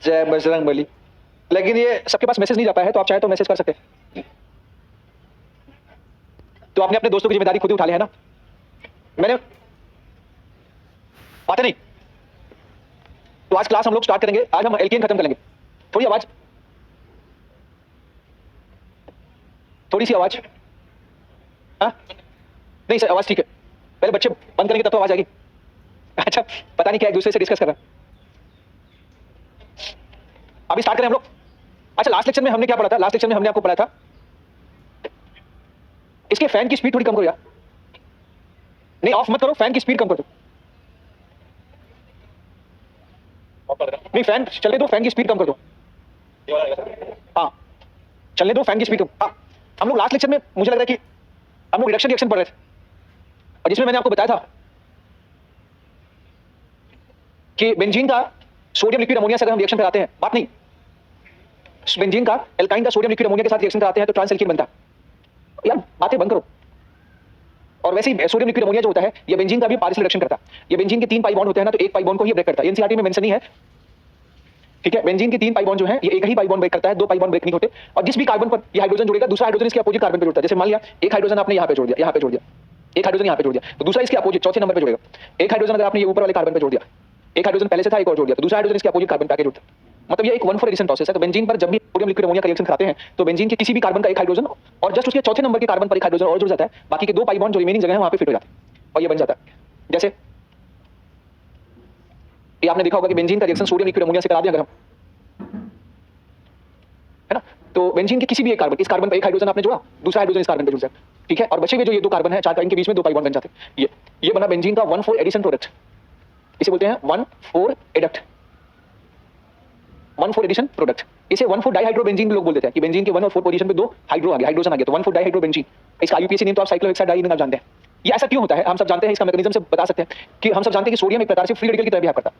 जय बजरंग बली। लेकिन ये सबके पास मैसेज नहीं जा पाया है, तो आप चाहे तो मैसेज कर सकते हैं। तो आपने अपने दोस्तों की जिम्मेदारी खुद ही उठा ली है ना। मैंने आते नहीं तो आज क्लास हम लोग स्टार्ट करेंगे। आज हम एल्केन खत्म करेंगे। थोड़ी आवाज, थोड़ी सी आवाज। हाँ नहीं सर, आवाज ठीक है। पहले बच्चे बंद करेंगे तब तो आवाज आएगी। अच्छा, पता नहीं क्या एक दूसरे से डिस्कस कर रहे हैं। अभी स्टार्ट करें हम लोग। अच्छा, लास्ट लेक्चर में हमने क्या पढ़ा था? लास्ट लेक्चर में हमने आपको पढ़ा था इसके फैन की स्पीड थोड़ी कम करो यार। नहीं ऑफ मत करो, फैन की स्पीड कम कर दो। नहीं फैन चलने दो, फैन की स्पीड कम कर दो। हाँ चलने दो, फैन की स्पीड कम। हाँ हम लोग लास्ट लेक्चर में मुझे लग रहा है कि हम लोग रिडक्शन रिएक्शन पढ़ रहे थे, और जिसमें मैंने आपको बताया था कि बेंजीन का सोडियम लिक्विड अमोनिया से अगर हम रिएक्शन कराते हैं, बात नहीं, बेंजीन का एल्काइन का सोडियम लिक्विड अमोनिया के साथ रिएक्शन कराते हैं तो ट्रांस एल्कीन बनता है। यार बातें बंद करो। और वैसे ही सोडियम लिक्विड अमोनिया जो होता है ये बेंजीन का भी पार्शियल रिडक्शन करता है। ये बेंजीन के 3 पाई बॉन्ड होते हैं ना, तो एक पाई बॉन्ड को ही ब्रेक करता है। एनसीईआरटी में मेंशन नहीं है, ठीक है। बेंजीन के 3 पाई बॉन्ड जो है ये एक ही पाई बॉन्ड ब्रेक करता है, 2 पाई बॉन्ड ब्रेक नहीं होते। और जिस भी कार्बन पर ये हाइड्रोजन जुड़ेगा, दूसरा हाइड्रोजन इसके अपोजिट कार्बन पे जुड़ता है। जैसे मान लिया एक हाइड्रोजन आपने यहाँ पे जोड़ दिया, यहाँ पे जोड़ दिया, एक हाइड्रोजन यहाँ पे जोड़ दिया, तो दूसरा इसके अपोजिट चौथे नंबर पे जुड़ेगा। एक हाइड्रोजन अगर आपने ये ऊपर वाले कार्बन पे जोड़ दिया, एक हाइड्रोजन पहले से था, एक और जोड़ दिया, तो दूसरा हाइड्रोजन इसके अपोजिट कार्बन पे आके जुड़ता है। मतलब ये एक 1,4 एडिशन प्रोसेस है। तो बेंजीन पर जब भी सोडियम लिक्विड अमोनिया का रिएक्शन कराते हैं तो बेंजीन के किसी भी कार्बन का एक हाइड्रोजन और जस्ट उसके चौथे नंबर के कार्बन पर एक हाइड्रोजन और जुड़ जाता है। बाकी के 2 पाई बॉन्ड जो रिमेनिंग जगह है वहां पे फिट हो जाते हैं और ये बन जाता है। जैसे ये आपने देखा होगा कि बेंजीन का रिएक्शन सोडियम लिक्विड अमोनिया से करा दिया अगर हम, है ना, तो बेंजीन के किसी भी एक कार्बन, इस कार्बन पर एक हाइड्रोजन आपने जोड़ा, दूसरा हाइड्रोजन इस कार्बन पे जुड़ जाता है, ठीक है। और बचे हुए जो ये 2 कार्बन है, 4 कार्बन के बीच में 2 पाई बॉन्ड बन जाते हैं। ये बना बेंजीन का 1,4 एडिशन प्रोडक्ट। इसे बोलते हैं 1,4 एडक्ट, 1,4 एडिशन प्रोडक्ट। इसे 1,4 डाइहाइड्रोबेंजीन लोग बोल देते हैं कि बेंजीन के 1 और 4 पोजीशन पे 2 हाइड्रो आ गया, हाइड्रोजन आ गया, तो 1,4 डाइहाइड्रोबेंजीन। इसका आईयूपीएसी नेम तो आप साइक्लोहेक्साडाइईन आप जानते हैं। ये ऐसा क्यों होता है हम सब जानते हैं, इसका मैकेनिज्म से बता सकते हैं कि हम सब जानते हैं कि सोडियम एक प्रकार से फ्री रेडिकल की तरह बिहेव करता है।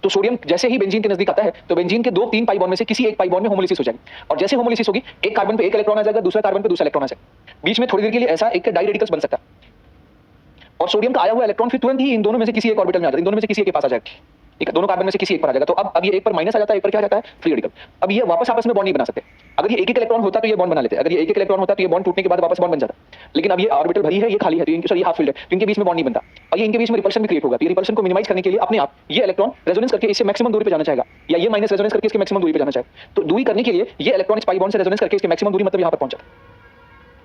तो सोडियम जैसे ही बेंजीन के नजदीक आता है तो बेंजीन के 2-3 पाई बॉन्ड में से किसी एक पाई बॉन्ड में होमोलिसिस हो जाएगी, और जैसे होमोलिसिस होगी एक कार्बन पे एक इलेक्ट्रॉन आ जाएगा, दूसरा कार्बन पे दूसरा इलेक्ट्रॉन आ जाएगा। बीच में थोड़ी देर के लिए ऐसा एक डाई रेडिकल्स बन सकता है, और सोडियम का आया हुआ इलेक्ट्रॉन फिर तुरंत ही इन दोनों में से किसी एक ऑर्बिटल में आ जाएगा, इन दोनों में से किसी एक के पास आ जाएगा, ठीक है। दोनों कार्बन में से किसी एक पर आ जाएगा। तो अब ये एक पर माइनस आ जाता है, एक पर क्या आ जाता है, फ्री रेडिकल। अब ये वापस आपस में बॉन्ड नहीं बना सकते। अगर ये एक एक इलेक्ट्रॉन होता तो ये बॉन्ड बना लेते, अगर ये एक एक इलेक्ट्रॉन होता तो ये बॉन्ड टूटने के बाद वापस बॉन्ड बन जाता। लेकिन अब ये ऑर्बिटल भरी है, ये खाली है, तो इनके ये हाफ फील्ड है, तो इनके बीच में बॉन्ड नहीं बनता, और ये इनके बीच में रिपल्शन भी क्रिएट होगा। तो ये रिपल्शन को मिनिमाइज करने के लिए अपने आप ये इलेक्ट्रॉन रेजोनेंस करके इससे मैक्सिमम दूरी पे जाना चाहेगा, या ये माइनस रेजोनेंस करके इसके मैक्सिमम दूरी पे जाना चाहेगा। तो दूरी करने के लिए ये इलेक्ट्रॉन इस पाई बॉन्ड से रेजोनेंस करके इसके मैक्सिमम दूरी मतलब यहाँ पर पहुंच जाता है।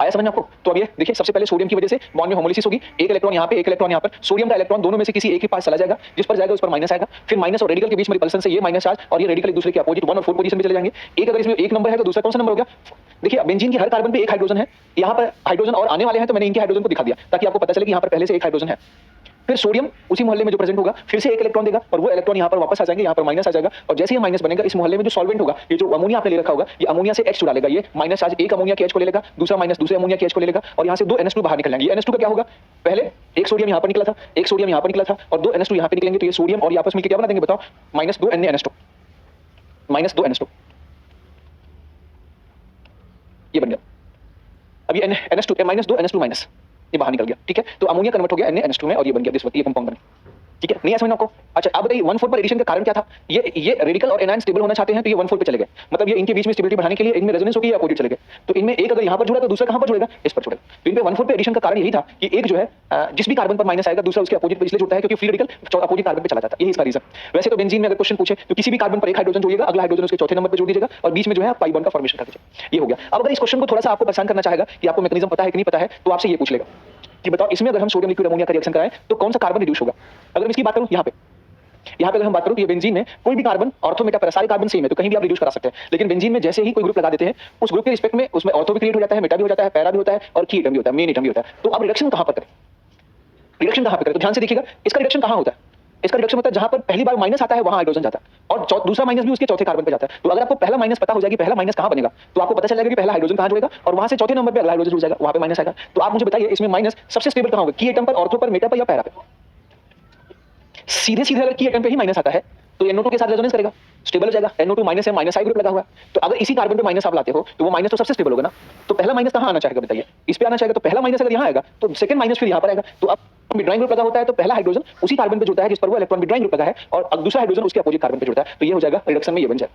आया समझ में आपको? तो अब ये देखिए, सबसे पहले सोडियम की वजह से बॉन्ड में होमोलिसिस होगी, एक इलेक्ट्रॉन यहाँ पे, एक इलेक्ट्रॉन यहाँ पर, सोडियम का इलेक्ट्रॉन दोनों में से किसी एक के पास चला जाएगा, जिस पर जाएगा उस पर माइनस आएगा, फिर माइनस और रेडिकल के बीच में रिपल्सन से ये माइनस चार्ज और ये रेडिकल एक दूसरे के अपोजिट 1 और 4 पोजीशन पे चले जाएंगे। एक अगर इसमें एक नंबर है तो दूसरा कौन सा नंबर हो गया? देखिए बेंजीन के हर कार्बन पे एक हाइड्रोजन है, यहाँ पर हाइड्रोजन और आने वाले हैं, तो मैंने इनके हाइड्रोजन को दिखा दिया ताकि आपको पता चले कि यहाँ पर पहले से एक हाइड्रोजन है। फिर सोडियम उसी मोहल्ले में जो प्रेजेंट होगा फिर से एक इलेक्ट्रॉन देगा, और वो इलेक्ट्रॉन यहाँ पर वापस आ जाएंगे, यहाँ पर माइनस आ जाएगा, और जैसे ही माइनस बनेगा इस मोहल्ले में जो सॉल्वेंट होगा, ये जो अमोनिया आपने ले रखा होगा, ये अमोनिया से H चुरा लेगा। ये माइनस चार्ज एक अमोनिया के H को ले लेगा, दूसरा माइनस दूसरे अमोनिया के H को ले लेगा, और यहाँ से 2 NH2 बाहर निकल जाएंगे। NH2 का क्या होगा? पहले एक सोडियम यहाँ पर निकला था, एक सोडियम यहाँ पर निकला था, और 2 NH2 यहाँ पे निकलेंगे, तो ये सोडियम और ये आपस में क्या बना देंगे बताओ? -2 NaNH2, -2 NH2, ये बन गया। अब ये NH2 -2 NH2 माइनस ये बाहर निकल गया, ठीक है। तो अमोनिया कन्वर्ट हो गया NaNH2 में, और ये बन गया दिस वक्त ये कंपाउंड बन गया, ठीक है। नहीं समझना आपको? अच्छा अब बताइए 1,4 पर एडिशन का कारण क्या था? ये रेडिकल और एनायन स्टेबल होना चाहते हैं, तो ये 1,4 पे चले गए। मतलब ये इनके बीच में स्टेबिलिटी बढ़ाने के लिए इनमें रेजोनेंस होगी या अपोजिट चले गए। तो इनमें एक अगर यहाँ पर जुड़ा तो दूसरा कहाँ पर जुड़ेगा? इस पर जुड़ेगा। तो इन पे 1,4 पे एडिशन का कारण यही था कि एक जो है जिस भी कार्बन पर माइनस आएगा दूसरा उसके अपोजिट पे इसलिए जुड़ता है क्योंकि फ्री रेडिकल अपोजिट कार्बन पे चला जाता है, यही इसका रीजन। वैसे तो बेंजीन में अगर क्वेश्चन पूछे तो किसी भी कार्बन पर एक हाइड्रोजन जोड़िएगा, अगला हाइड्रोजन उसके चौथे नंबर पे जोड़ दीजिएगा, और बीच में जो है पाई बॉन्ड का फॉर्मेशन कर दीजिए। ये हो गया। अब अगर इस क्वेश्चन को थोड़ा सा आपको परेशान करना चाहेगा कि आपको मैकेनिज्म पता है कि नहीं पता है, तो आपसे ये पूछ लेगा कि बताओ इसमें अगर हम सोडियम लिक्विड अमोनिया का रिएक्शन कराएं तो कौन सा कार्बन रिड्यूस होगा? अगर मैं इसकी बात करूं यहाँ पे अगर हम बात करूं तो ये बेंजीन में कोई भी कार्बन ऑर्थो मेटा पैरा सारे कार्बन सेम है, तो कहीं भी आप रिड्यूस करा सकते हैं। लेकिन बेंजीन में जैसे ही कोई ग्रुप लगा देते हैं उस ग्रुप के रिस्पेक्ट में उसमें ऑर्थो भी क्रिएट हो जाता है, मेटा भी हो जाता है, पैरा भी होता है, और की एटम भी होता है, मेन एटम भी होता है। तो अब रिडक्शन कहां पर करें? रिडक्शन कहां पर करें? तो ध्यान से देखिएगा, इसका रिडक्शन कहां होता है? इसका रिडक्शन होता है जहां पर पहली बार माइनस आता है वहां हाइड्रोजन जाता है, और दूसरा माइनस भी उसके चौथे कार्बन पे जाता है। तो अगर आपको पहला माइनस पता हो जाएगी पहला माइनस कहां बनेगा, तो आपको पता चल जाएगा कि पहला हाइड्रोजन कहां जुड़ेगा, और वहां से चौथे नंबर पे अगला हाइड्रोजन जुड़ जाएगा, वहां पे माइनस आएगा। तो आप मुझे बताइए इसमें माइनस सबसे स्टेबल कहां होगा? की एटम पर, ऑर्थो पर, मेटा पर, या पैरा पे? सीधे सीधे अगर की एटम पे ही माइनस आता है तो NO2 के साथ रेजोनेंस करेगा, स्टेबल हो जाएगा। NO2 माइनस है, माइनस I ग्रुप लगा हुआ है, तो अगर इसी कार्बन पे माइनस आप लाते हो तो वो माइनस तो सबसे स्टेबल होगा ना। तो पहला माइनस कहां आना चाहेगा बताइए, इस पे आना चाहेगा। तो पहला माइनस अगर यहां आएगा तो सेकंड माइनस फिर यहां पर आएगा। तो अब विड्रॉइंग ग्रुप लगा होता है तो पहला हाइड्रोजन उसी कार्बन पे जुड़ता है जिस पर वो इलेक्ट्रॉन विड्रॉइंग ग्रुप लगा है, और दूसरा हाइड्रोजन उसके अपोजिट कार्बन पे जुड़ता है, तो ये हो जाएगा रिडक्शन में ये बन जाएगा।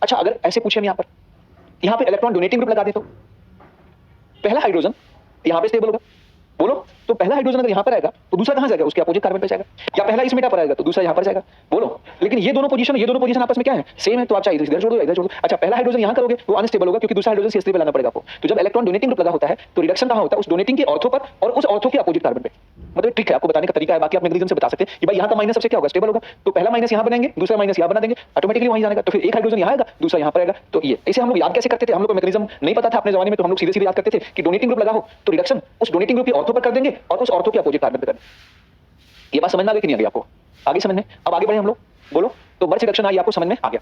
अच्छा, अगर ऐसे पूछे हम यहां पे इलेक्ट्रॉन डोनेटिंग ग्रुप लगा दे तो पहला हाइड्रोजन यहां पे स्टेबल होगा, बोलो। तो पहला हाइड्रोजन अगर यहां पर आएगा तो दूसरा कहां जाएगा, उसके अपोजिट कार्बन पे जाएगा। या पहला इस मेटा पर आएगा तो दूसरा यहां पर जाएगा, बोलो। लेकिन ये दोनों पोजीशन आपस में क्या है, सेम है, तो आप चाहे इधर जोड़ दो इधर जोड़ दो। अच्छा, पहला हाइड्रोजन यहां करोगे तो अनस्टेबल होगा क्योंकि दूसरा हाइड्रोजन CH3 पे लाना पड़ेगा आपको। तो जब इलेक्ट्रॉन डोनेटिंग ग्रुप लगा होता है तो रिडक्शन कहां होता है, उस डोनेटिंग के ऑर्थो पर और उस ऑर्थो के अपोजिट कार्बन पे। मतलब ट्रिक है, आपको बताने का तरीका है, बाकी आप मैग्नीशियम से बता सकते हैं कि भाई यहां का माइनस सबसे क्या होगा, स्टेबल होगा। तो पहला माइनस यहां बनाएंगे, दूसरा माइनस यहां बना देंगे, ऑटोमेटिकली वहीं जाएगा। तो फिर एक हाइड्रोजन यहां आएगा, दूसरा यहां पर आएगा। तो ये ऐसे हम लोग याद कैसे करते थे, हम लोग को मैग्नीशियम नहीं पता था अपने जमाने में, तो हम लोग सीधे सीधे याद करते थे कि डोनेटिंग ग्रुप लगा हो तो रिडक्शन उस डोनेटिंग ग्रुप के ऑर्थो पर कर देंगे और उस ऑर्थो के अपोजिट कार्बन पे कर देंगे। ये बात समझ में आ गई कि नहीं आ गई आपको, आगे समझ में? अब आगे बढ़े हम लोग, बोलो। तो बर्च रिडक्शन आई आपको समझ में आ गया।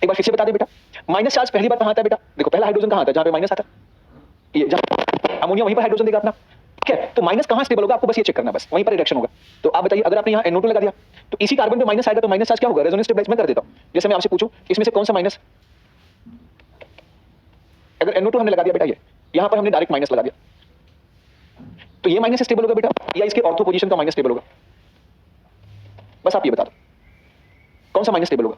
एक बार फिर से बता दे बेटा, माइनस चार्ज पहली बार कहां आता है बेटा, देखो पहला हाइड्रोजन कहां आता है जहां पे माइनस आता है, ये जहां अमोनिया वहीं पर हाइड्रोजन देगा अपना, ठीक है। तो माइनस कहां स्टेबल होगा आपको बस ये चेक करना है, बस वहीं पर रिडक्शन होगा। तो आप बताइए, अगर आपने यहां NO2 लगा दिया तो इसी कार्बन पे माइनस आएगा तो माइनस चार्ज क्या होगा, रेजोनेंस स्टेबलाइज में कर देता हूं। जैसे मैं आपसे पूछूं इसमें से कौन सा माइनस, अगर NO2 हमने लगा दिया बेटा, ये यहां पर हमने डायरेक्ट माइनस लगा दिया, तो ये माइनस स्टेबल होगा बेटा या इसके ऑर्थो पोजीशन का माइनस स्टेबल होगा, बस आप ये बता दो कौन सा माइनस स्टेबल होगा,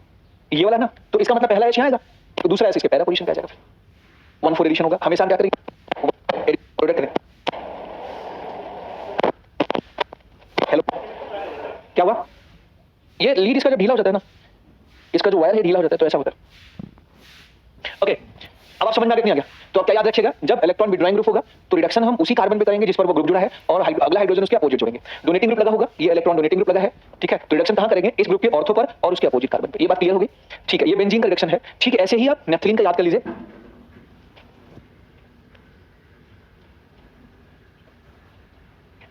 ये वाला ना। तो इसका मतलब पहला H आएगा तो दूसरा H इसके पहला पोजीशन पे आ जाएगा, 1,4 एडिशन होगा। हमेशा हम क्या करेंगे, प्रोडक्ट करें। हेलो, क्या हुआ, ये लीड इसका जब ढीला हो जाता है ना, इसका जो वायर है ढीला हो जाता है तो ऐसा होता है। ओके, अब आप समझ में आ गया नहीं आ गया? तो आप क्या याद रखिएगा, जब इलेक्ट्रॉन विड्रॉइंग ग्रुप होगा तो रिडक्शन हम उसी कार्बन पे करेंगे जिस पर वो ग्रुप जुड़ा है, और अगला हाइड्रोजन उसके अपोजिट जोड़ेंगे। डोनेटिंग ग्रुप लगा होगा, ये इलेक्ट्रॉन डोनेटिंग ग्रुप लगा है, ठीक है। तो रिडक्शन कहां करेंगे, इस ग्रुप के ऑर्थो पर और उसके अपोजिट कार्बन पे। ये बात क्लियर हो गई, ठीक है। ये बेंजीन का रिडक्शन है, ठीक है। ऐसे ही आप नेफ्थलीन का याद कर लीजिए।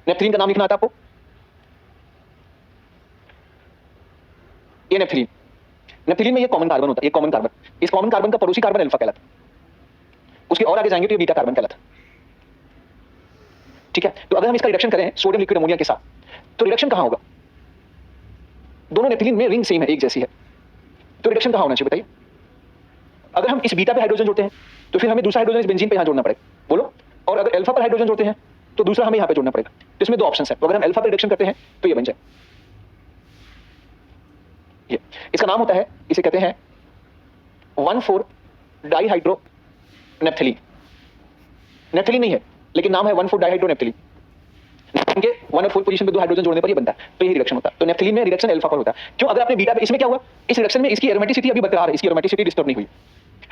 नेफ्थलीन का नाम लिखना आता है आपको, ये नेफ्थलीन। नेफ्थलीन में ये कॉमन कार्बन होता है, ये कॉमन कार्बन, इस कॉमन कार्बन का पड़ोसी कार्बन अल्फा कहलाता है, उसके और आगे जाएंगे तो ये बीटा कार्बन कहलाता है, ठीक है। तो अगर हम इसका रिडक्शन करें सोडियम लिक्विड अमोनिया के साथ तो रिडक्शन कहां होगा, दोनों नेफ्थलीन में रिंग सेम है, एक जैसी है, तो रिडक्शन कहां होना चाहिए बताइए। अगर हम इस बीटा पे हाइड्रोजन जोड़ते हैं तो फिर हमें दूसरा हाइड्रोजन इस बेंजीन पे यहां जोड़ना पड़ेगा, बोलो। और अगर अल्फा पर हाइड्रोजन जोड़ते हैं तो दूसरा हमें यहां पे जोड़ना पड़ेगा। तो इसमें दो ऑप्शंस हैं, तो अगर हम अल्फा पर रिडक्शन करते हैं तो ये बन जाए, ये इसका नाम होता है, इसे कहते हैं 1,4 डाइहाइड्रो नेफ्थलीन। नेफ्थलीन नहीं है लेकिन नाम है 1,4 डाइहाइड्रो नेफ्थलीन। इनके 1 और 4 पोजीशन पे दो हाइड्रोजन जोड़ने पर ये बनता है, तो ये रिडक्शन होता है। तो नेफ्थलीन में रिडक्शन अल्फा पर होता है। क्यों, अगर आपने बीटा पे, इसमें क्या हुआ, इस रिडक्शन में इसकी एरोमेटिसिटी अभी बरकरार है, इसकी एरोमेटिसिटी डिस्टर्ब नहीं हुई।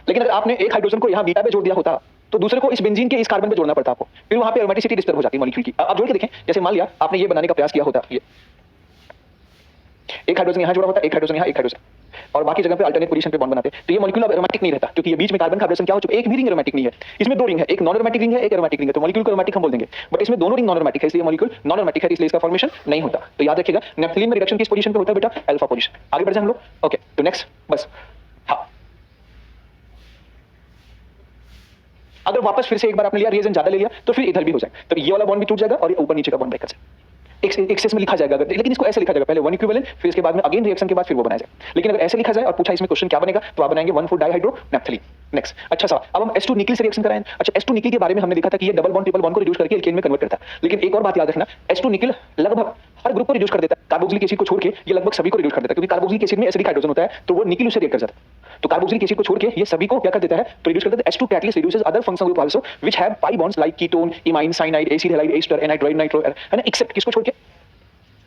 लेकिन अगर आपने एक हाइड्रोजन को यहां बीटा पे जोड़ दिया होता तो दूसरे को इस बेंजीन के इस कार्बन पे जोड़ना पड़ता आपको, फिर वहां पे एरोमेटिसिटी डिस्टर्ब हो जाती मॉलिक्यूल की। आप जोड़ के देखें, जैसे मान लिया आपने ये बनाने का प्रयास किया होता, ये एक हाइड्रोजन यहां जोड़ा होता, एक हाइड्रोजन यहां, एक हाइड्रोजन, और बाकी जगह पे अल्टरनेट पोजीशन पे बॉन्ड बनाते, तो ये मॉलिक्यूल अब एरोमेटिक नहीं रहता, क्योंकि ये बीच में कार्बन का हाइड्रोजन क्या हो चुका है, एक भी रिंग एरोमेटिक नहीं है। इसमें दो रिंग है, एक नॉन एरोमेटिक रिंग है, एक एरोमेटिक रिंग है, तो मॉलिक्यूल को एरोमेटिक हम बोल देंगे। बट इसमें दोनों रिंग नॉन एरोमेटिक है, इसलिए मॉलिक्यूल नॉन एरोमेटिक है, इसलिए इसका फॉर्मेशन नहीं होता। तो याद रखिएगा, नेफ्थलीन में रिडक्शन किस पोजीशन पे होता है बेटा, अल्फा पोजीशन। आगे बढ़ जाए हम लोग, ओके। तो नेक्स्ट बस, हाँ, अगर वापस फिर से एक बार आपने लिया, रिएजेंट ज्यादा ले लिया तो फिर इधर भी हो जाए, तो ये वाला बॉन्ड भी टूट जाएगा और ये ऊपर नीचे का बॉन्ड ब्रेक कर जाएगा। एक्सेस में लिखा जाएगा, लेकिन इसको ऐसे लिखा जाएगा, पहले 1 इक्विवेलेंट, फिर इसके बाद में अगेन रिएक्शन के बाद फिर वो बनाया जाए। लेकिन अगर ऐसे लिखा जाए और पूछा इसमें क्वेश्चन क्या बनेगा, तो आप बनाएंगे 1,4 डाइहाइड्रो नेफ्थलीन। नेक्स्ट, अच्छा सा, अब हम H2 निकल से रिएक्शन कराएं। अच्छा, H2 निकल के बारे में हमने देखा था कि ये डबल बॉन्ड ट्रिपल बॉन्ड को रिड्यूस करके एल्केन में कन्वर्ट करता है। लेकिन एक और बात याद रखना, H2 निकल लगभग हर ग्रुप को रिड्यूस कर देता है, कार्बोक्सिलिक एसिड को छोड़ के ये लगभग सभी को रिड्यूस कर देता है, क्योंकि कार्बोक्सिलिक एसिड में एसिडिक हाइड्रोजन होता है, तो वो निकल उससे रिएक्ट कर जाता है। तो कार्बोक्सिलिक एसिड को छोड़ के ये सभी को क्या कर देता है, तो रिड्यूस कर देता है। H2 catalyst reduces other functional group also which have pi bonds like ketone, imine, cyanide, acid halide, ester, anhydride, nitro, है ना, एक्सेप्ट किसको छोड़ के,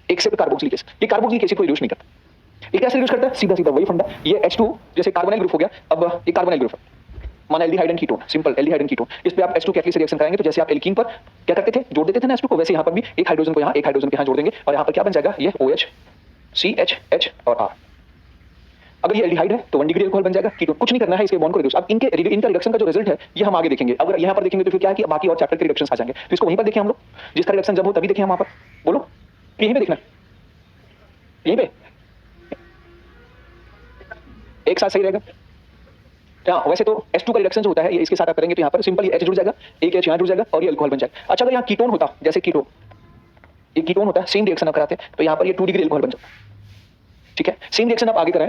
एक्सेप्ट कार्बोक्सिलिक एसिड। ये कार्बोक्सिलिक एसिड को रिड्यूस नहीं करता। ये कैसे रिड्यूस करता है, सीधा सीधा वही फंडा। ये H2 जैसे कार्बोनाइल ग्रुप हो गया, अब ये कार्बोनाइल ग्रुप है, माना aldehyde and ketone, simple aldehyde and ketone, इस पे आप H2 कैटलिस्ट से रिएक्शन कराएंगे तो जैसे आप एल्कीन पर क्या करते थे, जोड़ देते थे ना H2 को, वैसे यहाँ पर भी एक हाइड्रोजन को यहाँ, एक हाइड्रोजन के यहाँ जोड़ देंगे और यहाँ पर क्या बन जाएगा, ये OH, CH, H और R। अगर ये एल्डिहाइड है तो 1 डिग्री अल्कोहल बन जाएगा, कीटोन कुछ नहीं करना है, इसके बॉन्ड को रिड्यूस। अब इनका रिडक्शन का जो रिजल्ट है ये हम आगे देखेंगे। अगर यहाँ पर देखेंगे तो फिर क्या है कि बाकी और चैप्टर के रिडक्शंस आ जाएंगे, तो इसको वहीं पर देखें हम लोग, जिसका रिडक्शन जब हो तभी देखें हम वहाँ पर, बोलो यहीं पे देखना, यहीं पे एक साथ सही रहेगा। हाँ, वैसे तो H2 का रिडक्शन जो होता है ये इसके साथ आप करेंगे तो यहाँ पर सिंपल ये H जुड़ जाएगा, एक H यहाँ जुड़ जाएगा और ये अल्कोहल बन जाएगा। अच्छा, अगर यहाँ कीटोन होता, जैसे कीटो, ये कीटोन होता है, सेम रिएक्शन आप कराते हैं तो यहाँ पर ये 2 डिग्री एल्कोहल बन जाता है। ठीक है, सेम रिएक्शन आप आगे कराएं,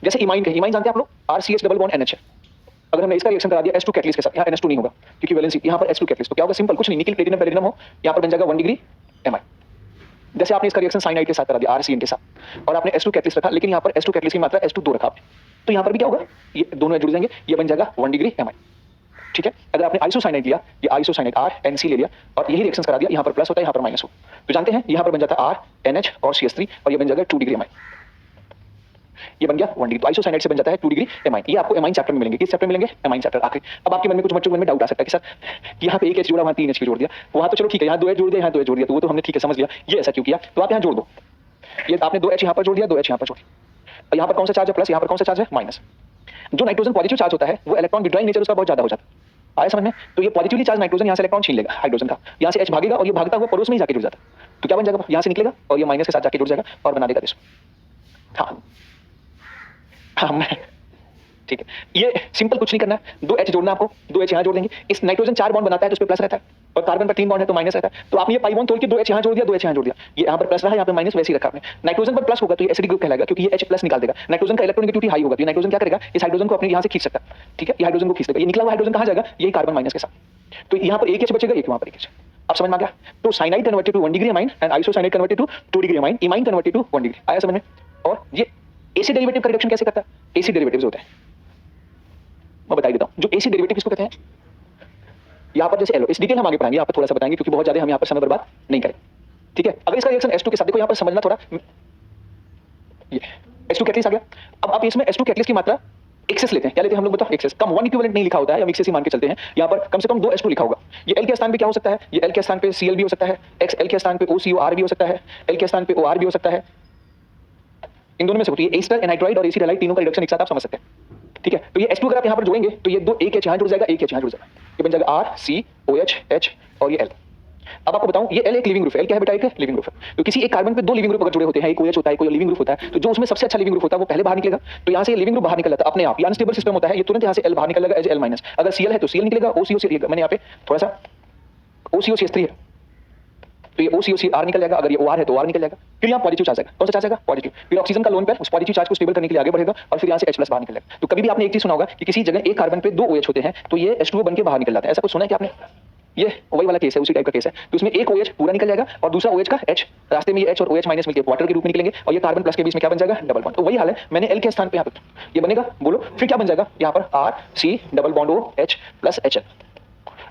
जैसे इमाइन के, इमाइन जानते हैं आप लोग, RCH डबल बॉन्ड NH है। अगर हमने इसका रिएक्शन करा दिया H2 कैटलिस्ट के साथ, यहाँ NH2 नहीं होगा क्योंकि वैलेंसी, यहाँ पर H2 कैटलिस्ट, तो क्या होगा, सिंपल कुछ नहीं, निकल प्लेटिनम पैलेडिनम हो, यहाँ पर बन जाएगा 1 डिग्री एमाइन। जैसे आपने इसका रिएक्शन साइनाइड के साथ करा दिया RCN के साथ, और आपने H2 कैटलिस्ट रखा, लेकिन यहाँ पर H2 कैटलिस्ट की मात्रा H2 2 रखा आपने, तो यहाँ पर भी क्या होगा, ये दोनों जुड़ जाएंगे, ये बन जाएगा 1 डिग्री एमाइन। ठीक है, अगर आपने आइसोसाइनाइड लिया, ये आइसोसाइनाइड RNC ले लिया और यही रिएक्शन करा दिया, यहाँ पर प्लस होता है, यहाँ पर माइनस हो, तो जानते हैं यहाँ पर बन जाता है RNH और CH3 और ये बन जाएगा 2 डिग्री एमाइन। ये बन गया 1 डिग्री, तो आइसोसाइनाइड से बन जाता है 2 डिग्री एमाइन। ये आपको एमाइन चैप्टर में मिलेंगे, किस चैप्टर में मिलेंगे, एमाइन चैप्टर आखिरी। अब आपके मन में कुछ बच्चों के मन में डाउट आ सकता है कि सर यहाँ पे एक H जोड़ा, वहाँ 3 H जोड़ दिया, वहाँ तो चलो ठीक है, यहाँ 2 H जोड़ दिया, यहाँ 2 H जोड़ दिया, तो वो तो हमने ठीक है समझ लिया, ये ऐसा क्यों किया, तो आप यहाँ जोड़ दो, ये आपने 2 H यहाँ पर जोड़ दिया, 2 H यहाँ पर जोड़ दिया, और यहाँ पर कौन सा चार्ज है प्लस, यहाँ पर कौन सा चार्ज है माइनस। जो नाइट्रोजन पॉजिटिव चार्ज होता है वो इलेक्ट्रॉन विड्रॉइंग नेचर उसका बहुत ज्यादा हो जाता है, आया समझ में, तो ये पॉजिटिवली चार्ज नाइट्रोजन यहाँ से इलेक्ट्रॉन छीन लेगा हाइड्रोजन का, यहाँ से H भागेगा और ये भागता हुआ पड़ोस में ही जाके जुड़ जाता है, तो क्या बन जाएगा, यहाँ से निकलेगा और ये माइनस के साथ जाके जुड़ जाएगा और बना देगा इसको। हाँ हाँ ठीक है, ये सिंपल कुछ नहीं करना है, 2 H जोड़ना आपको, 2 H यहाँ जोड़ देंगे, इस नाइट्रोजन 4 बॉन्ड बनाता है तो उस पे प्लस रहता है, और कार्बन पर 3 बॉन्ड है तो माइनस रहता है, तो आपने ये पाई बॉन्ड तोड़ के 2 H यहाँ जोड़ दिया, 2 H यहाँ जोड़ दिया, ये यहाँ पर प्लस रहा, यहाँ पर माइनस वैसे ही रखा आपने। नाइट्रोजन पर प्लस होगा तो ये एसिडिक ग्रुप कहलाएगा क्योंकि ये H प्लस निकाल देगा, नाइट्रोजन का इलेक्ट्रोनेगेटिविटी हाई होगा, तो ये नाइट्रोजन क्या करेगा, इस हाइड्रोजन को अपने यहाँ से खींच सकता है। ठीक है, ये हाइड्रोजन को खींच लेगा, ये निकला हुआ हाइड्रोजन कहाँ जाएगा, यही कार्बन माइनस के साथ, तो यहाँ पर एक H बचेगा, एक वहाँ पर एक H। अब समझ में आ गया, तो cyanide converted to 1 degree amine and isocyanide converted to 2 degree amine, imine converted to 1 degree, आया समझ में। और ये एसिड डेरिवेटिव का रिडक्शन कैसे करता है, एसिड डेरिवेटिव्स होते हैं, मैं बता देता हूं, जो एसिड डेरिवेटिव किसको कहते हैं, यहाँ पर जैसे एलो, इस डिटेल हम आगे पढ़ाएंगे, यहाँ पर थोड़ा सा बताएंगे क्योंकि बहुत ज्यादा हम यहाँ पर समय बर्बाद नहीं करें। ठीक है, अगर इसका रिएक्शन H2 के साथ, देखो यहाँ पर समझना थोड़ा, ये H2 कैटलिस्ट आ गया, अब आप इसमें H2 कैटलिस्ट की मात्रा एक्सेस लेते हैं, क्या लेते हैं हम लोग बताओ, एक्सेस, कम 1 इक्विवेलेंट नहीं लिखा होता है, हम एक्सेस ही मान के चलते हैं, यहाँ पर कम से कम 2 H2 लिखा होगा, ये L के स्थान पे क्या हो सकता है, ये L के स्थान पे Cl भी हो सकता है, XL के स्थान पे OCOR भी हो सकता है, L के स्थान पे OR भी हो सकता है, इन दोनों में से होती है एस्टर एनाइड्राइड और एसिड हैलाइड, तीनों का रिडक्शन एक साथ आप समझ सकते हैं। ठीक है, तो ये H2 अगर आप यहाँ पर जोड़ेंगे तो ये 2 एक H यहाँ जुड़ जाएगा, एक H यहाँ जुड़ जाएगा, ये बन जाएगा RCOH H और ये L। अब आपको बताऊं, ये L एक लिविंग ग्रुप है, L क्या है बेटा, एक लिविंग ग्रुप है, तो किसी एक कार्बन पे 2 लिविंग ग्रुप अगर जुड़े होते हैं, एक OH होता है, कोई लिविंग ग्रुप होता है, तो जो उसमें सबसे अच्छा लिविंग ग्रुप होता है वो पहले बाहर निकलेगा, तो यहाँ से लिविंग ग्रुप बाहर निकल जाता है अपने आप, ये अनस्टेबल सिस्टम होता है, ये तुरंत यहाँ से L बाहर निकल जाएगा एज L माइनस, अगर Cl है तो Cl निकलेगा, OCO, मैंने यहाँ पे थोड़ा सा OCO-CH3 है तो ये OCO-CR निकल जाएगा, अगर ये OR है तो OR निकल जाएगा, फिर यहाँ पॉजिटिव चार्ज आएगा, कौन सा चार्ज आएगा, पॉजिटिव, फिर ऑक्सीजन का लोन पेयर उस पॉजिटिव चार्ज को स्टेबल करने के लिए आगे बढ़ेगा और फिर यहाँ से H+ बाहर निकल जाएगा। तो कभी भी आपने एक चीज सुना होगा कि किसी जगह एक कार्बन पे 2 OH होते हैं तो ये H2O बन के बाहर निकल जाता है, ऐसा कुछ सुना है क्या आपने, ये वही वाला केस है, उसी टाइप का केस है, तो इसमें एक OH पूरा निकल जाएगा और दूसरा OH का H, रास्ते में ये H और OH माइनस मिलकर वाटर के रूप में निकलेंगे और ये कार्बन प्लस के बीच में क्या बन जाएगा, डबल बॉन्ड, तो वही हाल है, मैंने L के स्थान पे यहाँ पे ये बनेगा, बोलो फिर क्या बन जाएगा, यहाँ पर RC double bond OH plus HL।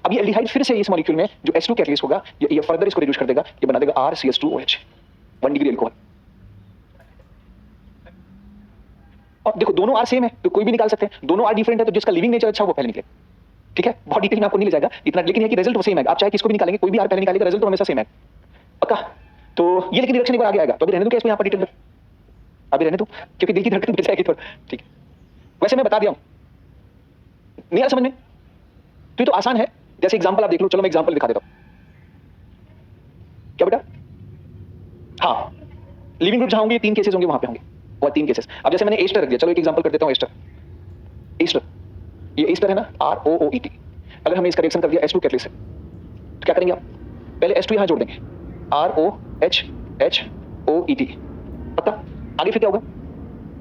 अब ये एल्डिहाइड फिर से इस मॉलिक्यूल में जो H2 कैटलिस्ट होगा ये फर्दर इसको रिड्यूस कर देगा, ये बना देगा RCH2OH 1 डिग्री अल्कोहल। और देखो दोनों R सेम है तो कोई भी निकाल सकते हैं, दोनों R डिफरेंट है तो जिसका लिविंग नेचर अच्छा वो पहले निकले। ठीक है, बहुत डिटेल में आपको नहीं ले जाएगा इतना, लेकिन है कि रिजल्ट सेम है, आप चाहे किसको भी निकालेंगे, कोई भी R पहले निकालेगा रिजल्ट तो हमेशा सेम है, पक्का। तो ये लेकिन रिएक्शन एक बार आगे आएगा, तो अभी रहने दो क्या इसमें यहाँ पर डिटेल में, अभी रहने दो क्योंकि दिल की धड़कन बढ़ जाएगी थोड़ा। ठीक है, वैसे मैं बता दिया हूँ, नहीं आ समझ में, तो ये तो आसान है, जैसे एग्जांपल आप देख लो, चलो मैं एग्जांपल दिखा देता हूं, क्या बेटा, हाँ लिविंग ग्रुप जहां होंगे 3 केसेस होंगे वहां पे होंगे, और 3 केसेस। अब जैसे मैंने एस्टर रख दिया, चलो एक एग्जांपल कर देता हूं, एस्टर, ये एस्टर है ना, ROOET, अगर हमने इसका रिएक्शन कर दिया H2 कैटलिस्ट से तो क्या करेंगे आप, पहले H2 यहां जोड़ देंगे, ROHHOET, पता आगे फिर क्या होगा,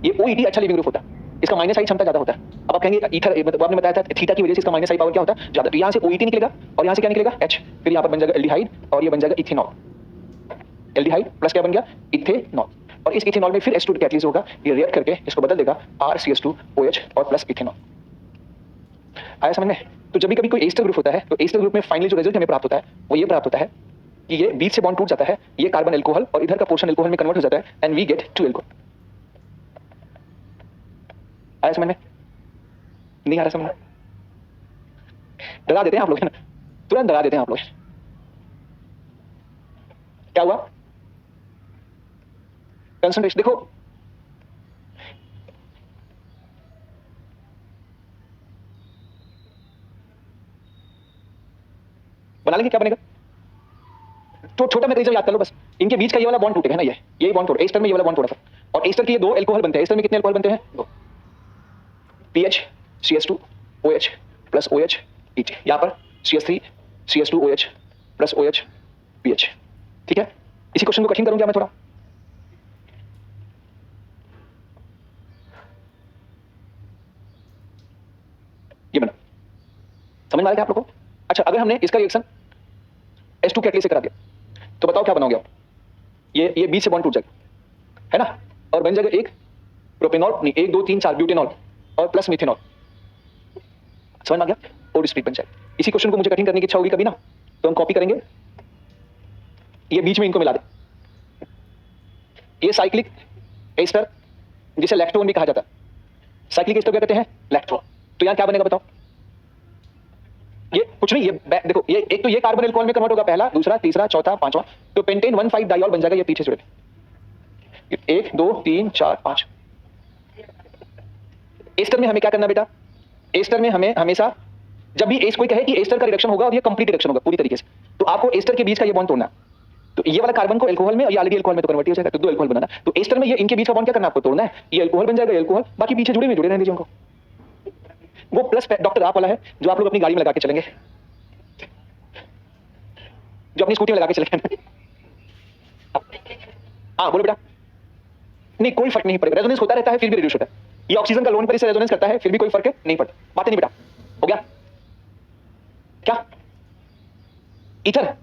ये OET अच्छा लिविंग ग्रुप होता है, इसका माइनस आई क्षमता ज्यादा होता है। अब आप कहेंगे ईथर, मतलब आपने बताया था थीटा की वजह से इसका माइनस आई पावर क्या होता है ज्यादा, तो यहां से OET निकलेगा और यहां से क्या निकलेगा H, फिर यहां पर बन जाएगा एल्डिहाइड और ये बन जाएगा इथेनॉल, एल्डिहाइड प्लस क्या बन गया इथेनॉल, और इस इथेनॉल में फिर H2 कैटलिस्ट होगा, ये रिएक्ट करके इसको बदल देगा RCH2OH और प्लस इथेनॉल। आया समझ में, तो जब भी कभी कोई एस्टर ग्रुप होता है तो एस्टर ग्रुप में फाइनली जो रिजल्ट हमें प्राप्त होता है वो ये प्राप्त होता है कि ये बीच से बॉन्ड टूट जाता है, ये कार्बन एल्कोहल और इधर का पोर्शन एल्कोहल में कन्वर्ट हो जाता है एंड वी गेट 2 एल्कोहल। आया समझ में, नहीं आ रहा समझ में, डरा देते हैं आप लोग, है ना, तुरंत डरा देते हैं आप लोग। क्या हुआ, कंसंट्रेशन देखो, बना लेंगे, क्या बनेगा, तो छोटा में याद कर लो बस, इनके बीच का ये वाला बॉन्ड टूटेगा ना, यही बॉन्ड टूटा, एस्टर में ये वाला बॉन्ड टूटा था, और एस्टर के ये 2 एल्कोहल बनते हैं, एस्टर में कितने एल्कोहल बनते हैं, 2, PH CH2OH plus OH ET, यहाँ पर CH3 CH2OH plus OH pH. ठीक है, इसी क्वेश्चन को कठिन करूं क्या मैं थोड़ा? ये बना, समझ में आ रहा है आप लोगों को? अच्छा, अगर हमने इसका रिएक्शन H2 कैटलिस्ट से करा दिया तो बताओ क्या बनाओगे आप? ये बीच से बॉन्ड टूट जाएगा, है ना, और बन जाएगा एक प्रोपेनॉल, नहीं 1 2 3 4 ब्यूटेनॉल और प्लस मिथेनॉल। समझ में आ गया? और स्प्लिट बन जाएगा। इसी क्वेश्चन को मुझे कठिन करने की इच्छा होगी कभी ना, तो हम कॉपी करेंगे, ये बीच में इनको मिला दे। ये साइक्लिक एस्टर जिसे लैक्टोन भी कहा जाता है, साइक्लिक एस्टर क्या कहते हैं? लैक्टोन। तो यहां क्या बनेगा बताओ? ये कुछ नहीं, ये देखो, ये एक तो ये कार्बन एल्कोहल में कन्वर्ट होगा, पहला, दूसरा, तीसरा, चौथा, पांचवा, तो पेंटेन 1,5 डाइऑल बन जाएगा। ये पीछे जुड़े 1 2 3 4 5। एस्टर में हमें क्या करना बेटा? एस्टर में हमें हमेशा जब भी कोई कहे कि एस्टर का रिडक्शन होगा और ये कंप्लीट रिडक्शन होगा पूरी तरीके से, तो आपको एस्टर के बीच का ये बॉन्ड तोड़ना। तो ये वाला कार्बन को एल्कोहल में, और ये ऑलरेडी एल्कोहल में तो कन्वर्ट हो जाएगा, तो 2 एल्कोहल बनाना। तो एस्टर में ये इनके बीच का बॉन्ड क्या करना आपको? तोड़ना है। ये एल्कोहल बन जाएगा, एल्कोहल, बाकी पीछे जुड़े रहने दीजिए उनको। वो प्लस डॉक्टर आप वाला है जो आप लोग अपनी गाड़ी में लगा के चलेंगे, जो अपनी स्कूटी में लगा के चलेंगे। हाँ बोलो बेटा। नहीं, कोई फर्क नहीं पड़ेगा, रेजोनेंस होता रहता है फिर भी रिड्यूस होता है। ये ऑक्सीजन का लोन पर इससे रेजोनेंस करता है फिर भी कोई फर्क नहीं पड़ता। बातें नहीं बेटा, हो गया क्या? ईथर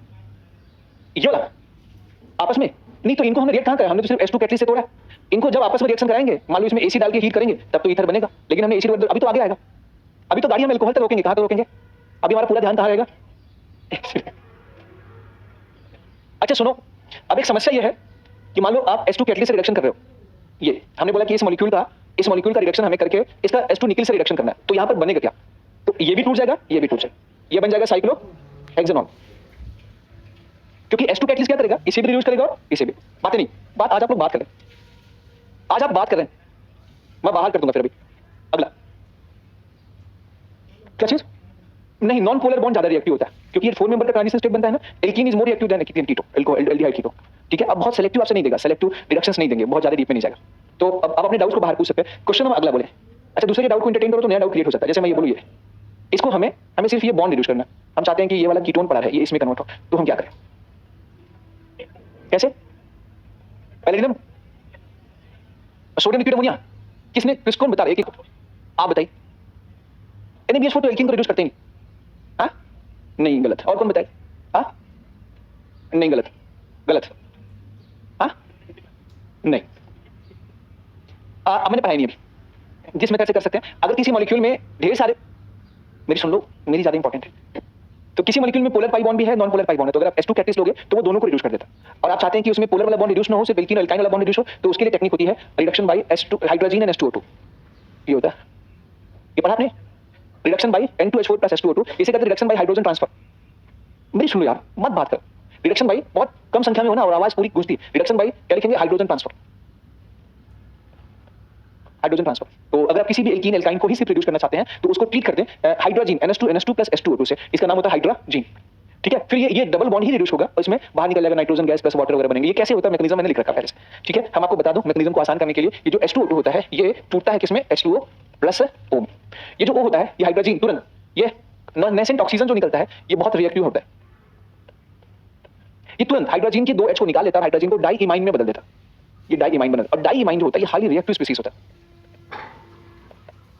ये वाला आपस में नहीं, तो इनको हमने रिएक्ट कहां करा? हमने तो सिर्फ H2 कैटलिस्ट से तोड़ा। इनको जब आपस में रिएक्शन कराएंगे, मान लो इसमें एसिड डाल के हीट करेंगे, तब तो ईथर बनेगा। लेकिन हमने एसिड अभी तो आगे आएगा, अभी तो गाड़ी हम एल्कोहल तक रोकेंगे। कहां तक रोकेंगे? अभी हमारा पूरा ध्यान कहां रहेगा? अच्छा सुनो, अब एक समस्या यह है कि मान लो आप H2 कैटलिस्ट से रिएक्शन कर रहे हो, ये हमने बोला कि इस मॉलिक्यूल का रिडक्शन हमें करके इसका H2 निकल से रिडक्शन करना है, तो यहां पर बनेगा क्या? तो ये भी टूट जाएगा, ये भी टूट जाएगा, ये बन जाएगा साइक्लोहेक्सेनॉन। क्योंकि H2 कैटलिस्ट क्या करेगा? इसे भी रिड्यूस करेगा और इसे भी। बातें नहीं, बात आज आप लोग बात कर रहे हैं, आज आप बात कर रहे हैं, मैं बाहर कर दूंगा फिर। अभी अगला क्या चीज? नहीं, नॉन पोलर बॉन्ड ज्यादा रिएक्टिव होता है, क्योंकि ये 4 मेंबर का ट्रांजिशन स्टेट बनता है ना। Alkene is more reactive than keto, aldehyde keto. ठीक है, अब बहुत सेलेक्टिव आपसे नहीं देगा, सेलेक्टिव रिडक्शंस नहीं देंगे, बहुत ज्यादा डीप में नहीं जाएगा। तो अब अपने डाउट्स को बाहर पूछ सकते हैं। क्वेश्चन हम अगला बोले। अच्छा, दूसरे के डाउट को एंटरटेन करो तो नया डाउट क्रिएट हो सकता है। जैसे मैं ये बोलूं, ये इसको हमें सिर्फ ये बॉन्ड रिड्यूस करना है। हम चाहते हैं कि ये वाला कीटोन पड़ा है, ये इसमें कन्वर्ट हो, तो हम क्या करें? कैसे? पैलेडियम, सोडियम लिक्विड अमोनिया, किसको बता रहे? एक आप बताइए। NaBH4 तो एल्कीन को रिड्यूस करते नहीं। हाँ नहीं, गलत। और कौन बताए? हाँ नहीं, गलत गलत। हाँ नहीं, मैंने पढ़ाई नहीं अभी। जिस मेथड से कर सकते हैं, अगर किसी मॉलिक्यूल में ढेर सारे, मेरी सुन लो, मेरी ज्यादा इंपॉर्टेंट है। तो किसी मॉलिक्यूल में पोलर पाई बॉन्ड भी है, नॉन पोलर पाई बॉन्ड है, तो अगर आप H2 कैटलिस्ट लोगे तो वो दोनों को रिड्यूस कर देता है। और आप चाहते हैं कि उसमें पोलर वाला बॉन्ड रिड्यूस ना हो, सिर्फ एल्कीन और एल्काइन वाला बॉन्ड रिड्यूस हो, तो उसके लिए टेक्निक होती है reduction bye H2 hydrogen and H2O2। ये होता है, ये पढ़ा आपने? Reduction bye N2H4 plus H2O2, इसे कहते हैं रिडक्शन बाय हाइड्रोजन ट्रांसफर। मेरी सुन लो यार, मत बात कर। रिडक्शन बाय बहुत कम संख्या में होना और आवाज पूरी गूंजती है। रिडक्शन बाय क्या लिखेंगे? Hydrogen transfer, hydrogen transfer. तो अगर आप किसी भी एल्कीन एल्काइन को ही सिर्फ रिड्यूस करना चाहते हैं तो उसको ट्रीट करते हैं हाइड्रोजीन NH2 प्लस H2O2 से, इसका नाम होता है हाइड्रोजीन। ठीक है, फिर ये डबल बॉन्ड ही रिड्यूस होगा और इसमें बाहर निकल जाएगा नाइट्रोजन गैस प्लस वाटर वगैरह बनेंगे। ये कैसे होता है? मैकेनिज्म मैंने लिख रखा है पहले से। ठीक है, हम आपको बता दूं मैकेनिज्म को आसान करने के लिए। ये जो H2O2 होता है ये टूटता है किसमें? H2O प्लस O में। ये जो O होता है ये हाइड्रोजीन, तुरंत ये नेसेंट ऑक्सीजन जो निकलता है ये बहुत रिएक्टिव होता है। ये तुरंत हाइड्रोजन की 2 H को निकाल लेता है, हाइड्रोजन को डाई इमाइन में बदल देता है। ये डाई इमाइन बनता है, और डाई इमाइन जो होता है ये हाईली रिएक्टिव स्पीसीज होता है।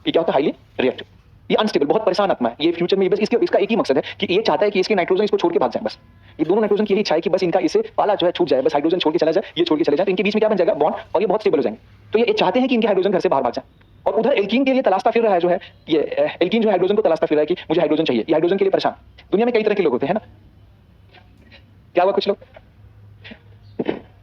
ये क्या होता है? Highly reactive. ये अनस्टेबल, बहुत परेशान आत्मा है। ये फ्यूचर में बस इसका एक ही मकसद है कि ये चाहता है कि इसके नाइट्रोजन इसको छोड़ के भाग जाए। बस ये दोनों नाइट्रोजन की यही इच्छा है कि बस इनका इससे पाला जो है छूट जाए, बस हाइड्रोजन छोड़ के चला जाए, ये छोड़ के चले जाए, तो इनके बीच में क्या बन जाएगा? बॉन्ड, और ये बहुत स्टेबल हो जाएंगे। तो ये चाहते हैं कि इनके हाइड्रोजन घर से बाहर भाग जाए। और उधर एल्कीन के लिए तलाशता फिर रहा है जो है ये एल्कीन जो हाइड्रोजन को तलाशता फिर रहा है कि मुझे हाइड्रोजन चाहिए। ये हाइड्रोजन के लिए परेशान। दुनिया में कई तरह के लोग होते हैं ना, क्या हुआ? कुछ लोग,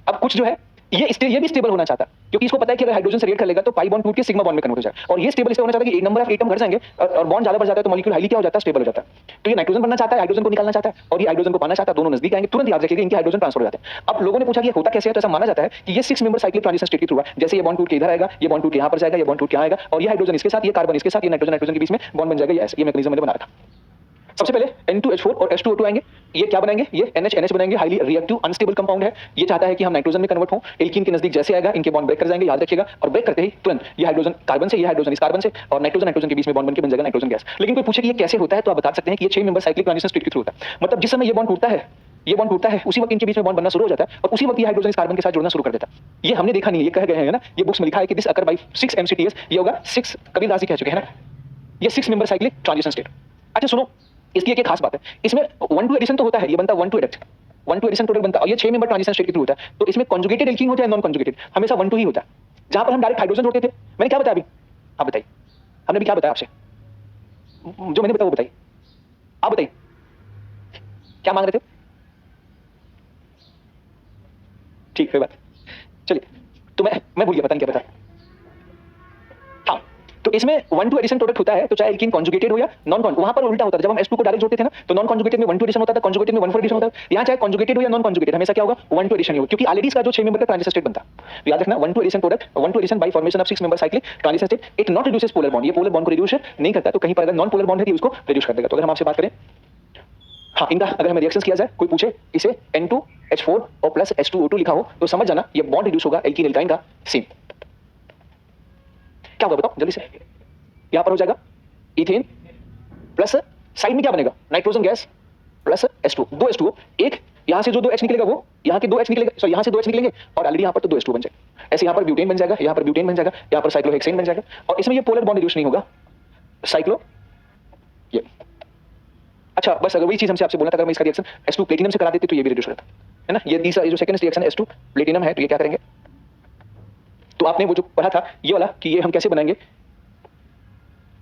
अब कुछ जो है ये भी स्टेबल होना चाहता है, क्योंकि इसको पता है कि अगर हाइड्रोजन से रिएक्ट कर लेगा तो पाई बॉन्ड टूट के सिग्मा बॉन्ड में कन्वर्ट हो जाएगा। और ये स्टेबल इसलिए होना चाहता है कि एक नंबर ऑफ एटम घट जाएंगे और बॉन्ड ज्यादा बढ़ जाता है तो मॉलिक्यूल हाईली क्या हो जाता है? स्टेबल हो जाता है। तो ये नाइट्रोजन बनना चाहता है, हाइड्रोजन को निकालना चाहता है, और ये हाइड्रोजन को पाना चाहता है, दोनों नजदीक आएंगे, तुरंत याद रखिएगा इनके हाइड्रोजन ट्रांसफर हो जाते हैं। अब लोगों ने पूछा कि ये होता कैसे है, तो ऐसा माना जाता है कि ये 6 मेंबर साइक्लिक ट्रांजिशन स्टेट के थ्रू है। जैसे ये बॉन्ड टूट के इधर आएगा, ये बॉन्ड टूट के यहां पर जाएगा, ये बॉन्ड टूट के आएगा, और ये हाइड्रोजन इसके साथ, ये कार्बन इसके साथ, ये नाइट्रोजन के बीच में बॉन्ड बन जाएगा। ये मैकेनिज्म मैंने बना रखा। सबसे पहले N2H4 और H2O2 आएंगे, ये क्या बनाएंगे? ये NH बनाएंगे, हाईली रिएक्टिव अनस्टेबल कंपाउंड है। ये चाहता है कि हम नाइट्रोजन में कन्वर्ट हो, एल्कीन के नजदीक जैसे आएगा इनके बॉन्ड ब्रेक कर जाएंगे, याद रखिएगा। और ब्रेक करते ही तुरंत ये हाइड्रोजन कार्बन से, ये हाइड्रोजन इस कार्बन से, और नाइट्रोजन के बीच में बॉन्ड बनकर बन जाएगा नाइट्रोजन गैस। लेकिन कोई पूछे कि ये कैसे होता है, तो आप बता सकते हैं कि ये 6 मेंबर साइक्लिक ट्रांजिशन स्टेट के थ्रू होता है। मतलब जिस समय ये बॉन्ड टूटता है ये बॉन्ड टूटता है, उसी वक्त इनके बीच में बॉन्ड बनना शुरू हो जाता है और उसी वक्त ये हाइड्रोजन इस कार्बन के साथ जुड़ना शुरू कर देता है। ये हमने देखा नहीं, ये कह गए हैं ना, ये बुक्स में लिखा है कि दिस अकर बाय 6 MCTS, ये होगा 6, कबीर दास जी कह चुके हैं ना, ये 6 मेंबर साइक्लिक ट्रांजिशन स्टेट। अच्छा सुनो, इसकी एक खास बात है, इसमें 1-2 एडिशन तो होता है, ये बनता 1-2 एडिशन प्रोडक्ट बनता है, और ये 6 मेंबर ट्रांजिशन स्टेट के थ्रू होता है। तो इसमें कॉन्जुगेटेड एल्कीन होता है, नॉन कॉन्जुगेटेड, हमेशा 1-2 ही होता है। जहां पर हम डायरेक्ट हाइड्रोजन जोड़ते थे, मैंने क्या बताया अभी, आप बताइए, हमने अभी क्या बताया आपसे, जो मैंने बताया वो बताइए, आप बताइए क्या मांग रहे थे। ठीक है बात, चलिए, तो मैं भूल गया, पता नहीं क्या बता। हाँ, तो इसमें 1-2 एडिशन प्रोडक्ट होता है, तो चाहे एल्कीन कॉन्जुगेटेड हो या नॉन कॉन्जुगेटेड, वहां पर उल्टा होता था, जब हम H2 को डायरेक्ट जोड़ते थे ना, तो नॉन कॉन्जुगेटेड में 1-2 एडिशन होता था, कॉन्जुगेटेड में 1-4 एडिशन होता है। यहाँ चाहे कॉन्जुगेटेड हो या नॉन कॉन्जुगेटेड, हमेशा क्या होगा, 1-2 एडिशन ही होगा, क्योंकि ऑलरेडी इसका जो 6 मेंबर का ट्रांजिशन स्टेट बनता है। तो याद रखना, 1-2 addition product, 1-2 addition by formation of 6 member cyclic transition state, it not reduces polar bond, ये पोलर बॉन्ड को रिड्यूस नहीं करता। तो कहीं पर अगर नॉन पोलर बॉन्ड है, उसको रिड्यूस कर देगा। तो अगर हम आपसे बात करें, हाँ, इनका अगर हमें रिएक्शंस किया जाए, कोई पूछे इसे N2H4 और प्लस H2O2 लिखा हो, तो समझ जाना ये बॉन्ड रिड्यूस होगा एल्कीन एल्काइन का सेम। क्या होगा बताओ जल्दी से, यहां पर हो जाएगा इथेन प्लस साइड में क्या बनेगा, nitrogen gas plus H2, 2 H2O, एक यहां से जो 2 H निकलेगा वो यहां के 2 H निकलेगा, सॉरी यहां से 2 H निकलेंगे, और ऑलरेडी यहां पर तो 2 H2 बन जाएगा। ऐसे यहां पर ब्यूटेन बन जाएगा, यहां पर ब्यूटेन बन जाएगा, यहां पर साइक्लोहेक्सेन बन जाएगा, और इसमें ये पोलर बॉन्ड रिड्यूस नहीं होगा, साइक्लो ये। अच्छा बस अगर वही चीज हमसे आपसे बोलना था, अगर मैं इसका रिएक्शन H2 प्लेटिनम से करा देते तो ये भी रिड्यूस होता है ना। ये तीसरा, ये जो सेकंड रिएक्शन H2 प्लेटिनम है, तो ये क्या करेंगे, तो आपने वो जो पढ़ा था ये वाला कि ये हम कैसे बनाएंगे,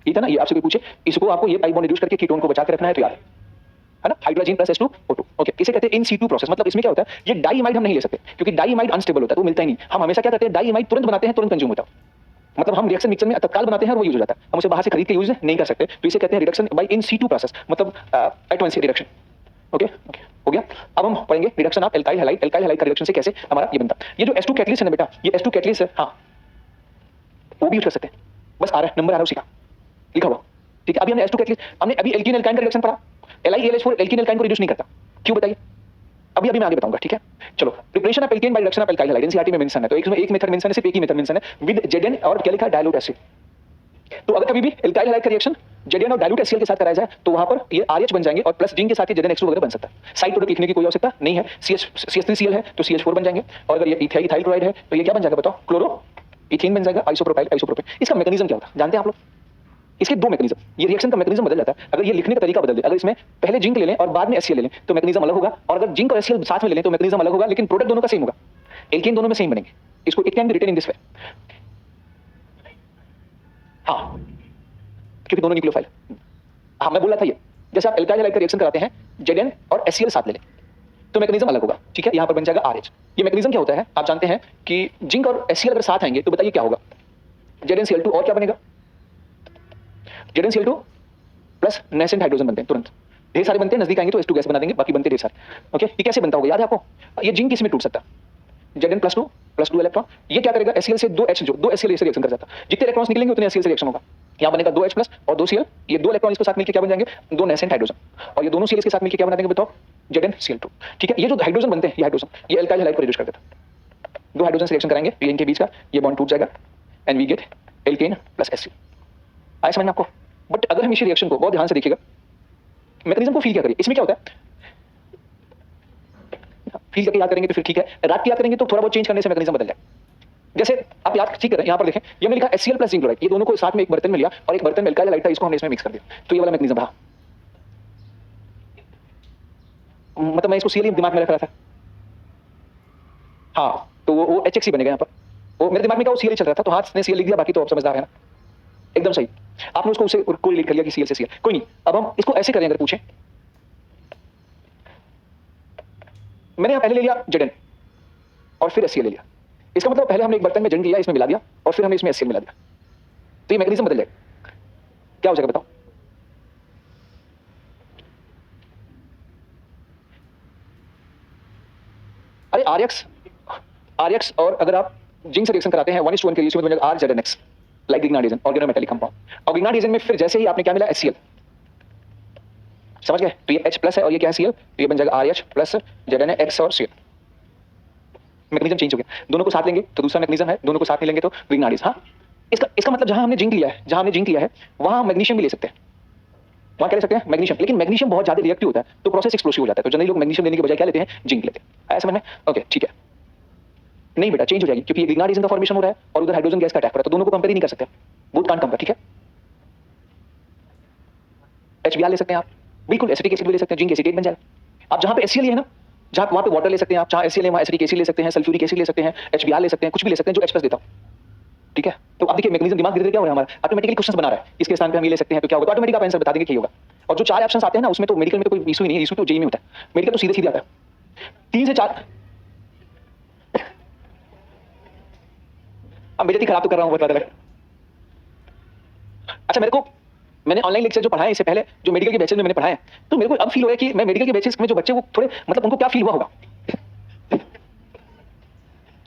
ये था ना, ये आपसे कोई पूछे इसको, आपको ये पाई बॉन्ड रिड्यूस करके कीटोन को बचा के रखना है, तो यार है ना, हाइड्रोजन प्लस H2O2। ओके, इसे कहते हैं इन सीटू प्रोसेस। मतलब इसमें क्या होता है, ये डाइमाइड हम नहीं ले सकते, क्योंकि डाइमाइड अनस्टेबल होता है, वो मिलता ही नहीं। हम हमेशा क्या करते हैं, डाइमाइड तुरंत बनाते हैं, तुरंत कंज्यूम होता है। मतलब हम रिएक्शन मिक्सर में तत्काल बनाते हैं और वो यूज हो जाता है, हम उसे बाहर से खरीद के यूज नहीं कर सकते। तो इसे कहते हैं reduction by in situ process, मतलब एट वंस रिडक्शन। ओके हो गया। अब हम पढ़ेंगे reduction of alkyl halide. Alkyl halide का रिडक्शन से कैसे हमारा ये बनता है। ये जो H2 कैटलिस्ट है ना बेटा, ये H2 कैटलिस्ट है, हाँ वो भी यूज कर सकते हैं, बस आ रहा है नंबर आ रहा है उसी का लिखा हुआ। ठीक है, अभी हमने H2 कैटलिस्ट, हमने अभी एल्कीन एल्काइन का रिडक्शन पढ़ा। LiAlH4 एल्कीन एल्काइन को रिड्यूस नहीं करता, क्यों बताइए, अभी मैं आगे बताऊंगा। ठीक है, चलो, preparation of alkene by reduction of alkyl halide NCERT में मेंशन है, तो एक मेथड मेंशन है, सिर्फ एक ही मेथड मेंशन है विद Zn और क्या लिखा है, डाइल्यूट एसिड। तो अगर कभी भी एल्काइल हैलाइड का रिएक्शन Zn और डाइल्यूट HCl के साथ कराया जाए, तो वहां पर ये RH बन जाएंगे और प्लस जिंक के साथ ये ZnH2 वगैरह बन सकता है। साइड प्रोडक्ट लिखने की कोई आवश्यकता नहीं है। CH3Cl है तो CH4 बन जाएंगे, और अगर ये इथाइल क्लोराइड है तो ये क्या बन जाएगा बताओ, क्लोरो इथेन बन जाएगा, आइसोप्रोपाइल आइसोप्रोपेन। इसका मैकेनिज्म क्या होता है जानते हैं आप लोग, इसके दो मैकेनिज्म, ये रिएक्शन का मैकेनिज्म बदल जाता है अगर ये लिखने का तरीका बदल दे। अगर इसमें पहले जिंक ले लें और बाद में HCl ले लें तो मैकेनिज्म अलग होगा, और अगर जिंक और HCl साथ में ले लें तो मैकेनिज्म अलग होगा, लेकिन प्रोडक्ट दोनों का सेम होगा, एल्केन दोनों में सेम बनेंगे। इसको it can be written in this way, हाँ क्योंकि दोनों न्यूक्लियोफाइल। हाँ मैं बोल रहा था ये, जैसे आप एल्काइल हैलाइड का रिएक्शन कराते हैं Zn और HCl साथ ले लें तो मैकेनिज्म अलग होगा। ठीक है, यहाँ पर बन जाएगा RH। ये मैकेनिज्म क्या होता है आप जानते हैं कि जिंक और HCl अगर साथ आएंगे तो बताइए क्या होगा, ZnCl2 और क्या बनेगा, ZnCl2 प्लस नेसेंट हाइड्रोजन बनते हैं तुरंत, ढेर सारे बनते हैं, नजदीक आएंगे तो H2 गैस बना देंगे, बाकी बनते ढेर सारे। ओके, ये कैसे बनता होगा याद है आपको, ये जिंक इसमें टूट सकता है, Zn प्लस 2 इलेक्ट्रॉन, ये क्या करेगा HCl से 2H जो 2 HCl से रिएक्शन कर जाता है, जितने इलेक्ट्रॉन्स निकलेंगे उतने HCl से रिएक्शन होगा, यहाँ बनेगा 2H प्लस और 2Cl, ये 2 इलेक्ट्रॉन इसके साथ मिलकर क्या बन जाएंगे, 2 नेसेंट हाइड्रोजन, और ये दोनों Cl के साथ मिलकर क्या बना देंगे बताओ, ZnCl2। ठीक है, ये जो हाइड्रोजन बनते हैं ये हाइड्रोजन ये एल्काइल हैलाइड को रिड्यूस कर देता है। दो हाइड्रोजन से रिएक्शन कराएंगे तो इनके बीच का ये बॉन्ड टूट जाएगा and we get alkane plus HCl। आया समझ में आपको। बट अगर हम इस रिएक्शन को बहुत ध्यान से देखिएगा, मैकेनिज्म को फील क्या करिए, इसमें क्या होता है, फील करके याद करेंगे तो फिर ठीक है, रात की याद करेंगे तो थोड़ा बहुत चेंज करने से मैकेनिज्म बदल जाए। जैसे आप याद ठीक करें, यहाँ पर देखें ये मैंने लिखा HCl प्लस जिंक क्लोराइड, ये दोनों को साथ में एक बर्तन में लिया और एक बर्तन में एल्काइल हैलाइड था, इसको हमने इसमें मिक्स कर दिया, तो ये वाला मैकेनिज्म रहा। मतलब मैं इसको Cl दिमाग में रख रहा था, हाँ तो वो HXC बनेगा यहाँ पर, वो मेरे दिमाग में क्या वो Cl चल रहा था तो हाथ ने Cl लिख दिया, बाकी तो आप समझदार है ना, एकदम सही। आपने उसको उसे कोरिलेट कर लिया कि Cl से Cl, कोई नहीं। अब हम इसको ऐसे करें, अगर पूछे मैंने यहाँ पहले ले लिया Zn और फिर HCl ले लिया, इसका मतलब पहले हमने एक बर्तन में Zn लिया, इसमें मिला दिया और फिर हमने इसमें HCl मिला दिया, तो ये मैकेनिज्म बदल जाएगा। क्या हो जाएगा बताओ, अरे RX और अगर आप जिंक से रिएक्शन कराते हैं 1:1 के रेशियो में बन जाएगा RZnX लाइक ग्रिग्नार्डिजन ऑर्गेनोमेटालिक कंपाउंड, और ग्रिग्नार्डिजन में फिर जैसे ही आपने क्या मिला HCl, समझ गए, तो ये H प्लस है और ये क्या है Cl, तो ये बन जाएगा RH प्लस ZnX और Cl। मैकेनिज्म चेंज हो गया, दोनों को साथ लेंगे तो दूसरा मैकेनिज्म है, दोनों को साथ नहीं लेंगे तो ग्रिग्नार्डिस। हाँ इसका मतलब जहां हमने जिंक लिया है वहां मैग्नीशियम भी ले सकते हैं, वहाँ क्या ले सकते हैं मैग्नीशियम, लेकिन मैग्नीशियम बहुत ज्यादा रिएक्टिव होता है तो प्रोसेस एक्सप्लोसिव हो जाता है, तो जनरली लोग मैग्नीशियम लेने के बजाय क्या लेते हैं, जिंक लेते हैं। आया समझ में? ओके ठीक है। नहीं बेटा चेंज हो जाएगी क्योंकि लिग्नाइट का फॉर्मेशन हो रहा है और उधर हाइड्रोजन गैस का अटैक हो रहा है, तो दोनों को कंपेयर ही नहीं कर सकते, बोथ कांट कंपेयर। ठीक है, HBr ले सकते हैं आप, बिल्कुल एसिटिक एसिड भी ले सकते हैं, जिंक एसिटेट बन जाएगा। आप जहां पे HCl है ना, जहां वहां पे वाटर ले सकते हैं आप, जहां HCl है वहां एसिटिक एसिड ले सकते हैं, सल्फ्यूरिक एसिड ले सकते हैं, HBr ले सकते हैं, कुछ भी ले सकते हैं जो H+ देता हो। ठीक है, तो आप देखिए मैग्नीशियम दिमाग धीरे-धीरे क्या हो रहा है हमारा, ऑटोमेटिकली क्वेश्चंस बना रहा है, इसके स्थान पे हम ये ले सकते हैं तो क्या होगा, तो ऑटोमेटिक आप आंसर बता देंगे कि होगा। और जो 4 ऑप्शंस आते हैं ना उसमें तो मेडिकल में तो कोई इशू ही नहीं है, इशू तो जेई में होता है, मेडिकल तो सीधे-सीधे आता है 3 से 4। अब बेइज्जती खराब तो कर रहा हूं बता दे। अच्छा मेरे को, मैंने ऑनलाइन लेक्चर जो पढ़ा है इससे पहले जो मेडिकल के बैचेस में मैंने पढ़ा है, तो मेरे को अब फील हो रहा है कि मैं मेडिकल के बैचेस में जो बच्चे वो थोड़े मतलब उनको क्या फील हुआ होगा।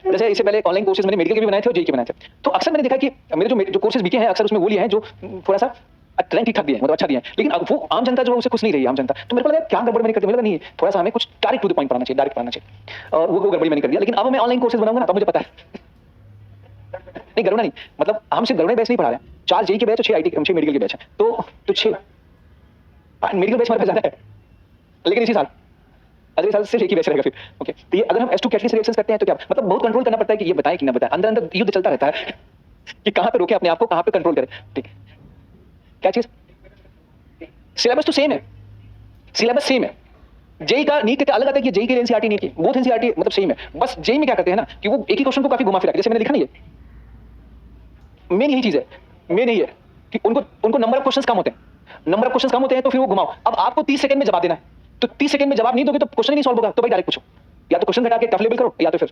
जैसे इससे पहले ऑनलाइन कोर्सेज मैंने मेडिकल के भी बनाए थे और जेई के बनाए थे, तो अक्सर मैंने देखा कि मेरे जो कोर्सेज बीके हैं अक्सर उसमें वो लिए हैं जो थोड़ा सा रैंक ठीक ठाक दिए हैं, मतलब अच्छा दिए हैं, लेकिन अब वो आम जनता जो उसे खुश नहीं रही, आम जनता। तो मेरे को लगा क्या गड़बड़ मैंने कर दी, मुझे लगा नहीं थोड़ा सा हमें कुछ डायरेक्ट टू द पॉइंट पढ़ाना चाहिए, डायरेक्ट पढ़ाना चाहिए, और वो गड़बड़ी मैंने कर दिया। लेकिन अब मैं ऑनलाइन कोर्सेज बनाऊंगा ना तब मुझे पता है नहीं गरुड़ा नहीं, मतलब हम सिर्फ गरुड़ा बैच नहीं पढ़ा रहे हैं, 4 जेई के बैच और 6 आईटी 6 मेडिकल के बैच हैं, तो 6 मेडिकल बैच हमारे पास ज्यादा है, लेकिन इसी साल अगले साल सिर्फ एक ही बैच रहेगा फिर। ओके, तो ये अगर हम H2 कैटलिस्ट रिएक्शंस करते हैं तो क्या मतलब बहुत कंट्रोल करना पड़ता है कि ये बताएं कि ना बताएं, अंदर अंदर युद्ध चलता रहता है कि कहां पे रोके अपने आप को, कहां पे कंट्रोल करें। ठीक, क्या चीज, सिलेबस तो सेम है, सिलेबस सेम है, जेई का नीट का अलग आता है कि जेई के एनसीईआरटी नीट की बोथ एनसीईआरटी मतलब सेम है, बस जेई में क्या करते हैं ना कि वो एक ही क्वेश्चन को काफी घुमा फिरा, जैसे मैंने लिखा नहीं है, मेन यही चीज है, मेन यही है कि उनको नंबर ऑफ क्वेश्चंस कम होते हैं, नंबर ऑफ क्वेश्चंस कम होते हैं तो फिर वो घुमाओ। अब आपको 30 सेकंड में जवाब देना है, तो 30 सेकंड में जवाब नहीं दोगे तो क्वेश्चन ही नहीं सॉल्व होगा, तो भाई डायरेक्ट पूछो, या तो क्वेश्चन घटा के टफ लेवल करो या तो फिर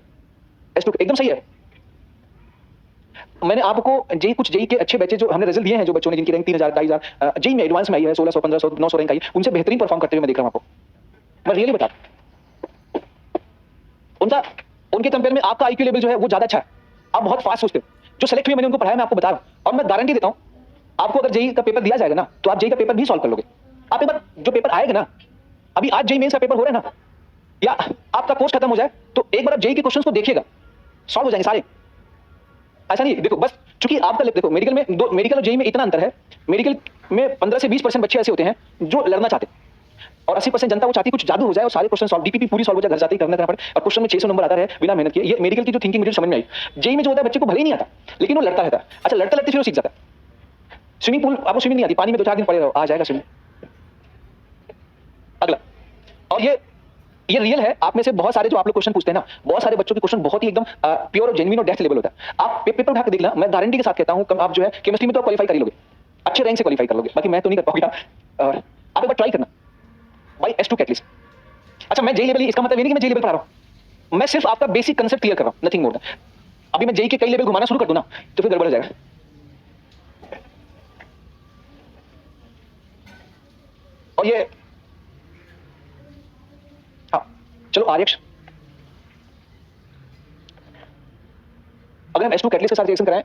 H2 एकदम सही है। मैंने आपको कुछ जेई के अच्छे बैचेज जो हमने रिजल्ट दिए हैं, जो बच्चों ने जिनकी रैंक 3000 2500 जेई में एडवांस में आई है, 1600 1500 900 रैंक आई, उनसे बेहतरीन परफॉर्म करते हुए मैं देख रहा हूं आपको, मैं रियली बता उनका उनके कंपेयर में आपका आईक्यू लेवल जो है वो ज्यादा अच्छा है, आप बहुत फास्ट सोचते हो। जो सेलेक्ट हुए मैंने उनको पढ़ाया, मैं आपको बता रहा हूं, और मैं गारंटी देता हूं आपको अगर जेई का पेपर दिया जाएगा ना तो आप जेई का पेपर भी सॉल्व कर लोगे। आप एक बार जो पेपर आएगा ना, अभी आज जेई मेंस का पेपर हो रहा है ना, या आपका कोर्स खत्म हो जाए तो एक बार आप जेई के क्वेश्चंस को देखिएगा, सॉल्व हो जाएंगे सारे। ऐसा नहीं देखो बस, चूंकि आपका देखो मेडिकल में मेडिकल और जेई में इतना अंतर है, मेडिकल में 15 से 20% बच्चे ऐसे होते हैं जो लड़ना चाहते हैं, और 80% जनता वो चाहती है कुछ जादू हो जाए और सारे क्वेश्चन सॉल्व, डीपीपी पूरी सॉल्व हो जाए, घर जाते ही करना पड़े और क्वेश्चन में 600 नंबर आता है बिना मेहनत किए। ये मेडिकल की जो थिंकिंग मुझे समझ में आई। जेई में जो होता है बच्चे को भले ही नहीं आता, लेकिन वो लड़ता रहता है, अच्छा लड़ते लड़ते फिर वो सीख जाता है। स्विमिंग पूल, आपको स्विमिंग नहीं आती, पानी में 2-4 दिन पड़े रहो, आ जाएगा स्विमिंग। अगला, और ये रियल है, आप में से बहुत सारे जो आप लोग क्वेश्चन पूछते हैं ना, बहुत सारे बच्चों के क्वेश्चन बहुत ही एकदम प्योर और जेन्युइन और डेप्थ लेवल होता है। आप पेपर उठा के देख लेना, मैं गारंटी के साथ कहता हूं आप जो है केमिस्ट्री में तो क्वालीफाई कर ही लोगे, अच्छे रैंक से क्वालीफाई कर लोगे, बाकी मैं तो नहीं कर पाऊंगा। और आप एक बार ट्राई करना भाई H2 कैटलिस्ट। अच्छा मैं जेई लेवल, इसका मतलब ये नहीं कि मैं जेई लेवल पढ़ा रहा हूं, मैं सिर्फ आपका बेसिक कांसेप्ट क्लियर कर रहा हूं, नथिंग मोर देन। अभी मैं जेई के कई लेवल घुमाना शुरू कर दूं ना तो फिर गड़बड़ हो जाएगा। और ये हाँ चलो आर्यक्ष, अगर हम H2 कैटलिस्ट के साथ रिएक्शन कराएं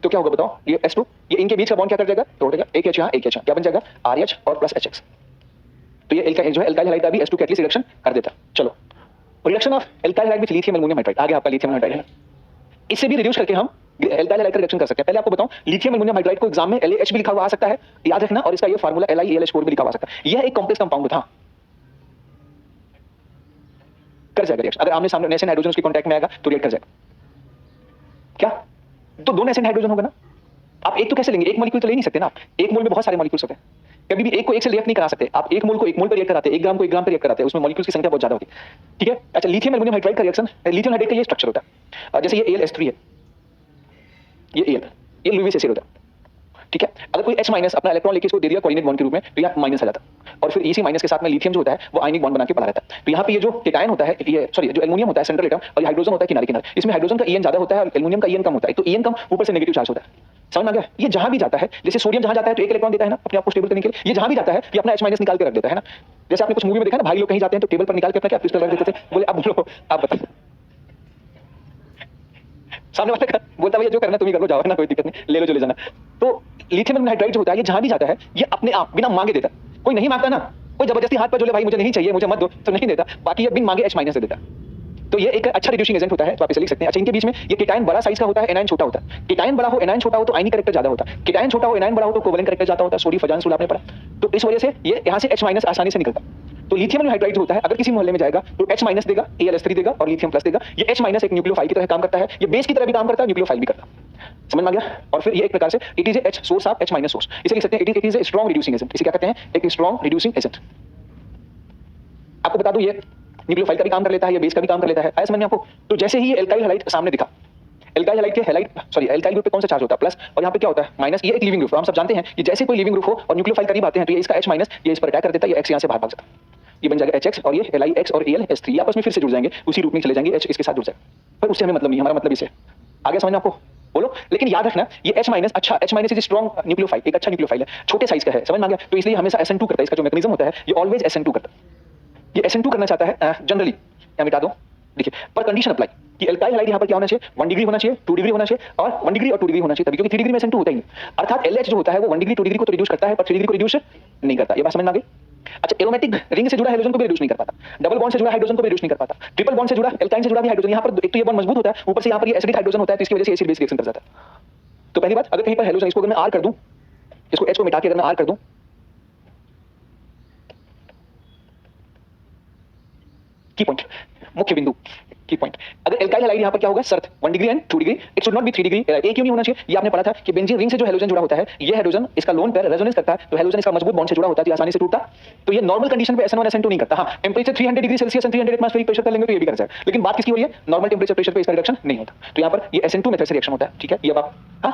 तो क्या होगा बताओ, ये H2 ये इनके बीच का बॉन्ड क्या कर जाएगा, तोड़ देगा, एक H यहां एक H यहां, क्या बन जाएगा RH और प्लस HX। तो ये एल्काइल जो है एल्काइल हैलाइड अभी H2 कैटलिस्ट रिएक्शन कर देता। चलो reduction of alkyl halide with lithium aluminium hydride, आगे आपका लिथियम हाइड्राइड, इससे भी रिड्यूस करके हम एल्काइल हैलाइड का रिएक्शन कर सकते हैं। पहले आपको बताऊं लिथियम एल्युमिनियम हाइड्राइड को एग्जाम में LaH भी लिखा हुआ आ सकता है, याद रखना, और इसका ये फार्मूला LiAlH4 भी लिखा हुआ आ सकता है। यह एक कॉम्प्लेक्स कंपाउंड था, कर जाएगा रिएक्शन, अगर आमने सामने नेसेंट हाइड्रोजन उसके कांटेक्ट में आएगा तो रिएक्ट कर जाएगा। क्या तो दो नेसेंट हाइड्रोजन होगा ना, आप एक तो कैसे लेंगे, एक मॉलिक्यूल तो ले नहीं सकते ना आप, एक मोल में बहुत सारे मॉलिक्यूल्स होते हैं, कभी भी एक को एक से रिएक्ट नहीं करा सकते आप, एक मोल को एक मोल पर रिएक्ट कराते हैं, 1 ग्राम को 1 ग्राम पर रिएक्ट कराते हैं, उसमें मॉलिक्यूल्स की संख्या बहुत ज्यादा होती है। ठीक है, अच्छा लिथियम एल्युमिनियम हाइड्राइड का रिएक्शन, लिथियम हाइड्राइड का ये स्ट्रक्चर होता है, जैसे ये AlS3 है, ये Al, ये लुईस एसिड होता है। ठीक है, अगर कोई H- अपना इलेक्ट्रॉन लेके इसको दे दिया कोऑर्डिनेट बॉन्ड के रूप में तो यहाँ माइनस आ जाता, और फिर इसी माइनस के साथ में लिथियम जो होता है वो आयनिक बॉन्ड बना के पड़ा रहता है। तो यहाँ पे ये जो केटायन होता है, ये सॉरी जो एल्युमिनियम होता है सेंट्रल एटम, और ये हाइड्रोजन होता है किनारे किनारे, इसमें हाइड्रोजन का En ज्यादा होता है और एल्युमिनियम का En कम होता है, तो En कम ऊपर से नेगेटिव चार्ज होता है। समझ में आ गया, ये जहां भी जाता है, जैसे सोडियम जहां जाता है तो एक इलेक्ट्रॉन देता है ना अपने आप को स्टेबल करने के लिए, ये जहां भी जाता है ये अपना H- निकाल के रख देता है ना, जैसे आपने कुछ मूवी में देखा ना भाई लोग कहीं जाते हैं तो टेबल पर निकाल के अपना क्या क्रिस्टल रख देते थे, बोले अब बोलो आप बताओ, सामने वाला बोलता भैया जो करना तुम ही करो, जाओ ना कोई दिक्कत नहीं, ले लो जो ले जाना। तो लिथियम हाइड्राइड जो होता है ये जहां भी जाता है ये अपने आप बिना मांगे देता है, कोई नहीं मांगता ना, कोई जबरदस्ती हाथ पर जोले भाई मुझे नहीं चाहिए मुझे मत दो तो नहीं देता, बाकी ये बिन मांगे H- दे देता है। तो ये एक अच्छा रिड्यूसिंग एजेंट होता है, तो आप इसे लिख सकते हैं। अच्छा, इनके बीच में ये केटायन बड़ा साइज का होता है, एनायन छोटा होता है। केटायन बड़ा हो, एनायन छोटा हो तो आयनिक कैरेक्टर ज्यादा होता है। केटायन छोटा हो, एनायन बड़ा हो तो कोवेलेंट कैरेक्टर ज्यादा होता है। सोडी फजान सूल आपने पढ़ा, तो इस वजह से ये यहाँ से H- आसानी से निकलता है। तो लिथियम हाइड्राइड जो होता है, अगर किसी मोहल्ले में जाएगा तो H- देगा, Al3 देगा और लिथियम प्लस देगा। ये H- एक न्यूक्लियोफाइल की तरह काम करता है, ये बेस की तरह भी काम करता है, न्यूक्लियोफाइल भी करता है। समझ में आ गया? और फिर ये एक प्रकार से it is H source of H- source, इसे लिख सकते हैं it is a strong reducing agent. इसे क्या कहते हैं? एक स्ट्रॉन्ग रिड्यूसिंग एजेंट। आपको बता दूं ये न्यूक्लियोफाइल का भी काम कर लेता है, ये बेस का भी काम कर लेता है। आया समझ में आपको? तो जैसे ही एल्काइल हैलाइड सामने दिखा, एल्काइल हैलाइड के हैलाइड सॉरी एल्काइल ग्रुप पे कौन सा चार्ज होता है? प्लस, और यहाँ पे क्या होता है? माइनस। ये एक लिविंग ग्रुप है, हम सब जानते हैं कि जैसे कोई लिविंग ग्रुप हो और न्यूक्लियोफाइल करीब आते हैं तो ये इसका H- ये इस पर अटैक कर देता है, ये X यहाँ से बाहर भाग जाता है, ये बन जाएगा HX और ये LiX और AlS3 आपस में फिर से जुड़ जाएंगे, उसी रूप में चले जाएंगे, H इसके साथ जुड़ जाएगा। पर उससे हमें मतलब नहीं, हमारा मतलब इसे आगे समझ में आपको? बोलो। लेकिन याद रखना ये H- अच्छा, H- इज स्ट्रॉन्ग न्यूक्लियोफाइल, एक अच्छा न्यूक्लियोफाइल है, छोटे साइज का है। समझ में आ गया? तो इसलिए हमेशा SN2 करता है, इसका जो मैकेनिज्म होता है ये ऑलवेज SN2 करता है। ये SN2 करना चाहता है जनरली, या मिटा दो, देखिए, पर कंडीशन अप्लाई कि एल्काइल हैलाइड यहाँ पर क्या होना चाहिए? 1 डिग्री होना चाहिए, 2 डिग्री होना चाहिए और 1 डिग्री और 2 डिग्री होना चाहिए, तभी, क्योंकि 3 डिग्री में SN2 होता ही नहीं। अर्थात LH जो होता है वो 1 डिग्री 2 डिग्री को तो रिड्यूस करता है पर 3 डिग्री को रिड्यूस नहीं करता। ये बात समझ में आ गई? अच्छा, एरोमेटिक रिंग से जुड़ा हाइड्रोजन को भी रिड्यूस नहीं कर पाता, डबल बॉन्ड से जुड़ा हाइड्रोजन को भी रिड्यूस नहीं कर पाता, ट्रिपल बॉन्ड से जुड़ा एल्काइन से जुड़ा भी हाइड्रोजन, यहाँ पर एक तो ये बॉन्ड मजबूत होता है, ऊपर से यहाँ पर ये एसिडिक हाइड्रोजन होता है, तो इसकी वजह से एसिड बेस रिएक्शन कर जाता है। तो पहली बात, अगर कहीं पर हाइड्रोजन, इसको अगर मैं R कर दूं, इसको H को मिटा के अगर मैं R कर दूं, की पॉइंट, मुख्य बिंदु, की पॉइंट, अगर एल्काइल हैलाइड यहाँ पर क्या होगा? शर्त 1 degree and 2 degree, it should not be 3 degree. एक क्यों नहीं होना चाहिए? ये आपने पढ़ा था कि बेंजीन रिंग से जो हाइड्रोजन जुड़ा होता है, ये हाइड्रोजन इसका लोन पेयर रेजोनेंस करता है, तो हाइड्रोजन इसका मजबूत बॉन्ड से जुड़ा होता है, तो आसानी से टूटता। तो ये नॉर्मल कंडीशन पे SN1 SN2 नहीं करता। हां, temperature 300 degree Celsius and 300 atmospheric pressure कर लेंगे तो ये भी कर जाएगा, लेकिन बात किसकी हो रही है? नॉर्मल टेंपरेचर प्रेशर पे इसका रिडक्शन नहीं होता। तो यहाँ पर ये SN2 मेथड से रिएक्शन होता है, ठीक है? ये बात, हां,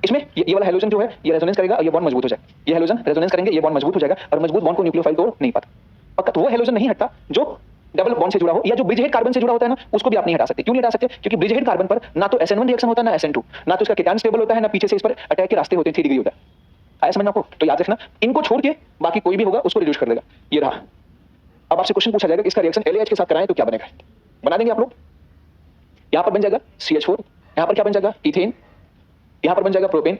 इसमें ये वाला हाइड्रोजन जो है ये रेजोनेंस करेगा और ये बॉन्ड मजबूत हो जाएगा, ये हाइड्रोजन रेजोनेंस करेंगे, ये बॉन्ड मजबूत हो जाएगा और मजबूत बॉन्ड को न्यूक्लियोफाइल तोड़ नहीं पाता। पक्का, तो वो हाइड्रोजन नहीं हटता जो डबल बॉन्ड से जुड़ा हो, या जो ब्रिज हेड कार्बन से जुड़ा होता है ना, उसको भी आप नहीं हटा सकते। क्यों नहीं हटा सकते? क्योंकि ब्रिज हेड कार्बन पर ना तो SN1 रिएक्शन होता है ना SN2, ना तो इसका केटायन स्टेबल होता है, ना पीछे से इस पर अटैक के रास्ते होते हैं, 3 डिग्री होता है। आया समझ में आपको? तो याद रखना, इनको छोड़ के बाकी कोई भी होगा उसको रिड्यूस कर देगा। ये रहा। अब आपसे क्वेश्चन पूछा जाएगा कि इसका रिएक्शन LAH के साथ कराएं तो क्या बनेगा? बना देंगे आप लोग। यहां पर बन जाएगा CH4, यहां पर क्या बन जाएगा? इथेन, यहां पर बन जाएगा प्रोपेन,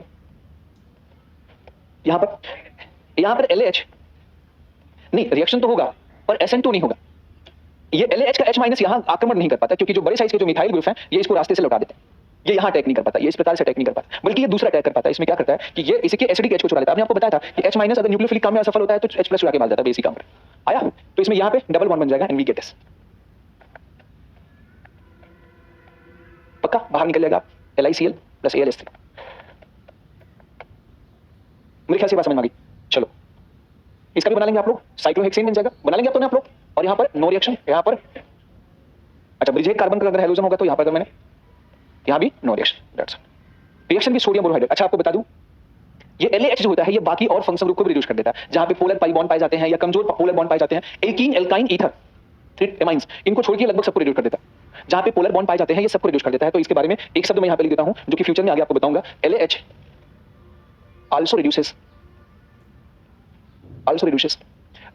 यहां पर LAH नहीं, रिएक्शन तो होगा पर SN2 नहीं होगा। ये LAH का H- यहां आक्रमण नहीं कर पाता, क्योंकि जो बड़े साइज के जो मिथाइल ग्रुप हैं ये इसको रास्ते से लौटा देते हैं, ये यहां अटैक नहीं कर पाता, ये इस प्रकार से अटैक नहीं कर पाता, बल्कि ये दूसरा अटैक कर पाता है। इसमें क्या करता है कि ये इसके एसिडिक H को चुरा लेता है। आपने आपको बताया था कि H- अगर न्यूक्लियोफिलिक काम में असफल होता है तो H+ चुरा के मार देता है, बेसिक काम पर आया। तो इसमें यहां पे डबल बॉन्ड बन जाएगा एंड वी गेट दिस, पक्का बाहर निकल जाएगा LiCl + AlS3। मेरे ख्याल से बात समझ में आ गई। चलो इसका भी बना लेंगे आप लोग, साइक्लोहेक्सेन बन जाएगा, बना लेंगे आप लोग। और यहां पर नो रिएक्शन, यहां पर अच्छा ब्रिज हेड कार्बन का अगर हाइड्रोजन होगा तो यहां पर अगर मैंने यहां भी नो रिएक्शन, दैट्स रिएक्शन भी सोडियम बोरोहाइड्रेट। अच्छा आपको बता दूं, ये LAH जो होता है ये बाकी और फंक्शनल ग्रुप को भी रिड्यूस कर देता है, जहां पे पोलर पाई बॉन्ड पाए जाते हैं या कमजोर पोलर बॉन्ड पाए जाते हैं, एल्कीन, एल्काइन, ईथर, 3 एमाइंस, इनको छोड़ के लगभग सबको रिड्यूस कर देता है। जहां पे पोलर बॉन्ड पाए जाते हैं ये सबको रिड्यूस कर देता है। तो इसके बारे में एक शब्द मैं यहां पे लिख देता हूं जो कि फ्यूचर में आगे आपको बताऊंगा। LAH also reduces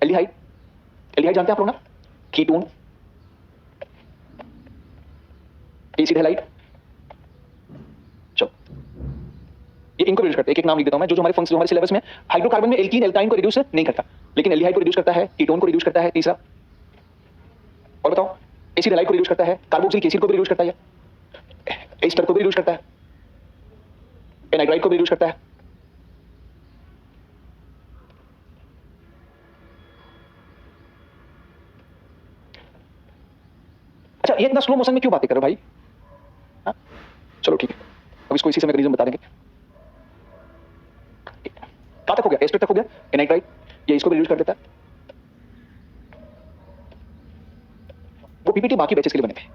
aldehyde. Aldehyde जानते हैं आप लोग ना? Ketone, acid halide. चलो ये इनको रिड्यूस करते हैं, एक एक नाम लिख देता हूं मैं, जो हमारे फंक्शन, जो हमारे सिलेबस में। हाइड्रोकार्बन में एल्कीन, एल्काइन को रिड्यूस नहीं करता, लेकिन एल्डिहाइड को रिड्यूस करता है, कीटोन को रिड्यूस करता है, तीसरा और बताओ, एसिड हैलाइड को रिड्यूस करता है, कार्बोक्सिलिक एसिड को भी रिड्यूस करता है, एस्टर को भी रिड्यूस करता है, एनाइड्राइड को भी रिड्यूस करता है। अच्छा ये इतना स्लो मोशन में क्यों बातें कर रहे हो भाई? हाँ चलो ठीक है, अब इसको इसी से मैकेनिज्म बता देंगे। कहां तक हो गया? एस्टर तक हो गया, एनाइड्राइड ये इसको भी रिड्यूस कर देता है। वो पीपीटी बाकी बैचेस के लिए बने थे,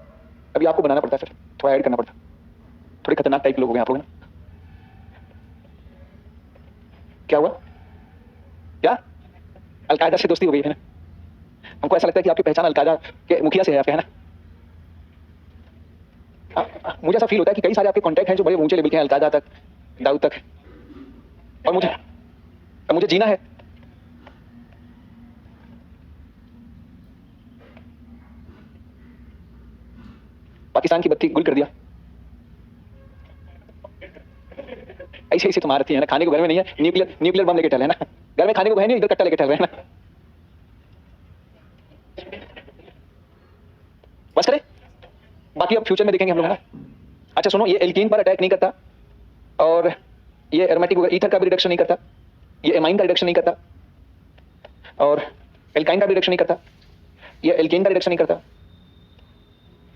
अभी आपको बनाना पड़ता है, फिर थोड़ा ऐड करना पड़ता है। थोड़े खतरनाक टाइप लोग हो गए आप लोग ना। क्या हुआ? क्या अलकायदा से दोस्ती हो गई है ना? हमको ऐसा लगता है कि आपकी पहचान अलकायदा के मुखिया से है आपके, है ना? मुझे ऐसा फील होता है कि कई सारे आपके कांटेक्ट हैं जो बड़े ऊंचे लेवल के हैं, अलकायदा तक, दाऊद तक, और मुझे जीना है। पाकिस्तान की बत्ती गुल कर दिया, ऐसे ऐसे तुम्हारे थी है ना, खाने को घर में नहीं है, न्यूक्लियर बम लेके टहले ना, घर में खाने को है नहीं, इधर कट्टा लेके टहल रहे हैं ना। बस करें, बाकी अब फ्यूचर में देखेंगे हम लोग ना। अच्छा सुनो, ये एल्कीन पर अटैक नहीं करता, और ये एरोमेटिक ईथर का भी रिडक्शन नहीं करता, ये एमाइन का रिडक्शन नहीं करता, और एल्काइन का भी रिडक्शन नहीं करता, ये एल्केन का रिडक्शन नहीं करता,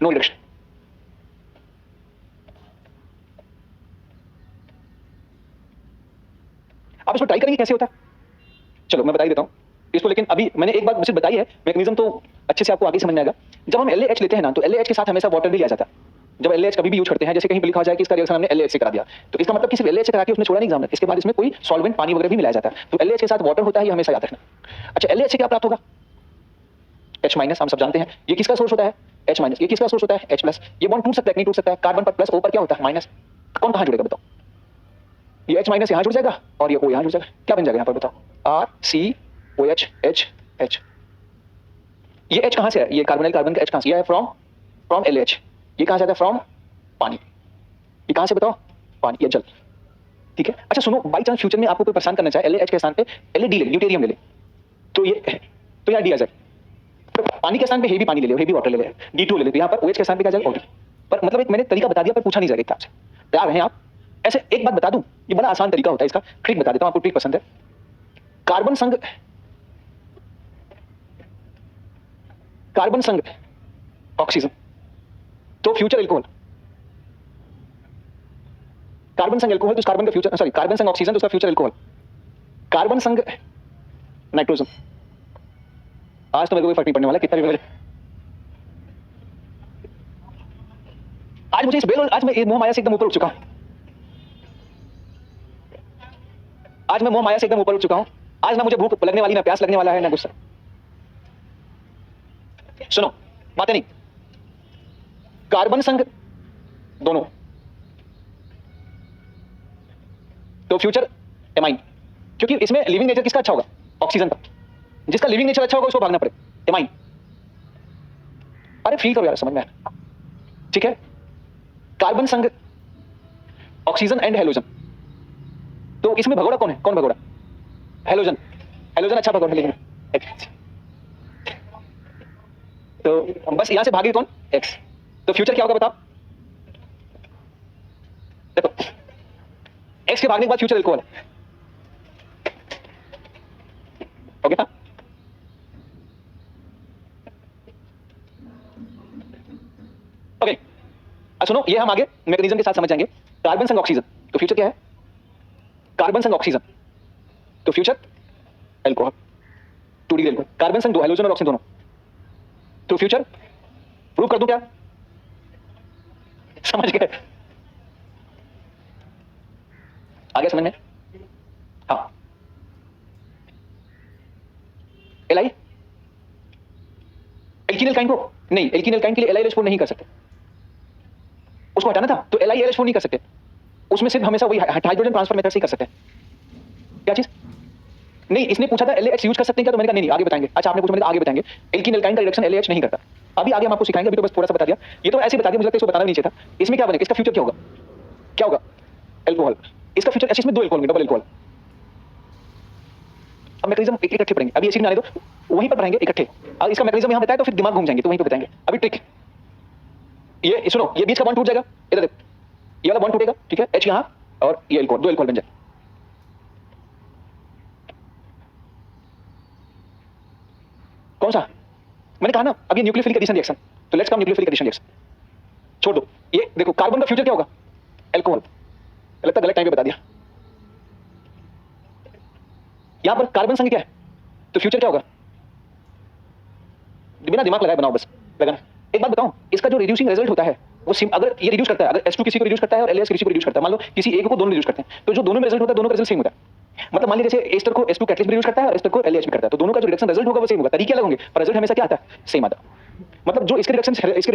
नो रिडक्शन। आप इसको ट्राई करेंगे कैसे होता है? चलो मैं बता ही देता हूं इसको, लेकिन अभी मैंने एक बात सिर्फ बताई है, मैकेनिज्म तो अच्छे से आपको आगे समझ में आएगा। जब हम LaH लेते हैं ना, तो LaH के साथ हमेशा वाटर भी लिया जाता है। जब LaH कभी भी यूज करते हैं, जैसे कहीं पे लिखा हो जाए कि इसका रिएक्शन हमने LaH से करा दिया, तो इसका मतलब कि सिर्फ LaH से करा के उसने छोड़ा नहीं एग्जाम में, इसके बाद इसमें कोई सॉल्वेंट पानी वगैरह भी मिलाया जाता है। तो LaH के साथ वाटर होता है, ये हमेशा याद रखना। अच्छा, LaH से क्या प्राप्त होगा? H- हम सब जानते हैं। ये किसका सोर्स होता है? H-। ये किसका सोर्स होता है? H+। ये बॉन्ड टूट सकता है नहीं टूट सकता है? कार्बन पर प्लस, O पर क्या होता है? माइनस। कौन कहां जुड़ेगा बताओ? ये H- यहां जुड़ जाएगा और ये O यहां जुड़ जाएगा, क्या बन जाएगा यहां पर बताओ? RCOH H। ये H कहां से है? ये कार्बोनिल कार्बन का H कहां से? ये है फ्रॉम LaH। ये कहां से आता है? फ्रॉम पानी। ये कहां से बताओ? पानी, ये जल। ठीक है। अच्छा सुनो, बाई चांस फ्यूचर में आपको कोई परेशान करना चाहे, LaH के स्थान पे LaD ले, ड्यूटेरियम ले ले, तो यहाँ डी आ जाए। तो पानी के स्थान पे हेवी पानी ले ले, हेवी वाटर ले ले, D2 ले ले, तो यहाँ पर OH के स्थान पे क्या जाएगा? OD। पर मतलब एक मैंने तरीका बता दिया, पर पूछा नहीं जाएगा आपसे। तैयार हैं आप? ऐसे एक बात बता दूं, ये बड़ा आसान तरीका होता है इसका, ट्रिक बता देता हूं, आपको ट्रिक पसंद है। कार्बन संग ऑक्सीजन, तो फ्यूचर एल्कोहल। कार्बन संग एल्कोहल तो कार्बन का फ्यूचर, सॉरी कार्बन संग ऑक्सीजन तो उसका फ्यूचर एल्कोहल। कार्बन संग नाइट्रोजन, आज तो मेरे को कोई फर्क नहीं पड़ने वाला कितना भी मेरे। आज मुझे इस बेल, आज मैं मोह माया से एकदम ऊपर उठ चुका हूं। आज मैं मोह माया से एकदम ऊपर उठ चुका हूं। आज ना मुझे भूख लगने वाली, ना प्यास लगने वाला है, ना गुस्सा। सुनो बातें नहीं, कार्बन संग दोनों तो फ्यूचर एमाइन, क्योंकि इसमें लिविंग नेचर किसका अच्छा होगा? ऑक्सीजन का। जिसका लिविंग नेचर अच्छा होगा उसको भागना पड़े, एमाइन। अरे फील करो यार, समझ में आया? ठीक है। कार्बन संग ऑक्सीजन एंड हेलोजन, तो इसमें भगोड़ा कौन है? कौन भगोड़ा? हेलोजन। हेलोजन अच्छा भगोड़ा, लेकिन तो बस यहां से भागे कौन? X। तो फ्यूचर क्या होगा बताओ? देखो X के भागने के बाद फ्यूचर एल्कोहल, हो गया? ओके, अब सुनो, ये हम आगे मैकेनिज्म के साथ समझ जाएंगे। कार्बन संग ऑक्सीजन, तो फ्यूचर क्या है? कार्बन संग ऑक्सीजन तो future alcohol, 2D alcohol. Carbon संग दो हेलोजन और ऑक्सीजन दोनों, तो फ्यूचर प्रूव कर दूं क्या? समझ गए? आगे समझ में? हाँ। एलाई एल्कीन एल्काइन को नहीं, एल्कीन एल्काइन के लिए LiLH4 नहीं कर सकते, उसको हटाना था, तो LiLH4 नहीं कर सकते, उसमें सिर्फ हमेशा वही हाइड्रोजन ट्रांसफर मेथड से कर सकते हैं। क्या चीज? नहीं, इसने पूछा था LaH यूज कर सकते हैं क्या, तो मैंने कहा नहीं, आगे बताएंगे। अच्छा आपने पूछा, मैंने आगे बताएंगे। एल्कीन एल्काइन का रिडक्शन LaH नहीं करता, अभी आगे हम आपको सिखाएंगे, अभी तो बस थोड़ा सा बता दिया। ये तो ऐसे बता दिया, मुझे लगता है इसको बताना नहीं चाहिए था। इसमें क्या बनेगा? इसका फ्यूचर क्या होगा? क्या होगा? एल्कोहल। इसका फ्यूचर, अच्छा इसमें दो एल्कोहल, डबल एल्कोहल। अब मैकेनिज्म एक इकट्ठे पढ़ेंगे, अभी एसिड में आने दो, वहीं पर पढ़ेंगे इकट्ठे। और इसका मैकेनिज्म यहां बताया तो फिर दिमाग घूम जाएंगे, तो वहीं पे बताएंगे। अभी ट्रिक ये सुनो, ये बीच का बॉन्ड टूट जाएगा, इधर देखो, ये वाला बॉन्ड टूटेगा, ठीक है, H यहां और ये एल्कोहल, दो एल्कोहल बन जाए। कौन सा? मैंने कहा ना अब ये न्यूक्लियोफिलिक एडिशन रिएक्शन, तो let's come nucleophilic addition reaction, छोड़ दो। ये देखो, कार्बन का फ्यूचर क्या होगा? एल्कोहल। लगता गलत टाइम पे बता दिया। यहां पर कार्बन संग क्या है, तो फ्यूचर क्या होगा? बिना दिमाग लगाए बनाओ, बस लगाना। एक बात बताऊं, इसका जो रिड्यूसिंग रिजल्ट होता है वो अगर ये रिड्यूस करता है, अगर H2 किसी को रिड्यूस करता है और LaH किसी को रिड्यूस करता है, मान लो किसी एक को दोनों रिड्यूस करते हैं, तो जो दोनों में रिजल्ट होता है, दोनों का रिजल्ट सेम होता है। मतलब मान लीजिए जैसे एस्टर को H2 कैटलिस्ट में रिड्यूस करता है और एस्टर को LaH में करता है, तो दोनों का जो रिडक्शन रिजल्ट होगा वो सेम होगा, तरीके अलग होंगे, पर रिजल्ट हमेशा क्या आता है? सेम आता है। मतलब जो इसके रिडक्शन से LaH के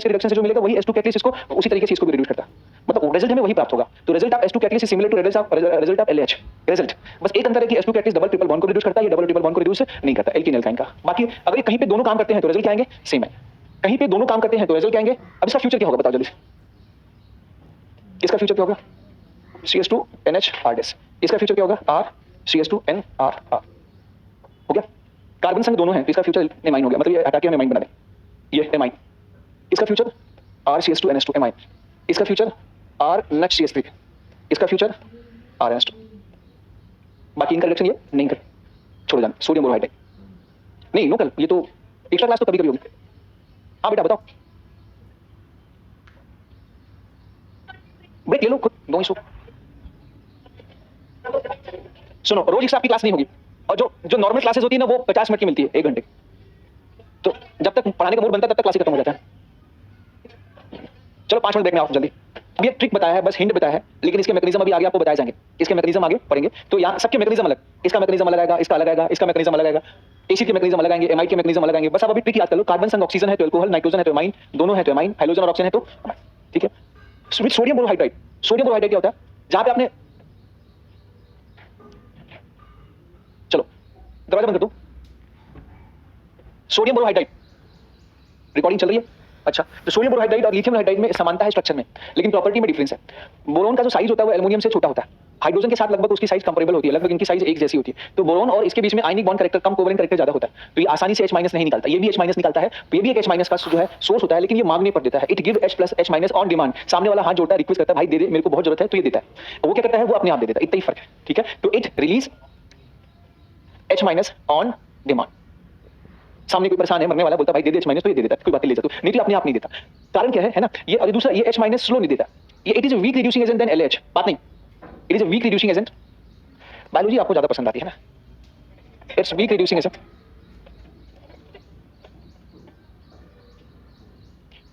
रिडक्शन से जो मिलेगा, वही H2 कैटलिस्ट इसको उसी तरीके से इसको भी रिड्यूस करता है, मतलब रिजल्ट हमें वही प्राप्त होगा। तो result of H2 catalyst is similar to result of LaH result, बस एक अंतर है कि H2 catalyst double triple bond को रिड्यूस करता है, ये डबल ट्रिपल बॉन्ड को रिड्यूस नहीं करता, एल्कीन एल्काइन का। बाकी अगर ये कहीं पे दोनों काम करते हैं तो रिजल्ट क्या आएंगे? सेम है। कहीं पे दोनों काम करते हैं तो रिजल्ट क्या आएंगे? अब इसका फ्यूचर क्या होगा बताओ जल्दी से? इसका फ्यूचर क्या होगा? CH2NH इसका फ्यूचर क्या होगा? RCH2NR हो गया। कार्बन संग दोनों हैं, तो इसका फ्यूचर एमाइन हो गया, मतलब ये हटा के हम एमाइन बना दें, ये एमाइन। इसका फ्यूचर RCS2NH2 एमाइन, इसका फ्यूचर RNH3, इसका फ्यूचर RNH2। बाकी इनका रिएक्शन ये नहीं कर, छोड़ जाना, सोडियम बोरोहाइड्राइड नहीं लोकल, ये तो एक्स्ट्रा क्लास तो कभी कभी होगी। हाँ बेटा बताओ, ब्रेक ले लो खुद, नो इशू। सुनो, रोज इससे आपकी क्लास नहीं होगी, और जो नॉर्मल क्लासेस होती है ना वो 50 मिनट की मिलती है, 1 घंटे। तो जब तक पढ़ाने का मूड बनता है तब तक क्लास खत्म हो जाता है। चलो 5 मिनट ब्रेक में आओ जल्दी। अब ये ट्रिक बताया है, बस हिंट बताया है, लेकिन इसके मैकेनिज्म अभी आगे आपको बताए जाएंगे। इसके मैकेनिज्म आगे पढ़ेंगे तो यहाँ सबके मैकेनिज्म अलग, इसका मैकेनिज्म अलग आएगा, इसका अलग आएगा, इसका मैकेनिज्म अलग आएगा, एसिड के मैकेनिज्म अलग आएंगे, एमाइड के मैकेनिज्म अलग आएंगे। बस आप अभी ट्रिक याद कर लो, कार्बन संग ऑक्सीजन है तो अल्कोहल, नाइट्रोजन है तो एमाइन, दोनों है तो एमाइन, हाइड्रोजन और ऑक्सीजन है तो ठीक है। सोडियम बोरोहाइड्राइड, सोडियम बोरोहाइड्राइड क्या होता है, जहां पे आपने, चलो दरवाजा बंद कर दो। सोडियम बोरोहाइड्राइड रिकॉर्डिंग चल रही है, अच्छा। तो सोडियम बोरोहाइड्राइड और लिथियम हाइड्राइड में समानता है स्ट्रक्चर में, लेकिन प्रॉपर्टी में डिफरेंस है। बोरोन का जो साइज होता है वो एल्युमिनियम से छोटा होता है, हाइड्रोजन के साथ लगभग उसकी साइज कंपेरेबल होती है, लगभग इनकी साइज एक जैसी होती है। तो बोरोन और इसके बीच में आयनिक बॉन्ड कैरेक्टर कम, कोवेलेंट कैरेक्टर ज्यादा होता है, तो ये आसानी से H- नहीं निकालता, ये भी H- निकालता है, तो ये भी एक H- का जो है सोर्स होता है, लेकिन ये मांगने पर देता है। It give H+H- on demand, सामने वाला हाथ जोड़ता है, रिक्वेस्ट करता है भाई दे दे, मेरे को बहुत जरूरत है, तो ये देता है। वो क्या करता है, वो अपने आप दे देता है, इतना ही फर्क है, ठीक है। तो it release H- on demand, सामने कोई परेशान है, मरने वाला, बोलता भाई दे दे H- तो ये दे देता है, कोई बात नहीं ले सकते, नहीं तो अपने आप नहीं देता। कारण क्या है ना, ये और दूसरा ये H- स्लो नहीं देता, ये it is weak reducing agent then LH, बात नहीं, it is weak reducing agent. Biology आपको ज्यादा पसंद आती है ना, it's weak reducing agent,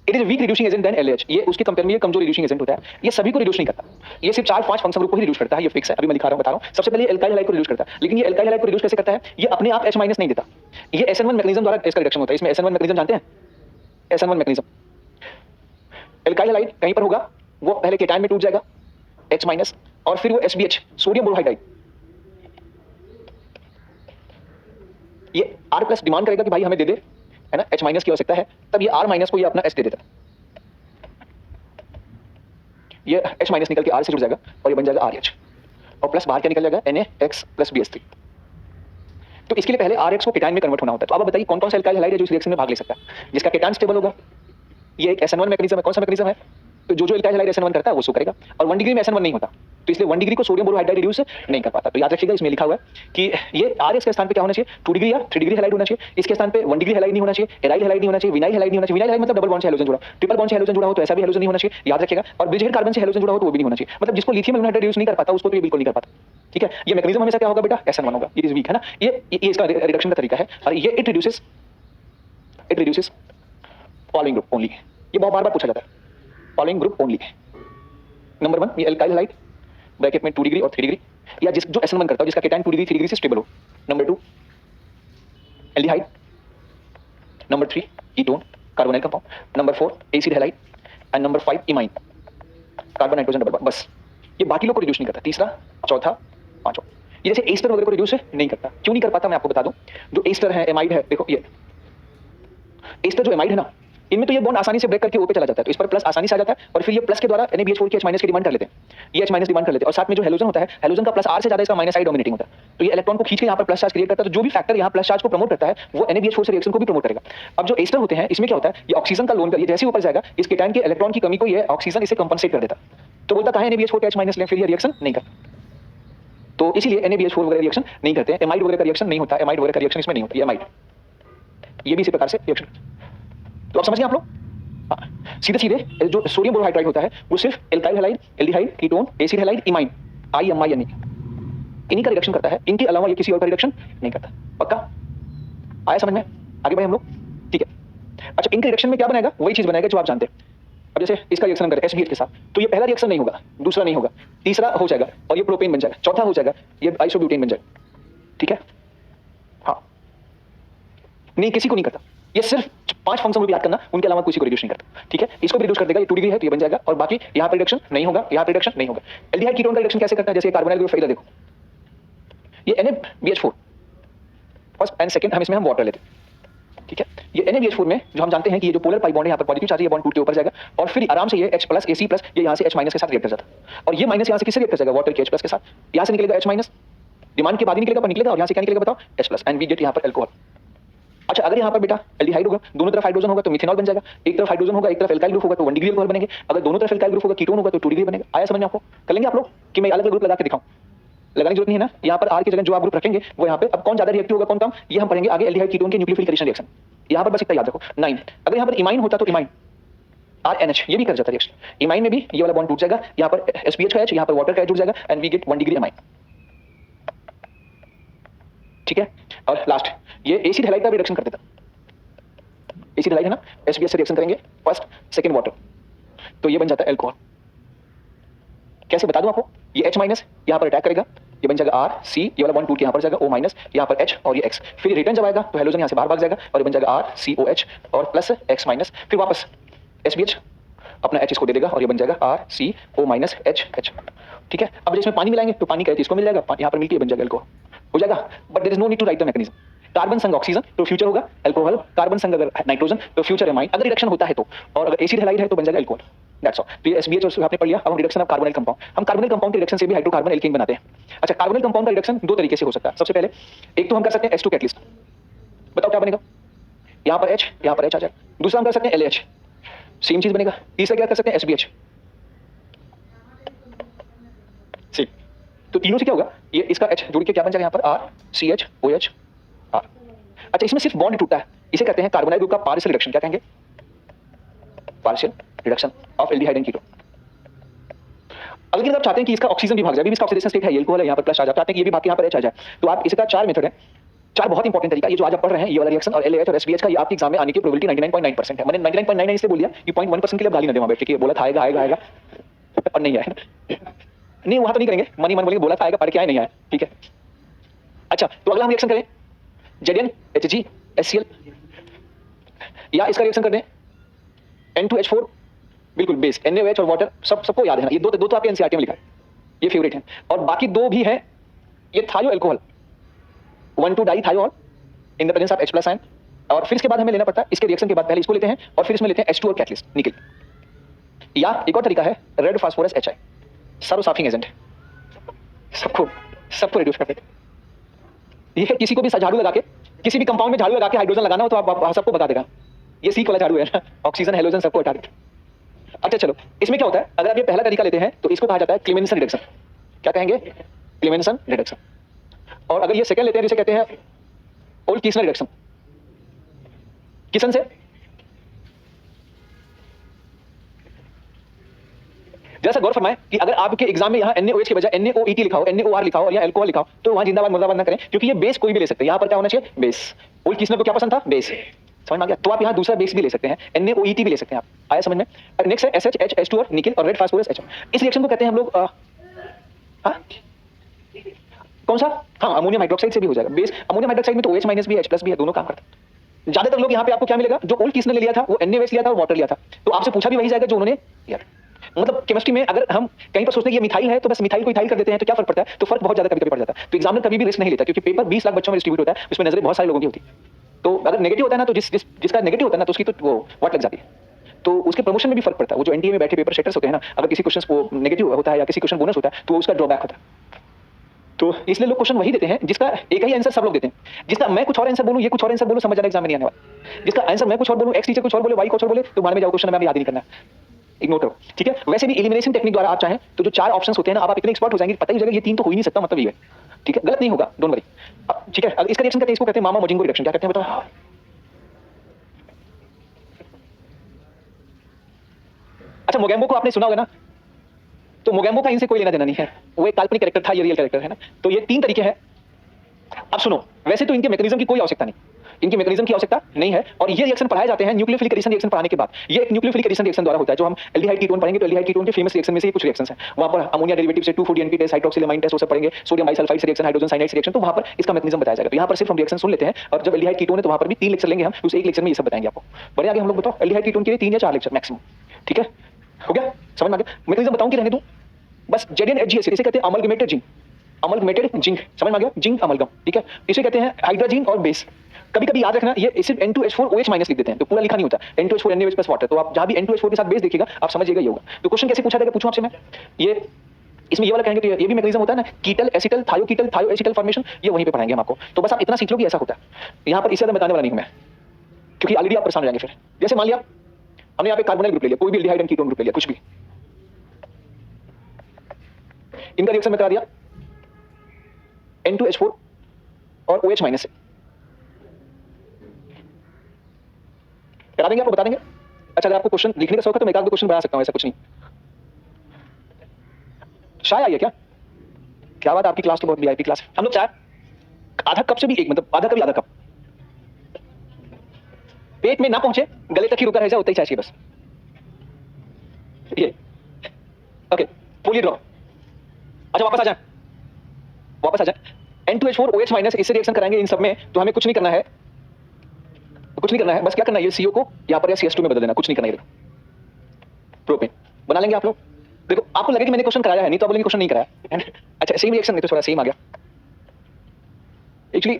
it is weak reducing agent then LH, ये उसके कंपेयर में ये कमजोर रिड्यूसिंग एजेंट होता है। ये सभी को रिड्यूस नहीं करता, ये सिर्फ 4-5 फंक्शन ग्रुप को ही रिड्यूस करता है, ये फिक्स है, अभी मैं दिखा रहा हूं, बता रहा हूं। सबसे पहले ये एल्काइल हैलाइड को रिड्यूस करता है, लेकिन ये एल्काइल हैलाइड को रिड्यूस कैसे करता है, ये अपने आप H- नहीं देता, ये SN1 मैकेनिज्म द्वारा इसका रिडक्शन होता है। इसमें SN1 मैकेनिज्म जानते हैं, SN1 मैकेनिज्म, एल्काइल हैलाइड कहीं पर होगा, वो पहले केटायन में टूट जाएगा H- और फिर वो SBH, सोडियम बोरोहाइड्राइड, ये R+ डिमांड करेगा कि भाई हमें दे दे, है ना, H- की आवश्यकता है, तब ये R- को ये अपना S दे देता है, ये H- निकल के R से जुड़ जाएगा और ये बन जाएगा RH, और प्लस बाहर क्या निकल जाएगा Na(X+BH3). तो इसके लिए पहले RH को केटायन में कन्वर्ट होना होता है। तो अब बताइए कौन कौन सा एल्काइल हैलाइड है जो इस रिएक्शन में भाग ले सकता है, जिसका केटायन स्टेबल होगा। ये एक SN1 मैकेनिज्म है, कौन सा मैकेनिज्म है, तो जो एल्काइल हैलाइड SN1 करता है वो सो करेगा, और 1 डिग्री में SN1 नहीं होता, तो इसलिए 1 डिग्री को सोडियम बोरोहाइड्राइड रिड्यूस नहीं कर पाता। तो याद रखिएगा, इसमें लिखा हुआ है कि ये RH के स्थान पे क्या होना चाहिए, 2 डिग्री या 3 डिग्री हैलाइड होना चाहिए, इसके स्थान पे 1 डिग्री हैलाइड नहीं होना चाहिए, एराइल हैलाइड नहीं होना चाहिए, विनाइल हैलाइड नहीं होना चाहिए। विनाइल मतलब डबल बॉन्ड से हैलोजन जुड़ा, ट्रिपल बॉन्ड से हैलोजन जुड़ा हो तो ऐसा भी हैलोजन नहीं होना चाहिए, याद रखिएगा। और ब्रिजहेड कार्बन से हैलोजन जुड़ा हो तो वो भी नहीं होना चाहिए, मतलब जिसको लिथियम हाइड्राइड रिड्यूस नहीं कर पाता उसको तो ये बिल्कुल नहीं कर पाता, ठीक है। ये मैकेनिज्म हमेशा क्या होगा बेटा, SN1 होगा, इट इज वीक, है ना। ये इसका रिडक्शन का तरीका है, और ये it reduces following group only, ये बहुत बार पूछा जाता है, फॉलोइंग ग्रुप ओनली। नंबर 1 ये एल्काइल हैलाइड ब्रैकेट में 2 डिग्री और 3 डिग्री, या जिस जो SN1 करता है जिसका केटायन 2 डिग्री 3 डिग्री से स्टेबल हो। Number 2 aldehyde, number 3 ketone carbonyl compound, number 4 acid halide, and number 5 imine carbon nitrogen double bond. बस ये बाकी लोग को रिड्यूस नहीं करता, तीसरा चौथा पांचवा। ये जैसे एस्टर वगैरह को रिड्यूस नहीं करता, क्यों नहीं कर पाता मैं आपको बता दूं। जो एस्टर है, एमाइड है, देखो ये एस्टर जो एमाइड है ना, इनमें तो ये बॉन्ड आसानी से ब्रेक करके ओ पे चला जाता है, तो इस पर प्लस आसानी से आ जाता है, और फिर ये प्लस के द्वारा NaBH4 के H- की डिमांड कर लेते हैं, ये H- डिमांड कर लेते हैं, और साथ में जो हैलोजन होता है, हैलोजन का प्लस R से ज्यादा इसका माइनस साइड डोमिनेटिंग होता है, तो ये इलेक्ट्रॉन को खींच के यहाँ पर प्लस चार्ज क्रिएट करता है। तो जो भी फैक्टर यहाँ प्लस चार्ज को प्रमोट करता है वो NaBH4 से रिएक्शन को भी प्रमोट करेगा। अब जो एस्टर होते हैं इसमें क्या होता है, ये ऑक्सीजन का लोन कर, ये जैसे ऊपर जाएगा इस केटायन के इलेक्ट्रॉन की कमी को ये ऑक्सीजन इसे कंपनसेट कर देता, तो बोलता कहां NaBH4 के H- लें, फिर ये रिएक्शन नहीं करता। तो इसीलिए NaBH4 वगैरह रिएक्शन नहीं करते हैं, एमाइड वगैरह का रिएक्शन नहीं होता, एमाइड वगैरह का रिएक्शन इसमें नहीं होता, ये एमाइड, ये भी इसी प्रकार से रिएक्शन। तो आप समझ गए आप लोग, सीधे सीधे जो सोडियम बोरोहाइड्राइड होता है वो सिर्फ alkyl halide, aldehyde, ketone, acid halide, imine, IMINE इन्हीं का रिडक्शन करता है, इनके अलावा ये किसी और का रिडक्शन नहीं करता। पक्का आया समझ में, आगे बढ़े हम लोग, ठीक है। अच्छा, इनके रिडक्शन में क्या बनाएगा, वही चीज बनाएगा जो आप जानते हैं। अब जैसे इसका रिएक्शन हम करें SBH के साथ, तो ये पहला रिएक्शन नहीं होगा, दूसरा नहीं होगा, तीसरा हो जाएगा, और ये प्रोपेन बन जाएगा, चौथा हो जाएगा, ये आइसोब्यूटेन बन जाएगा, ठीक है। हाँ, नहीं किसी को नहीं करता, ये सिर्फ 5 फंक्शन ग्रुप याद करना, उनके अलावा किसी को रिड्यूस नहीं करता, ठीक है। इसको भी रिड्यूस कर देगा, ये 2 डिग्री है तो ये बन जाएगा, और बाकी यहाँ पर रिडक्शन नहीं होगा, यहाँ पर रिडक्शन नहीं होगा। एल्डिहाइड कीटोन का रिडक्शन कैसे करता है, जैसे कार्बोनाइल ग्रुप, इधर देखो ये NaBH4 फर्स्ट एंड सेकंड, हम इसमें हम वाटर लेते हैं, ठीक है। ये NaBH4 में जो हम जानते हैं कि ये जो पोलर पाई बॉन्ड है यहाँ पर पॉजिटिव चार्ज है, ये बॉन्ड टूट के ऊपर जाएगा, और फिर आराम से ये H+ Ac+ ये यहाँ से H- के साथ रिएक्ट कर जाता है, और ये माइनस यहाँ से किससे रिएक्ट कर जाएगा, वाटर के H+ के साथ, यहाँ से निकलेगा H-, डिमांड के बाद ही निकलेगा, पर निकलेगा, और यहाँ से क्या निकलेगा बताओ, H+, एंड वी गेट यहाँ पर अल्कोहल। अच्छा, अगर यहाँ पर बेटा एल्डिहाइड होगा, दोनों तरफ हाइड्रोजन होगा तो मिथेनॉल बन जाएगा, एक तरफ हाइड्रोजन होगा एक तरफ एल्काइल ग्रुप होगा तो 1 डिग्री अल्कोहल बनेंगे, अगर दोनों तरफ एल्काइल ग्रुप होगा कीटोन होगा तो 2 डिग्री बनेगा। आया समझ में आपको? कर लेंगे आप लोग कि मैं अलग अलग ग्रुप लगा के दिखाऊं? लगाने की जरूरत नहीं है ना, यहाँ पर आर की जगह जो आप ग्रुप रखेंगे वो यहाँ पे, अब कौन ज्यादा रिएक्टिव होगा कौन कम, ये हम पढ़ेंगे आगे एल्डिहाइड कीटोन के न्यूक्लियोफिलिक एडिशन रिएक्शन। यहाँ पर बस इतना याद रखो 9। अगर यहाँ पर इमाइन होता तो इमाइन RNH ये भी कर जाता रिएक्शन, इमाइन में भी ये वाला बॉन्ड टूट जाएगा, यहाँ पर SPH का H, यहाँ पर वाटर का H जुड़ जाएगा and we get 1 degree amine. ठीक है, और लास्ट ये एसिड हैलाइड का भी रिएक्शन कर देता, एसिड हैलाइड है ना, SBS से रिएक्शन करेंगे फर्स्ट सेकंड वाटर, तो ये बन जाता है एल्कोहल। कैसे बता दूं आपको, ये H माइनस यहाँ पर अटैक करेगा, ये बन जाएगा R C, ये वाला बॉन्ड टूट के यहाँ पर जाएगा O माइनस, यहाँ पर H और ये X, फिर रिटर्न जब आएगा तो हेलोजन यहाँ से बाहर भाग जाएगा और ये बन जाएगा R COH और प्लस X माइनस, फिर वापस SBH अपना H इसको दे देगा और ये बन जाएगा R CO माइनस H। ठीक है, अब इसमें पानी मिलाएंगे तो पानी का H इसको मिल जाएगा, यहाँ पर मिलके ये बन जाएगा एल्कोहल, हो जाएगा। But there is no need to write the mechanism. Carbon संग ऑक्सीजन तो फ्यूचर होगा अल्कोहल, कार्बन संग अगर नाइट्रोजन तो फ्यूचर एमाइन, अगर रिडक्शन होता है तो, और अगर एसिड हैलाइड है तो बन जाएगा अल्कोहल। That's all. तो ये SBH और आपने पढ़ लिया। अब हम रिडक्शन ऑफ कार्बोनिल कंपाउंड, हम कार्बोनिल कंपाउंड के रिडक्शन से भी हाइड्रोकार्बन एल्कीन बनाते हैं। अच्छा, कार्बोनिल कंपाउंड का रिडक्शन दो तरीके से हो सकता है। सबसे पहले एक तो हम कर सकते हैं H2 कैटलिस्ट, बताओ क्या बनेगा, यहाँ पर H यहाँ पर H आ जाएगा। दूसरा हम कर सकते हैं LH, सेम चीज बनेगा। तीसरा क्या कर सकते हैं SBH। तो तीनों से क्या होगा, ये इसका H जुड़ के क्या बन जाएगा यहाँ पर R CH OH R। अच्छा, इसमें सिर्फ बॉन्ड टूटता है, इसे कहते हैं कार्बोनाइल ग्रुप का पार्शियल रिडक्शन। क्या कहेंगे, partial reduction of aldehyde and ketone. अगर आप चाहते हैं कि इसका ऑक्सीजन भी भाग जाए, इसका ऑक्सीडेशन स्टेट है एल्कोहल है, यहाँ पर प्लस आ जाए, चाहते हैं कि ये भी भाग के यहाँ पर H आ जाए, तो आप इसका 4 मेथड है, 4 बहुत इंपॉर्टेंट तरीका। ये जो आज आप पढ़ रहे हैं ये वाला रिएक्शन और LH और SBH का, ये आपके एग्जाम में आने की प्रोबेबिलिटी 99.9% है। मैंने 99.99 इसलिए बोल दिया कि 0.1% के लिए गाली न दे वहां बैठ के, बोला था आएगा आएगा आएगा और नहीं आया, नहीं वहां तो नहीं करेंगे, मन ही मन बोलेंगे बोला था आएगा, पढ़ के आए नहीं आया। ठीक है, अच्छा तो अगला हम रिएक्शन करें ZnHg HCl, या इसका रिएक्शन कर दें N2H4, बिल्कुल बेस NaOH और वाटर, सबको याद है ना, ये दो तो आपके एनसीईआरटी में लिखा है, ये फेवरेट है। और बाकी दो भी है, ये thio alcohol one two dithiol in the presence of H+ ion, और फिर इसके बाद हमें लेना पड़ता है, इसके रिएक्शन के बाद पहले इसको लेते हैं और फिर इसमें लेते हैं H2 और कैटलिस्ट निकल। या एक और तरीका है रेड फास्फोरस HI, सर्वसाफिंग एजेंट, सबको रिड्यूस करते हैं। ये किसी को भी झाड़ू लगा के, किसी भी कंपाउंड में झाड़ू लगा के हाइड्रोजन लगाना हो तो आप सबको बता देगा, ये सीक वाला झाड़ू है ना, ऑक्सीजन हेलोजन सबको हटा देगा। अच्छा चलो, इसमें क्या होता है, अगर आप ये पहला तरीका लेते हैं तो इसको कहा जाता है क्लेमेंसन रिडक्शन। क्या कहेंगे, क्लेमेंसन रिडक्शन। और अगर ये सेकंड लेते हैं जिसे कहते हैं ओल्ड कीसनर रिडक्शन, किसन से जैसा गौर फरमाएं कि अगर आपके एग्जाम में यहाँ NaOH के बजाय NaOET लिखा हो, NaOR लिखा हो और यहाँ अल्कोहल लिखा हो, तो वहां जिंदाबाद मुर्दाबाद ना करें, क्योंकि ये बेस कोई भी ले सकते हैं। यहाँ पर क्या होना चाहिए, बेस। ओल्ड कीसनर को क्या पसंद था, बेस, समझ में आ गया। तो आप यहाँ दूसरा बेस भी ले सकते हैं, NaOET भी ले सकते हैं आप, आया समझ में। नेक्स्ट है SH H2 और निकल और रेड फास्फोरस H। इस रिएक्शन को कहते हैं हम लोग कौन सा, हाँ अमोनियम हाइड्रोक्साइड से भी हो जाएगा बेस। अमोनियम हाइड्रोक्साइड में तो OH माइनस भी है H+ भी है, दोनों काम करते हैं। ज्यादातर लोग यहाँ पे आपको क्या मिलेगा, जो ओल्ड कीसनर ने लिया था वो NaOH लिया था और वाटर लिया था, तो आपसे पूछा भी वही जाएगा जो उन्होंने लिया। मतलब केमिस्ट्री में अगर हम कहीं पर सोचते हैं ये मिथाइल है तो बस मिथाइल को इथाइल कर देते हैं, तो क्या फर्क पड़ता है, तो फर्क बहुत ज्यादा कभी-कभी पड़ जाता है। तो एग्जामिनर कभी भी रिस्क नहीं लेता, क्योंकि पेपर 20 लाख बच्चों में डिस्ट्रीब्यूट होता है, उसमें नजरें बहुत सारे लोगों की होती है। तो अगर नेगेटिव होता है ना, तो जिसका नेगेटिव होता है ना, तो उसकी तो वो वाट लग जाती है, तो उसके प्रमोशन में भी फर्क पड़ता है। वो जो एनटीए में बैठे पेपर सेटर्स होते हैं ना, अगर किसी क्वेश्चन को नेगेटिव होता है या किसी क्वेश्चन बोनस होता है तो उसका ड्रॉबैक होता है। तो इसलिए लोग क्वेश्चन वही देते हैं जिसका एक ही आंसर सब लोग देते हैं। जिसका मैं कुछ और आंसर बोलूं, ये कुछ और आंसर बोलूं, समझ जाना एग्जाम में नहीं आने वाला। जिसका आंसर मैं कुछ और बोलूं, एक्स टीचर कुछ और बोले, वाई कुछ और बोले, तो मान में जाओ क्वेश्चन में याद ही नहीं करना, इग्नोर करो। ठीक है, वैसे भी एलिमिनेशन टेक्निक द्वारा आप चाहें तो जो 4 ऑप्शंस होते हैं ना, आप इतने एक्सपर्ट हो जाएंगे, पता ही हो जाएगा ये 3 तो हो ही नहीं सकता, मतलब ये है। ठीक है, गलत नहीं होगा, डोंट वरी। ठीक है, इसका रिएक्शन करते हैं, इसको कहते हैं मामा मोजिंगो रिएक्शन। क्या कहते हैं बताओ। अच्छा, मोगेम्बो को आपने सुना होगा ना, तो मोगेम्बो का इनसे कोई लेना देना नहीं है, वो एक काल्पनिक कैरेक्टर था, ये रियल कैरेक्टर है ना। तो ये 3 तरीके हैं। अब सुनो, वैसे तो इनके मैकेनिज्म की कोई आवश्यकता नहीं, इनके मैकेनिज्म की आवश्यकता नहीं है, और ये रिएक्शन पढ़ाए जाते हैं न्यूक्लियोफिलिक एडिशन रिएक्शन पढ़ाने के बाद। ये एक न्यूक्लियोफिलिक एडिशन रिएक्शन द्वारा होता है, जो हम एल्डिहाइड कीटोन पढ़ेंगे तो एल्डिहाइड कीटोन के फेमस रिएक्शन में से कुछ रिएक्शंस हैं। वहां पर अमोनिया डेरिवेटिव से 2,4-DNP टेस्ट, हाइड्रोक्सिलामाइन टेस्ट, वो सब पढ़ेंगे, sodium bisulphide reaction, hydrogen cyanide reaction, तो वहां पर इसका मैकेनिज्म बताया जाएगा। तो यहाँ पर सिर्फ हम रिएक्शन सुन लेते हैं, और जब एल्डिहाइड कीटोन है तो वहां पर भी 3 लेक्चर लेंगे हम, उस एक लेक्चर में ये सब बताएंगे आपको। बड़े आगे हम लोग बताओ, एल्डिहाइड कीटोन के लिए 3 या 4 लेक्चर मैक्सिमम। ठीक है, हो गया, समझ में आ गया। मैकेनिज्म बताऊं कि रहने दूं, बस ZnHg इसे कहते हैं अमलगमेटेड जिंक, अमलगमेटेड जिंक, समझ में आ गया, जिंक अमलगम। ठीक है, इसे कहते हैं हाइड्रोजन और बेस। कभी कभी याद रखना, ये सिर्फ N2H4OH माइनस लिख देते हैं, तो पूरा लिखा नहीं होता, N2H4 NaOH प्लस वाटर। तो आप जहां भी N2H4 के साथ बेस देखिएगा, आप समझिएगा ये होगा। तो क्वेश्चन कैसे पूछा जाएगा, पूछूं आपसे मैं, ये इसमें ये वाला कहेंगे तो ये भी मैकेनिज्म होता है ना, कीटल एसिटल थायो एसिटल फॉर्मेशन, ये वहीं पे पढ़ाएंगे हम आपको। तो बस आप इतना सीख लो कि ऐसा होता है। यहाँ पर इससे ज्यादा बताने वाला नहीं हूं मैं, क्योंकि ऑलरेडी आप परेशान हो जाएंगे फिर। जैसे मान लिया हमने यहाँ पे कार्बोनाइल ग्रुप ले लिया, कोई भी एल्डिहाइड एंड कीटोन ग्रुप ले लिया, कुछ भी, इनका रिएक्शन में करा दिया N2H4 और OH माइनस से करा देंगे, आपको बता देंगे। अच्छा, अगर आपको क्वेश्चन लिखने का शौक है तो मैं एक आध क्वेश्चन बना सकता हूं, ऐसा कुछ नहीं। चाय आई है क्या? क्या बात, आपकी क्लास तो बहुत वीआईपी क्लास है। हम लोग चाय आधा कप से भी एक, मतलब आधा कप ही आधा कप, पेट में ना पहुंचे, गले तक ही रुका रह जाए, उतना ही चाय चाहिए बस। ये ओके, पोली ड्रॉप। अच्छा वापस आ जाए N2H4 OH माइनस, इससे रिएक्शन कराएंगे इन सब में। तो हमें कुछ नहीं करना है, बस क्या करना है, ये CO को यहाँ पर या CS2 में बदल देना, कुछ नहीं करना है। प्रोपेन बना लेंगे आप लोग। देखो आपको लगे कि मैंने क्वेश्चन कराया है, नहीं तो आप बोलेंगे क्वेश्चन नहीं कराया। अच्छा सेम रिएक्शन नहीं तो थोड़ा सेम आ गया एक्चुअली।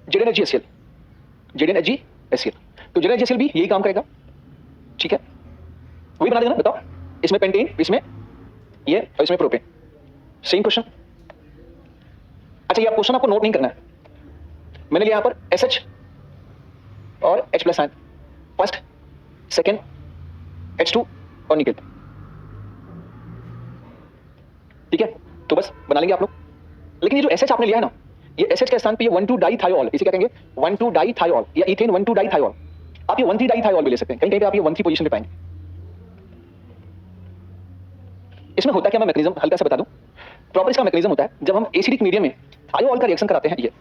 ZnHgHCl, तो ZnHgHCl भी यही काम करेगा, ठीक है, वही बना देना। बताओ, इसमें पेंटेन, इसमें ये और इसमें प्रोपेन, सेम क्वेश्चन। अच्छा ये क्वेश्चन आपको नोट नहीं करना है, मैंने लिया यहां पर SH और H plus ion, first second H2 और निकल, ठीक है, तो बस बना लेंगे आप लोग। लेकिन ये जो SH आपने लिया है ना, ये SH के स्थान पे ये 1,2-डाइथायोल, इसे क्या कहेंगे 1,2-डाइथायोल, या इथेन 1,2-डाइथायोल। आप ये 1,3-डाइथायोल भी ले सकते हैं, कहीं कहीं पे आप ये 1,3 पोजीशन पे पाएंगे। इसमें होता क्या, मैं मैकेनिज्म हल्का सा बता दूं। प्रॉपर इसका मैकेनिज्म होता है, जब हम एसिडिक मीडियम में थायोल का रिएक्शन कराते हैं, ये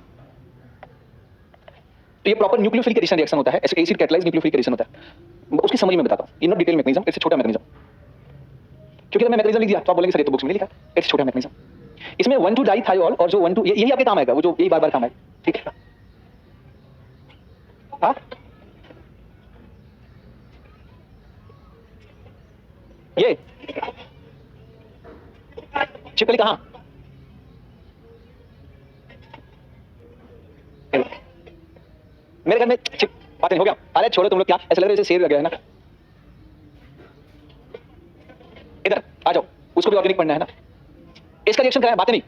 तो ये प्रॉपर न्यूक्लियोफिलिक एडिशन रिएक्शन होता है, एसिड कैटलाइज्ड न्यूक्लियोफिलिक एडिशन होता है। उसकी समरी में बताता हूं, इन डिटेल मैकेनिज्म, इससे छोटा मैकेनिज्म, क्योंकि मैंने मैकेनिज्म लिख दिया तो आप बोलेंगे सर ये तो बुक्स में नहीं लिखा, इससे छोटा मैकेनिज्म। इसमें 1,2-डाइथायोल और जो 1,2, यही आपके काम आएगा, वो जो यही बार-बार काम आएगा, ठीक है। हाँ ये छिपकली कहाँ? मेरे घर में बातें हो गया। अरे छोड़ो तुम लोग, क्या ऐसा लग रहा है जैसे शेर लग गया है ना। इधर आ जाओ, उसको भी ऑर्गेनिक पढ़ना है ना, इसका रिएक्शन कराएं, बातें नहीं।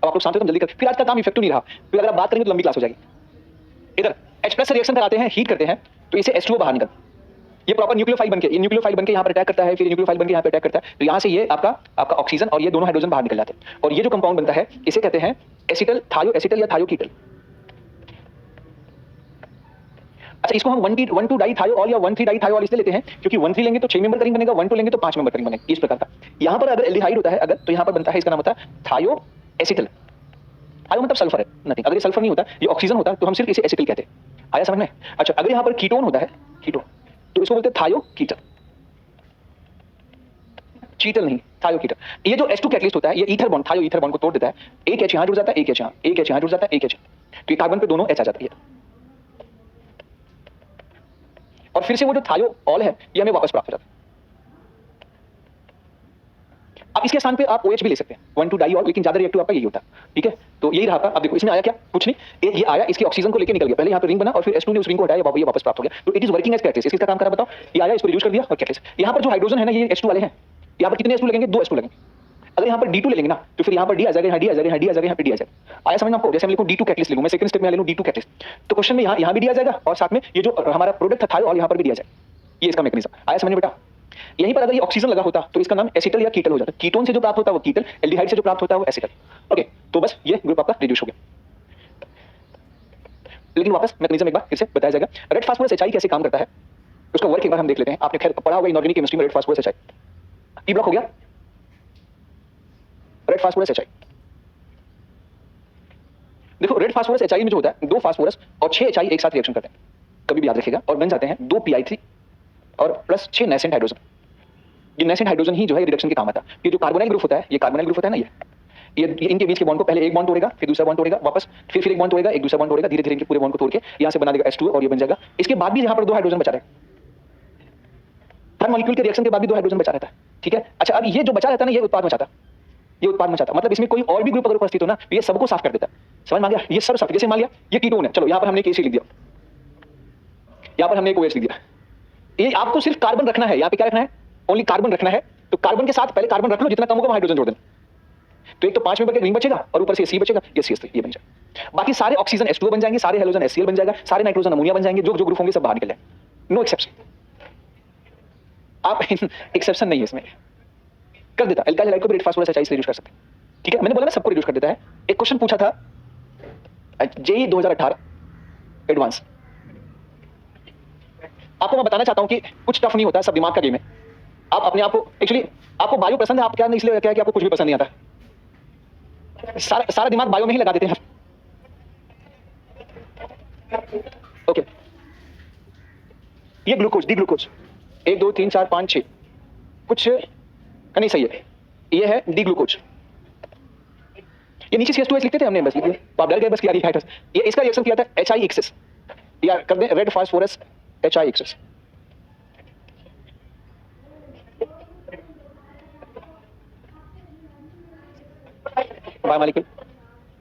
अब आप लोग शांत हो, तुम जल्दी कर, फिर आज का काम इफेक्टिव नहीं रहा, फिर अगर आप बात करेंगे तो लंबी क्लास हो जाएगी। इधर H+ से रिएक्शन कराते हैं, हीट करते हैं, तो इसे H2O बाहर निकल, ये प्रॉपर न्यूक्लियोफाइल बनके, ये न्यूक्लियोफाइल बनके यहाँ पर अटैक करता है, फिर न्यूक्लियोफाइल बनके यहाँ पे अटैक करता है, तो यहाँ से ये आपका ऑक्सीजन और ये दोनों हाइड्रोजन बाहर निकल जाते हैं, और ये जो कंपाउंड बनता है इसे कहते हैं एसिटल, थायो एसिटल या थायो कीटल। अच्छा इसको हम 1,2-डाइथायोल या 1,3-डाइथायोल इसलिए लेते हैं क्योंकि 1,3 लेंगे तो 6 मेंबर का रिंग बनेगा, 1,2 लेंगे तो 5 मेंबर का रिंग बनेगा, इस प्रकार का। यहाँ पर अगर एल्डिहाइड होता है अगर, तो यहाँ पर बनता है, इसका नाम होता है थायो एसिटल। थायो मतलब सल्फर है, नथिंग। अगर ये सल्फर नहीं होता, ये ऑक्सीजन होता, तो हम सिर्फ इसे एसिटल कहते हैं। आया समझ में? अच्छा अगर यहाँ पर कीटोन होता है, कीटोन, तो इसको बोलते हैं थायो कीटल, चीटल नहीं, थायो कीटल। ये जो H2 कैटलिस्ट होता है, ये ईथर बॉन्ड, थायो ईथर बॉन्ड को तोड़ देता है, एक H यहाँ जुड़ जाता है, एक H यहाँ, एक H यहाँ जुड़ जाता है, एक H, तो ये कार्बन पे दोनों H आ जाता है, और फिर से वो जो थायो ऑल है ये हमें वापस प्राप्त हो जाता है। अब इसके स्थान पे आप OH भी ले सकते हैं, 1,2-डाइऑल, लेकिन ज्यादा रिएक्टिव आपका यही होता है, ठीक है। तो यही रहा था। अब देखो इसमें आया क्या, कुछ नहीं, ये आया, इसके ऑक्सीजन को लेकर निकल गया, पहले यहाँ पे रिंग बना और फिर H2 ने उस रिंग को हटाया, ये वापस प्राप्त हो गया, तो it is working as catalyst. इसका काम करा, बताओ, ये आया, इसको रिड्यूस कर दिया और कैटलिस्ट। यहाँ पर जो हाइड्रोजन है ना, ये H2 वाले हैं, यहाँ पर कितने H2 लगेंगे, 2 H2 लगेंगे। अगर यहाँ पर D2 ले लेंगे ना, तो फिर यहाँ पर D आ जाएगा, यहाँ D आ जाएगा, यहाँ D आ जाएगा, यहाँ पे D आ जाएगा। आया समझ में आपको? जैसे हम लिखूं D2 कैटलिस्ट लिखूं, मैं सेकंड स्टेप में ले लूं D2 कैटलिस्ट, तो क्वेश्चन में यहाँ भी D आ जाएगा और साथ में ये जो हमारा प्रोडक्ट था थायो और यहाँ पर भी D आ जाएगा। ये इसका मैकेनिज्म आया समझ में बेटा? यहीं पर अगर ये ऑक्सीजन लगा होता तो इसका नाम एसिटल या कीटल हो जाता। कीटोन से जो प्राप्त होता है वो कीटल, एल्डिहाइड से जो प्राप्त होता है वो एसिटल। ओके, तो बस ये ग्रुप आपका रिड्यूस हो गया। लेकिन वापस मैकेनिज्म एक बार फिर से बताया जाएगा। रेड फास्फोरस HI कैसे काम करता है, उसका वर्क एक बार हम देख लेते हैं। आपने खैर पढ़ा होगा इनऑर्गेनिक केमिस्ट्री में red phosphorus HI। E block हो गया, रेड फास्फोरस HI। देखो रेड फास्फोरस HI में जो होता है, 2 फास्फोरस और 6 HI एक साथ रिएक्शन करते हैं, कभी भी याद रखिएगा, और बन जाते हैं 2 PI3 और प्लस 6 नेसेंट हाइड्रोजन। ये नेसेंट हाइड्रोजन ही जो है रिडक्शन के काम आता है। ये जो कार्बोनाइल ग्रुप होता है, ये कार्बोनाइल ग्रुप होता है ना, ये इनके बीच के बॉन्ड को पहले एक बॉन्ड तोड़ेगा, फिर दूसरा बॉन्ड तोड़ेगा, वापस फिर एक बॉन्ड तोड़ेगा, एक दूसरा बॉन्ड तोड़ेगा, धीरे धीरे इनके पूरे बॉन्ड को तोड़ के यहाँ से बना देगा H2 और ये बन जाएगा। इसके बाद भी यहाँ पर 2 हाइड्रोजन बचा रहेगा, हर मॉलिक्यूल के रिएक्शन के बाद भी 2 हाइड्रोजन बचा रहता है, ठीक है। अच्छा अब ये जो बचा रहता है ना, ये उत्पाद मचाता, ये उत्पाद मचाता, मतलब इसमें कोई और भी ग्रुप अगर उपस्थित हो ना, ये सबको साफ कर देता है। समझ में आ गया? ये सब साफ, जैसे मान लिया ये कीटोन है, चलो यहाँ पर हमने एक AC लिख दिया, यहाँ पर हमने एक OH लिख दिया, ये आपको सिर्फ कार्बन रखना है, यहाँ पे क्या रखना है, ओनली कार्बन रखना है। तो कार्बन के साथ पहले कार्बन रख लो, जितना कम होगा हाइड्रोजन जोड़ देना। तो एक तो 5 मेंबर का रिंग बचेगा और ऊपर से सी बचेगा, ये सी ये बन जाएगा। बाकी सारे ऑक्सीजन H2O बन जाएंगे, सारे हेलोजन HCl बन जाएगा, सारे नाइट्रोजन अमोनिया बन जाएंगे, जो जो ग्रुप होंगे सब बाहर निकल जाएंगे। नो एक्सेप्शन, आप एक्सेप्शन नहीं है इसमें। कर देता एल्काइल हैलाइड को भी रेड फास्फोरस H से रिड्यूस कर सकते हैं। ठीक है, मैंने बोला ना सबको रिड्यूस कर देता है। एक क्वेश्चन पूछा था जेईई 2018 एडवांस, आपको मैं बताना चाहता हूं कि कुछ टफ नहीं होता है, सब दिमाग का गेम है। आप अपने आप को एक्चुअली आपको बायो पसंद है, आप क्या नहीं इसलिए क्या है कि आपको कुछ भी पसंद नहीं आता, सारा दिमाग बायो में ही लगा देते हैं। ओके, ये ग्लूकोज डी ग्लूकोज 1 2 3 4 5 6 कुछ नहीं सही है, ये है डी ग्लूकोज। ये नीचे CH2H लिखते थे हमने, बस लिख दिया, तो आप डर गए बस क्या लिखा है। ये इसका रिएक्शन किया था HIXS, या कर दें रेड फास्फोरस HIXS। बायोमोलिक्यूल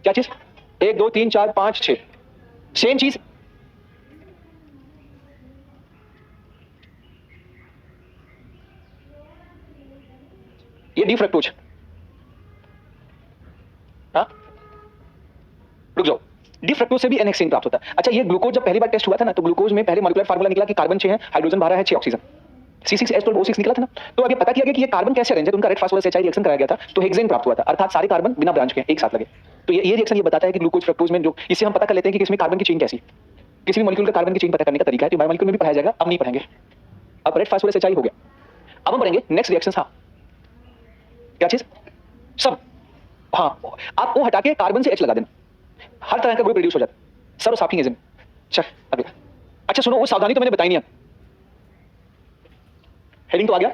क्या चीज, 1 2 3 4 5 6 सेम चीज। ये डी फ्रक्टोज, हाँ रुक जाओ, डी फ्रक्टोज से भी एनहेक्सेन प्राप्त होता है। अच्छा, ये ग्लूकोज जब पहली बार टेस्ट हुआ था ना, तो ग्लूकोज में पहले मॉलिक्यूलर फार्मूला निकला कि कार्बन 6 है, हाइड्रोजन 12 है, 6 ऑक्सीजन, C6H12O6 निकला था ना। तो अभी पता किया गया कि ये कार्बन कैसे अरेंज है, तो उनका रेड फास्फोरस HI रिएक्शन कराया गया था, तो हेक्सेन प्राप्त हुआ था, अर्थात सारे कार्बन बिना ब्रांच के एक साथ लगे। तो ये रिएक्शन ये बताता है कि ग्लूकोज फ्रक्टोज में जो, इससे हम पता कर लेते हैं कि किसमें कार्बन की चेन कैसी, किसी भी मॉलिक्यूल का कार्बन की चेन पता करने का तरीका है। तो बायोमोलिक्यूल में भी पढ़ाया जाएगा, अब नहीं पढ़ेंगे। अब रेड फास्फोरस HI हो गया, अब हम पढ़ेंगे नेक्स्ट रिएक्शंस। हाँ क्या चीज, सब, हाँ आप O हटा के कार्बन से H लगा देना, हर तरह का ग्रुप रिड्यूस हो जाता है, सब साफिंग एजेंट। चल अगला, अच्छा सुनो, वो सावधानी तो मैंने बताई नहीं है, हेडिंग तो आ गया।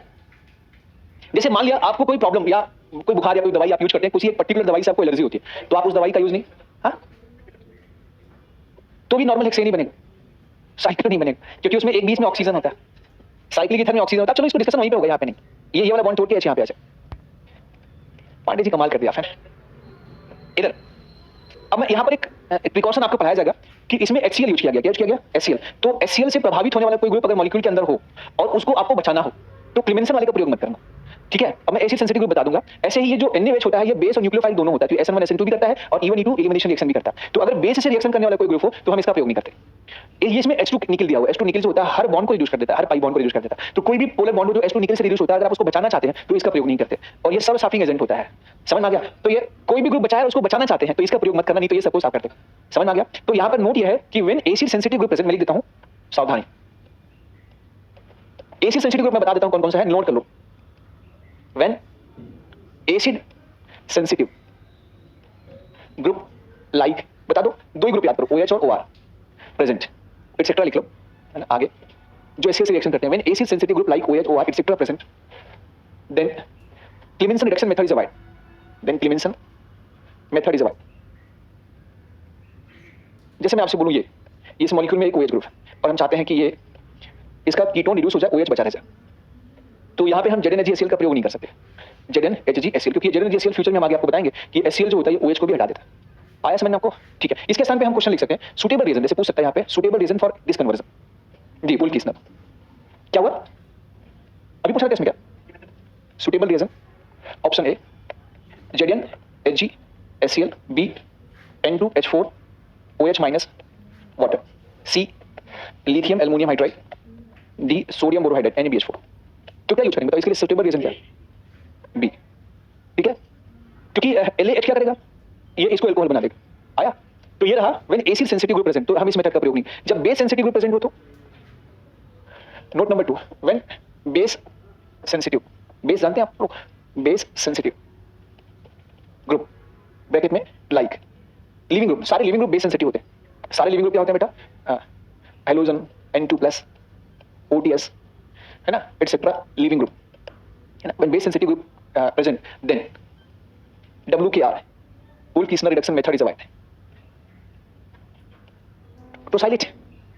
जैसे मान लिया आपको कोई प्रॉब्लम या कोई बुखार या कोई दवाई आप यूज करते हैं, किसी एक पर्टिकुलर दवाई से आपको एलर्जी होती है, तो आप उस दवाई का यूज नहीं, हाँ तो भी नॉर्मल हेक्सेन नहीं बनेगा, साइक्लिक नहीं बनेगा, क्योंकि उसमें एक बीच में ऑक्सीजन होता है, साइक्लिक ईथर में ऑक्सीजन होता है। चलो इसको डिस्कशन वहीं पे होगा, यहाँ पे नहीं, ये वाला बॉन्ड तोड़ के यहाँ पे आ जाए। पांडे जी कमाल कर दिया फिर इधर। अब मैं यहाँ पर एक प्रिकॉशन आपको पढ़ाया जाएगा कि इसमें HCl यूज किया गया, क्या यूज किया गया, HCl। तो HCl से प्रभावित होने वाला कोई ग्रुप अगर मॉलिक्यूल के अंदर हो और उसको आपको बचाना हो, तो क्लेमेंसन वाले का प्रयोग मत करना। ठीक है, अब मैं एसिड सेंसिटिव ग्रुप बता दूंगा। ऐसे ही ये जो NaOH होता है, ये बेस और न्यूक्लियोफाइल दोनों होता है, तो SN1 SN2 भी करता है और E1 E2 एलिमिनेशन रिएक्शन भी करता है। तो अगर बेस से रिएक्शन करने वाला कोई ग्रुप हो तो हम इसका प्रयोग नहीं करते। ये इसमें H2 निकल दिया हुआ, H2 निकल से होता है, हर बॉन्ड को रिड्यूस कर देता है, हर पाई बॉन्ड को रिड्यूस कर देता है। तो कोई भी पोलर बॉन्ड जो H2 निकल से रिड्यूस होता है, अगर आप उसको बचाना चाहते हैं तो इसका प्रयोग नहीं करते, और ये सब साफिंग एजेंट होता है। समझ में आ गया? तो ये कोई भी ग्रुप बचाया उसको बचाना चाहते हैं तो इसका प्रयोग मत करना, नहीं तो ये सबको साफ करते। समझ में आ गया? तो यहाँ पर नोट ये है कि when acid sensitive group present, मैं लिख देता हूँ सावधानी। एसिड सेंसिटिव ग्रुप मैं बता देता हूँ कौन कौन सा है, नोट कर लो। When acid sensitive group like, बता दो, दो ही ग्रुप याद करो, OH और OR प्रेजेंट, एटसेट्रा लिख लो, है ना। आगे जो HCl से रिएक्शन करते हैं, when acid sensitive group like OH OR etcetera present, then Clemmensen reduction method is avoid, then Clemmensen method is avoid. जैसे मैं आपसे बोलूं, ये इस मॉलिक्यूल में एक OH ग्रुप है और हम चाहते हैं कि ये इसका कीटोन रिड्यूस हो जाए, OH बचा रह जाए, तो यहाँ पे हम ZnHgCl का प्रयोग नहीं कर सकते, ZnHgCl, क्योंकि ZnHgCl फ्यूचर में हम आगे आपको बताएंगे कि HCl जो होता है ये OH को भी हटा देता है। आया समझ में आपको? ठीक है, इसके स्थान पे हम क्वेश्चन लिख सकते हैं सुटेबल रीजन, जैसे पूछ सकता है यहाँ पे suitable reason for this conversion. जी बोल किसने क्या हुआ अभी पूछा था इसमें, क्या suitable reason? Option A ZnHgCl, B N2H4 OH minus water, C lithium aluminium hydride, D sodium borohydrate NaBH4। तो क्या यूज करेंगे बताओ, इसके लिए सुटेबल रीजन क्या है? बी। ठीक है, क्योंकि LaH क्या करेगा, ये इसको अल्कोहल बना देगा। आया? तो ये रहा when acid sensitive group present, तो हम इस मेथड का प्रयोग नहीं। जब बेस सेंसिटिव ग्रुप प्रेजेंट हो तो note number 2, when base sensitive, base जानते हैं आप लोग, बेस सेंसिटिव ग्रुप ब्रैकेट में लाइक लिविंग ग्रुप, सारे लिविंग ग्रुप बेस सेंसिटिव होते हैं। सारे लिविंग ग्रुप क्या होते हैं बेटा? हेलोजन N2+, OTS, है ना, एटसेट्रा लिविंग ग्रुप, है ना। When base sensitive group present, then WKR Wolff-Kishner reduction method is avoided. Tosylate,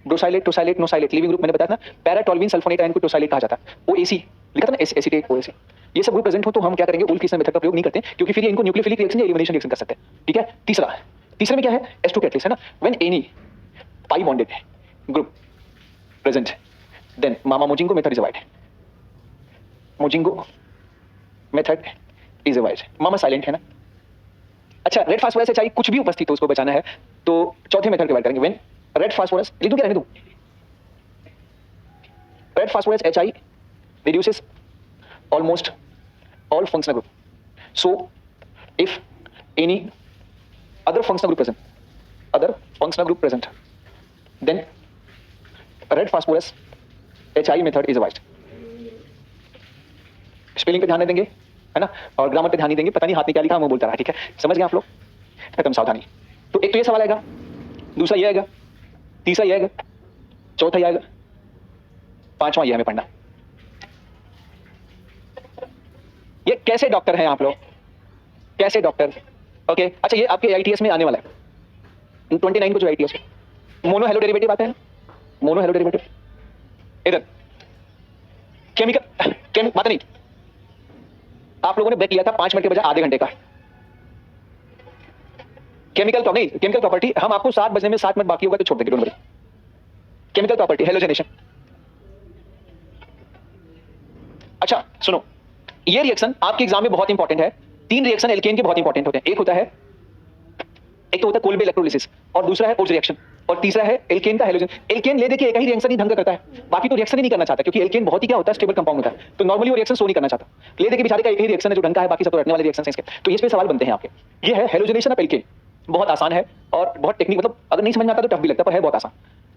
brosylate, tosylate, nosylate, living group मैंने बताया था, पैराटोल्यूइन सल्फोनेट आयन को टोसाइलेट कहा जाता है। OAC लिखा था ना, एसिटेट OAC, ये सब ग्रुप प्रेजेंट हो तो हम क्या करेंगे, Wolff-Kishner मेथड का प्रयोग नहीं करते, क्योंकि फिर ये इनको न्यूक्लियोफिलिक रिएक्शन या एलिमिनेशन रिएक्शन कर सकते हैं। ठीक है, तीसरे में क्या है, H2 कैटलिस्ट, है ना। When any pi bonded group present, then मामा Mozingo method is avoid, Mozingo method is avoid, मामा साइलेंट है ना। अच्छा, रेड फास्फोरस एचआई कुछ भी उपस्थित हो उसको बचाना है तो चौथे मेथड की बात करेंगे। व्हेन रेड फास्फोरस, लिख दूं क्या रहने दूं? Red phosphorus HI reduces almost all functional group. So if any other functional group present, then red phosphorus HI method is advised. Spelling पे ध्यान देंगे है ना, और ग्रामर पे ध्यान नहीं देंगे, पता नहीं हाथ में क्या लिखा, मैं बोलता रहा, ठीक है, समझ गए आप लोग, खत्म, सावधानी। तो एक तो ये सवाल आएगा, दूसरा ये आएगा, तीसरा ये आएगा, चौथा ये आएगा, पांचवा ये हमें पढ़ना। ये कैसे डॉक्टर हैं आप लोग, कैसे डॉक्टर? ओके, अच्छा ये आपके आईटीएस में आने वाला है 29 को, जो आईटीएस मोनो हेलो डेरिवेटिव आता है, मोनो हेलो डेरिवेटिव इधर केमिकल बात नहीं, आप लोगों ने ब्रेक लिया था 5 मिनट के बजाय आधे घंटे का। केमिकल प्रॉपर्टी हम आपको 7 बजने में 7 मिनट बाकी होगा तो छोड़ देंगे, don't worry. Chemical property halogenation. अच्छा सुनो, ये रिएक्शन आपके एग्जाम में बहुत इंपॉर्टेंट है। 3 रिएक्शन एल्केन के बहुत इंपॉर्टेंट होते हैं, एक तो होता है कोल्बे इलेक्ट्रोलिसिस, और दूसरा है ओज रिएक्शन, और तीसरा है एल्केन का हेलोजन। एल्केन ले देखिए एक ही रिएक्शन ही ढंग का करता है, बाकी तो रिएक्शन ही नहीं करना चाहता, क्योंकि एल्केन बहुत ही क्या होता है, स्टेबल कंपाउंड होता है, तो नॉर्मली वो रिएक्शन शो नहीं करना चाहता। ले देखिए बेचारे का एक ही रिएक्शन है जो ढंग का है, बाकी सब तो रटने वाले रिएक्शन है इसके। तो इस पे सवाल बनते हैं आपके, ये है हेलोजनेशन ऑफ एल्केन, बहुत आसान है और बहुत टेक्निक, मतलब अगर नहीं समझ में आता तो टफ भी लगता है, पर है बहुत आसान।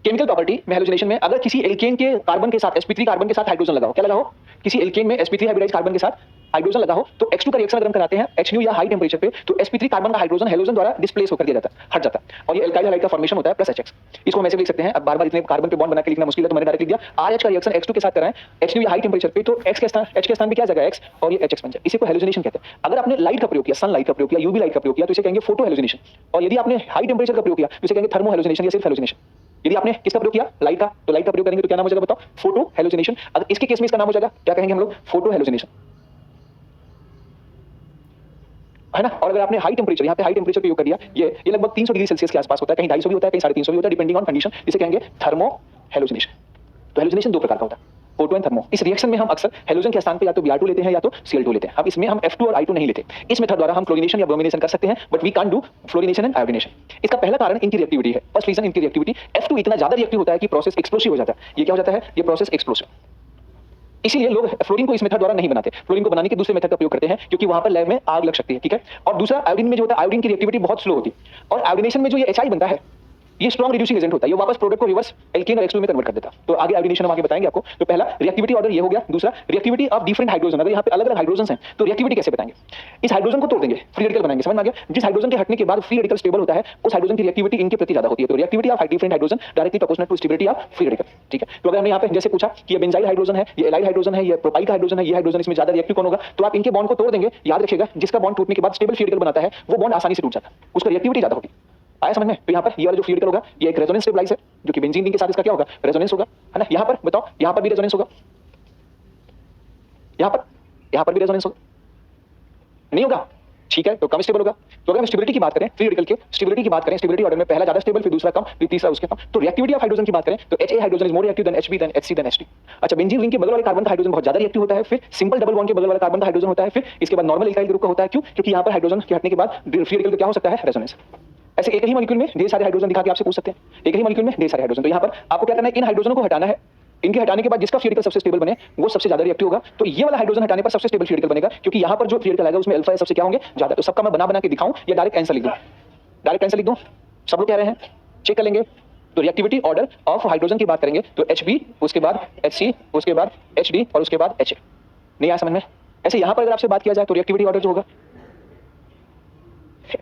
केमिकल प्रॉपर्टी में हेलोजनेशन में अगर किसी एल्केन के कार्बन के साथ sp3 कार्बन के साथ हाइड्रोजन लगाओ, क्या लगाओ, किसी एल्केन में sp3 हाइब्रिडाइज कार्बन के साथ हाइड्रोजन लगा हो, तो H2 का रिएक्शन अगर हम कराते हैं HNO या हाई टेंपरेचर पे, तो sp3 कार्बन का हाइड्रोजन हेलोजन द्वारा डिस्प्लेस होकर दिया जाता है, हट जाता है, और ये एल्काइल हैलाइड का फॉर्मेशन होता है प्लस HX। इसको हम ऐसे लिख सकते हैं, अब बार-बार इतने कार्बन पे बॉन्ड बना के लिखना मुश्किल है तो मैंने डायरेक्ट लिख दिया, RH का रिएक्शन H2 के साथ कराएं, HNO या हाई टेंपरेचर पे, तो H के स्थान पे क्या जगह X और ये HX बन जाए, इसी को हेलोजनेशन कहते हैं। अगर आपने लाइट का प्रयोग किया, सनलाइट का प्रयोग किया, यूवी लाइट का प्रयोग किया, तो इसे कहेंगे फोटो हेलोजनेशन, और यदि आपने हाई टेंपरेचर का प्रयोग किया तो इसे कहेंगे थर्मो हेलोजनेशन या सिर्फ हेलोजनेशन। यदि आपने किसका प्रयोग किया, लाइट का, तो लाइट का प्रयोग करेंगे तो क्या नाम हो जाएगा बताओ, फोटो हेलोजनेशन। अगर इसके केस में इसका नाम हो जाएगा, क्या कहेंगे हम लोग, फोटो हेलोजनेशन, है ना। और अगर आपने हाई टेंपरेचर, यहाँ पे हाई टेंपरेचर प्रयोग कर दिया, ये लगभग 300 डिग्री सेल्सियस के आसपास होता है, कहीं 250 भी होता है, कहीं 350 भी होता है, डिपेंडिंग ऑन कंडीशन, इसे कहेंगे थर्मो हेलोजनेशन। तो हेलोजनेशन 2 प्रकार का होता है, फोटो एंड थर्मो। इस रिएक्शन में हम अक्सर हेलोजन के स्थान पे या तो Br2 लेते हैं या तो Cl2 लेते हैं। अब इसमें हम F2 और I2 नहीं लेते। इस मेथड द्वारा हम क्लोरीनेशन या ब्रोमिनेशन कर सकते हैं, but we can't do fluorination and iodination. इसका पहला कारण इनकी रिएक्टिविटी है, फर्स्ट रीजन इनकी रिएक्टिविटी। F2 इतना ज्यादा रिएक्टिव होता है कि प्रोसेस एक्सप्लोसिव हो जाता है। ये क्या हो जाता है, ये प्रोसेस एक्सप्लोसिव। इसीलिए लोग फ्लोरीन को इस मेथड द्वारा नहीं बनाते, फ्लोरीन को बनाने के दूसरे मेथड का प्रयोग करते हैं, क्योंकि वहां पर लैब में आग लग सकती है, ठीक है। और दूसरा आयोडीन में जो होता है, आयोडीन की रिएक्टिविटी बहुत स्लो होती है, और आयोडीनेशन में जो ये HI बनता है, ये स्ट्रॉन्ग रिड्यूसिंग एजेंट होता है, ये वापस प्रोडक्ट को रिवर्स एल्केन और H2 में कन्वर्ट कर देता है। तो आगे आयोडीनेशन हम आगे बताएंगे आपको। तो पहला रिएक्टिविटी ऑर्डर ये हो गया। दूसरा रिएक्टिविटी ऑफ डिफरेंट हाइड्रोजन, अगर यहाँ पे अलग अलग हाइड्रोजन हैं तो रिएक्टिविटी कैसे बताएंगे, इस हाइड्रोजन को तोड़ देंगे, फ्री रेडिकल बनाएंगे, समझ में आ गया। जिस हाइड्रोजन के हटने के बाद फ्री रेडिकल स्टेबल होता है, उस हाइड्रोजन की रिएक्टिविटी इनके प्रति ज्यादा होती है। तो reactivity of different hydrogen directly proportional to stability of free radical, ठीक है। तो अगर हमने यहाँ पे जैसे पूछा कि ये बेंजाइल हाइड्रोजन है, ये एलाइड हाइड्रोजन है, ये प्रोपाइल का हाइड्रोजन है, ये हाइड्रोजन इसमें ज्यादा रिएक्टिव कौन होगा, तो आप इनके बॉन्ड को तोड़ देंगे। याद रखिएगा, जिसका बॉन्ड टूटने के बाद स्टेबल फ्री रेडिकल बनाता है, वो बॉन्ड आसानी से टूट जाता है, उसका रिएक्टिविटी ज्यादा होगी। आया समझ में। तो यहाँ पर ये वाला जो फ्री रेडिकल होगा, ये एक रेजोनेंस स्टेबलाइज है, जो कि बेंजीन रिंग के साथ इसका क्या होगा, रेजोनेंस होगा, है ना। यहाँ पर बताओ, यहाँ पर भी रेजोनेंस होगा, यहाँ पर भी रेजोनेंस होगा, नहीं होगा, ठीक है। तो कम स्टेबल होगा। तो अगर हम स्टेबिलिटी की बात करें, फ्री रेडिकल के स्टेबिलिटी की बात करें, स्टेबिलिटी ऑर्डर में पहला ज्यादा स्टेबल, फिर दूसरा कम, फिर तीसरा उसके कम। तो रिएक्टिविटी ऑफ हाइड्रोजन की बात करें तो HA hydrogen is more reactive than HB than HC than HD। अच्छा, बेंजीन रिंग के बगल वाले कार्बन का हाइड्रोजन बहुत ज्यादा रिएक्टिव होता है, फिर सिंपल डबल बॉन्ड के बगल वाला कार्बन का हाइड्रोजन होता है, फिर इसके बाद नॉर्मल एल्काइल ग्रुप का होता है। क्यों? क्योंकि यहाँ पर हाइड्रोजन के हटने के बाद फ्री रेडिकल तो क्या हो सकता है, रेजोनेंस। ऐसे एक ही मॉलिक्यूल में ढेर सारे हाइड्रोजन दिखा के आपसे पूछ सकते हैं, एक ही मॉलिक्यूल में ढेर सारे हाइड्रोजन। तो यहाँ पर आपको क्या करना है, इन हाइड्रोजनों को हटाना है। इनके हटाने के बाद जिसका फ्री रेडिकल सबसे स्टेबल बने, वो सबसे ज्यादा रिएक्टिव होगा। तो ये वाला हाइड्रोजन हटाने पर सबसे स्टेबल फ्री रेडिकल बनेगा, क्योंकि यहाँ पर जो फ्री रेडिकल आएगा उसमें अल्फा सबसे क्या होंगे, ज्यादा। तो सबका मैं बना के दिखाऊं या डायरेक्ट आंसर लिख दूं, डायरेक्ट आंसर लिख दूं, सब लोग कह रहे हैं, चेक कर लेंगे। तो रिएक्टिविटी ऑर्डर ऑफ हाइड्रोजन की बात करेंगे तो HB, उसके बाद HC, उसके बाद HD और उसके बाद HA। नहीं आया समझ में। ऐसे यहाँ पर अगर आपसे बात किया जाए तो रिएक्टिविटी ऑर्डर जो होगा,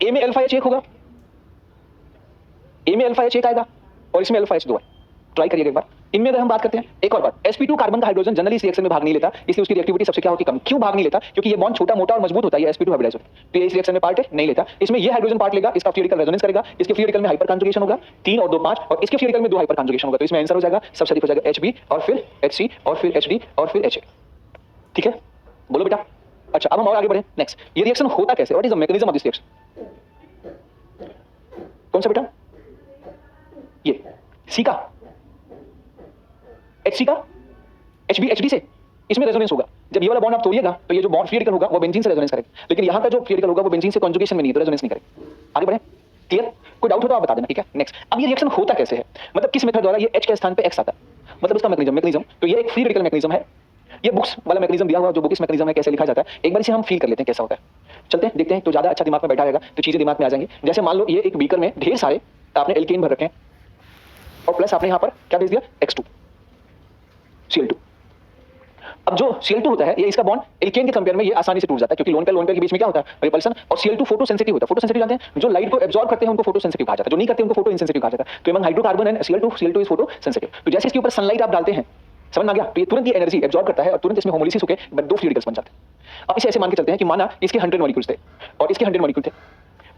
A में अल्फा H 1 होगा, A में अल्फा H 1 आएगा और इसमें अल्फा H 2 है। ट्राई करिएगा एक बार। इनमें अगर हम बात करते हैं, एक और बात, sp2 कार्बन का हाइड्रोजन जनरली इस रिएक्शन में भाग नहीं लेता, इसलिए उसकी रिएक्टिविटी सबसे क्या होती है, कम। क्यों भाग नहीं लेता? क्योंकि ये बॉन्ड छोटा मोटा और मजबूत होता है, ये sp2 हाइब्रिडाइज होता है, तो ये इस रिएक्शन में पार्ट नहीं लेता। इसमें ये हाइड्रोजन पार्ट लेगा, इसका फ्री रेडिकल रेजोनेंस करेगा, इसके फ्री रेडिकल में हाइपर कॉन्जुगेशन होगा 3 और 2 5, और इसके फ्री रेडिकल में 2 हाइपर कॉन्जुगेशन होगा। तो इसमें आंसर हो जाएगा, सबसे अधिक हो जाएगा HB और फिर HC और फिर HD और फिर HA, ठीक है। बोलो बेटा। अच्छा, अब हम और आगे बढ़े। नेक्स्ट, ये रिएक्शन होता कैसे, what is the mechanism of this reaction? कौन सा बेटा? ये सी का, HC का एचडी से इसमें रेजोनेंस होगा। जब ये वाला बॉन्ड आप तोड़िएगा तो ये जो बॉन्ड फ्री रेडिकल होगा वो बेंजीन से रेजोनेंस करेगा, लेकिन यहाँ का जो फ्री रेडिकल होगा वो बेंजीन से कॉन्जुगेशन में नहीं है, तो रेजोनेंस नहीं करेगा। आगे बढ़े, क्लियर? कोई डाउट हो तो आप बता देना, ठीक है? नेक्स्ट, अब ये रिएक्शन होता कैसे है, मतलब किस मेथड द्वारा ये H के स्थान पे X आता है, मतलब उसका मैकेनिज्म। तो ये एक फ्री रेडिकल मैकेनिज्म है, ये बुक्स वाला मैकेनिज्म दिया हुआ, जो बुक्स मैकेनिज्म है कैसे लिखा जाता है, एक बार इसे हम फील कर लेते हैं कैसा होता है। चलते हैं देखते हैं, तो ज्यादा अच्छा दिमाग में बैठा रहेगा तो चीजें दिमाग में आ जाएंगी। जैसे मान लो ये एक बीकर में ढेर सारे आपने एल्केन भर रखे हैं और प्लस आपने यहाँ पर क्या भेज दिया, X2 Cl2। अब जो Cl2 होता है ये इसका बॉन्ड एल्केन के कंपेयर में ये आसानी से टूट जाता है, क्योंकि लोन पेयर के बीच में क्या होता है, रिपल्सन। और Cl2 फोटो सेंसिटिव होता है। फोटो सेंसिटिव जानते हैं, जो लाइट को एब्जॉर्ब करते हैं उनको फोटो सेंसिटिव कहा जाता है, जो नहीं करते उनको फोटो इनसेंसिटिव कहा जाता है। तो among hydrocarbon and Cl2 is photo sensitive. तो जैसे इसके ऊपर सनलाइट आप डालते हैं, समझ में आ गया, तो ये तुरंत ये एनर्जी एब्जॉर्ब करता है और तुरंत इसमें होमोलिसिस होकर दो फ्री रेडिकल्स बन जाते हैं। अब इसे ऐसे मान के चलते हैं कि माना इसके 100 मॉलिक्यूल्स थे और इसके 100 मॉलिक्यूल थे,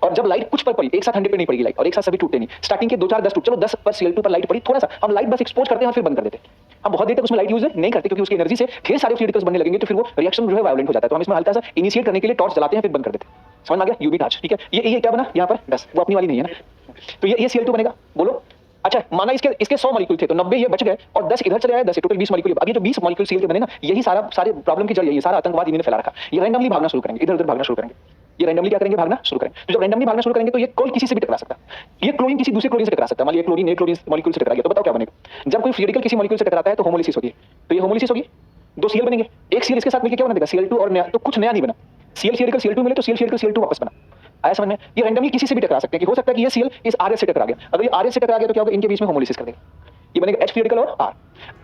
और जब लाइट कुछ पर पड़ी, एक साथ 100 पे नहीं पड़ेगी लाइट, और एक साथ सभी टूटते नहीं, स्टार्टिंग के 2 4 10 टूट, चलो 10 पर Cl2 पर लाइट पड़ी, थोड़ा सा हम लाइट बस एक्सपोज करते हैं और फिर बंद कर देते हैं। हम बहुत देर तक उसमें लाइट यूज नहीं करते, क्योंकि उसकी एनर्जी से ढेर सारे फ्री रेडिकल्स बनने लगेंगे, तो फिर वो रिएक्शन जो है वायलेंट हो जाता है। तो हम इसमें हल्का सा इनिशिएट करने के लिए टॉर्च जलाते हैं फिर बंद कर देते हैं। समझ में आ गया, यूवी टॉर्च, ठीक है? ये क्या बना यहाँ पर 10, वो अपनी वाली नहीं है ना, तो ये Cl2 बनेगा। बोलो, अच्छा माना इसके 100 मॉलिक्यूल थे तो 90 ये बच गए और 10 इधर चले आए, 10 टोटल 20 मॉलिक्यूल। अब ये जो 20 मॉलिक्यूल Cl के बने ना, यही सारे प्रॉब्लम की जड़ यही, सारा आतंकवाद इन्होंने फैला रखा। ये रैंडमली भागना शुरू करेंगे, इधर उधर भागना शुरू करेंगे। ये रैंडमली क्या करेंगे, भागना शुरू करेंगे। तो जब रैंडमली भागना शुरू करेंगे तो ये कोई किसी से भी टकरा सकता है। ये क्लोरीन किसी दूसरे क्लोरीन से टकरा सकता है। मान लीजिए क्लोरीन एक क्लोरीन मॉलिक्यूल से टकरा गया, तो बताओ क्या बनेगा? जब कोई फ्री रेडिकल किसी मॉलिक्यूल से टकराता है तो होमोलिसिस होगी, तो ये होमोलिसिस होगी, 2 Cl बनेंगे। एक Cl इसके साथ मिलकर क्या बना देगा, Cl2 और नया, तो कुछ नया नहीं बना। Cl फ्री रेडिकल Cl2 मिले तो Cl फ्री रेडिकल Cl2 वापस बना। आया समझ में? ये रैंडमली किसी से भी टकरा सकते हैं, कि हो सकता है कि ये Cl इस RS से टकरा गया। अगर ये RS से टकरा गया तो क्या होगा, इनके बीच में होमोलिसिस कर देगा, ये बनेगा H फ्री रेडिकल और R।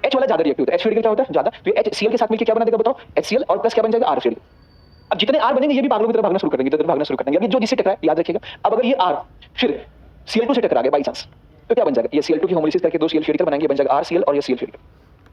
H वाला ज्यादा रिएक्टिव होता है, H फ्री रेडिकल क्या होता है ज्यादा, तो ये H Cl के साथ मिलकर क्या बना देगा बताओ, HCl, और प्लस क्या बन जाएगा, R फ्री रेडिकल। अब जितने R बनेंगे ये भी पागलों की तरह भागना शुरू कर देंगे, इधर भागना शुरू कर देंगे। अब ये जो जिससे टकरा है याद रखिएगा। अब अगर ये R फिर Cl2 से टकरा गया बाई चांस, तो क्या बन जाएगा, ये Cl2 की होमोलिसिस करके 2 Cl फ्री रेडिकल बनाएंगे, बन जाएगा RCl और ये Cl फ्री रेडिकल।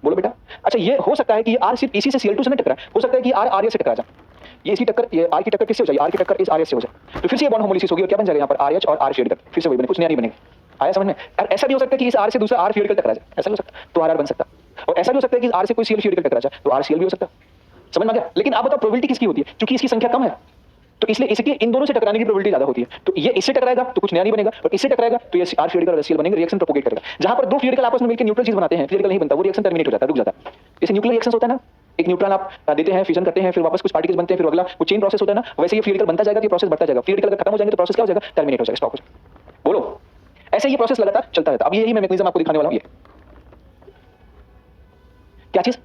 बोलो बेटा, अच्छा ये हो सकता है कि ये R सिर्फ इसी से Cl2 से न टकरा, हो सकता है कि R RS से टकरा जाए। ये इसकी टक्कर, ये R की टक्कर किससे हो जाएगी, R की टक्कर इस RS से हो जाए, तो फिर से ये बॉन्ड होमोलिसिस होगी और क्या बन जाएगा यहाँ पर RH और R फ्री रेडिकल, फिर से वही बने, कुछ नया नहीं बनेगा। आया समझ में? और ऐसा भी हो सकता है कि इस R से दूसरा R फ्री रेडिकल टकरा जाए, ऐसा भी हो सकता है, तो RR बन सकता है। और ऐसा भी हो सकता है कि R से कोई Cl फ्री रेडिकल टकरा जाए, तो RCl भी हो सकता है। समझ में आ गया? लेकिन आप बताओ प्रोबेबिलिटी किसकी होती है, क्योंकि इसकी संख्या कम है तो इसलिए इसके इन दोनों से टकराने की प्रोबेबिलिटी ज्यादा होती है। तो ये इससे टकराएगा तो कुछ नया नहीं बनेगा, और इससे टकराएगा तो ये R फ्री रेडिकल और Cl बनेंगे, रिएक्शन प्रोपोगेट करेगा। जहां पर 2 फ्री रेडिकल आपस में मिलकर न्यूट्रल चीज बनाते हैं, फ्री रेडिकल नहीं बनता, वो रिएक्शन टर्मिनेट हो जाता है, रुक जाता है। जैसे न्यूक्लियर रिएक्शंस होता है ना, एक न्यूट्रॉन आप देते हैं, फ्यूजन करते हैं, फिर वापस कुछ पार्टिकल्स बनते हैं, फिर अगला वो चेन प्रोसेस होता है ना, वैसे ये फ्री रेडिकल बनता जाएगा, ये प्रोसेस बढ़ता जाएगा। फ्री रेडिकल अगर खत्म हो जाएंगे तो प्रोसेस क्या हो जाएगा, टर्मिनेट हो जाएगा, स्टॉप हो जाएगा। बोलो, ऐसे ये प्रोसेस लगातार चलता रहता है। अब यही मैं मैकेनिज्म आपको दिखाने वाला हूं। ये क्या चीज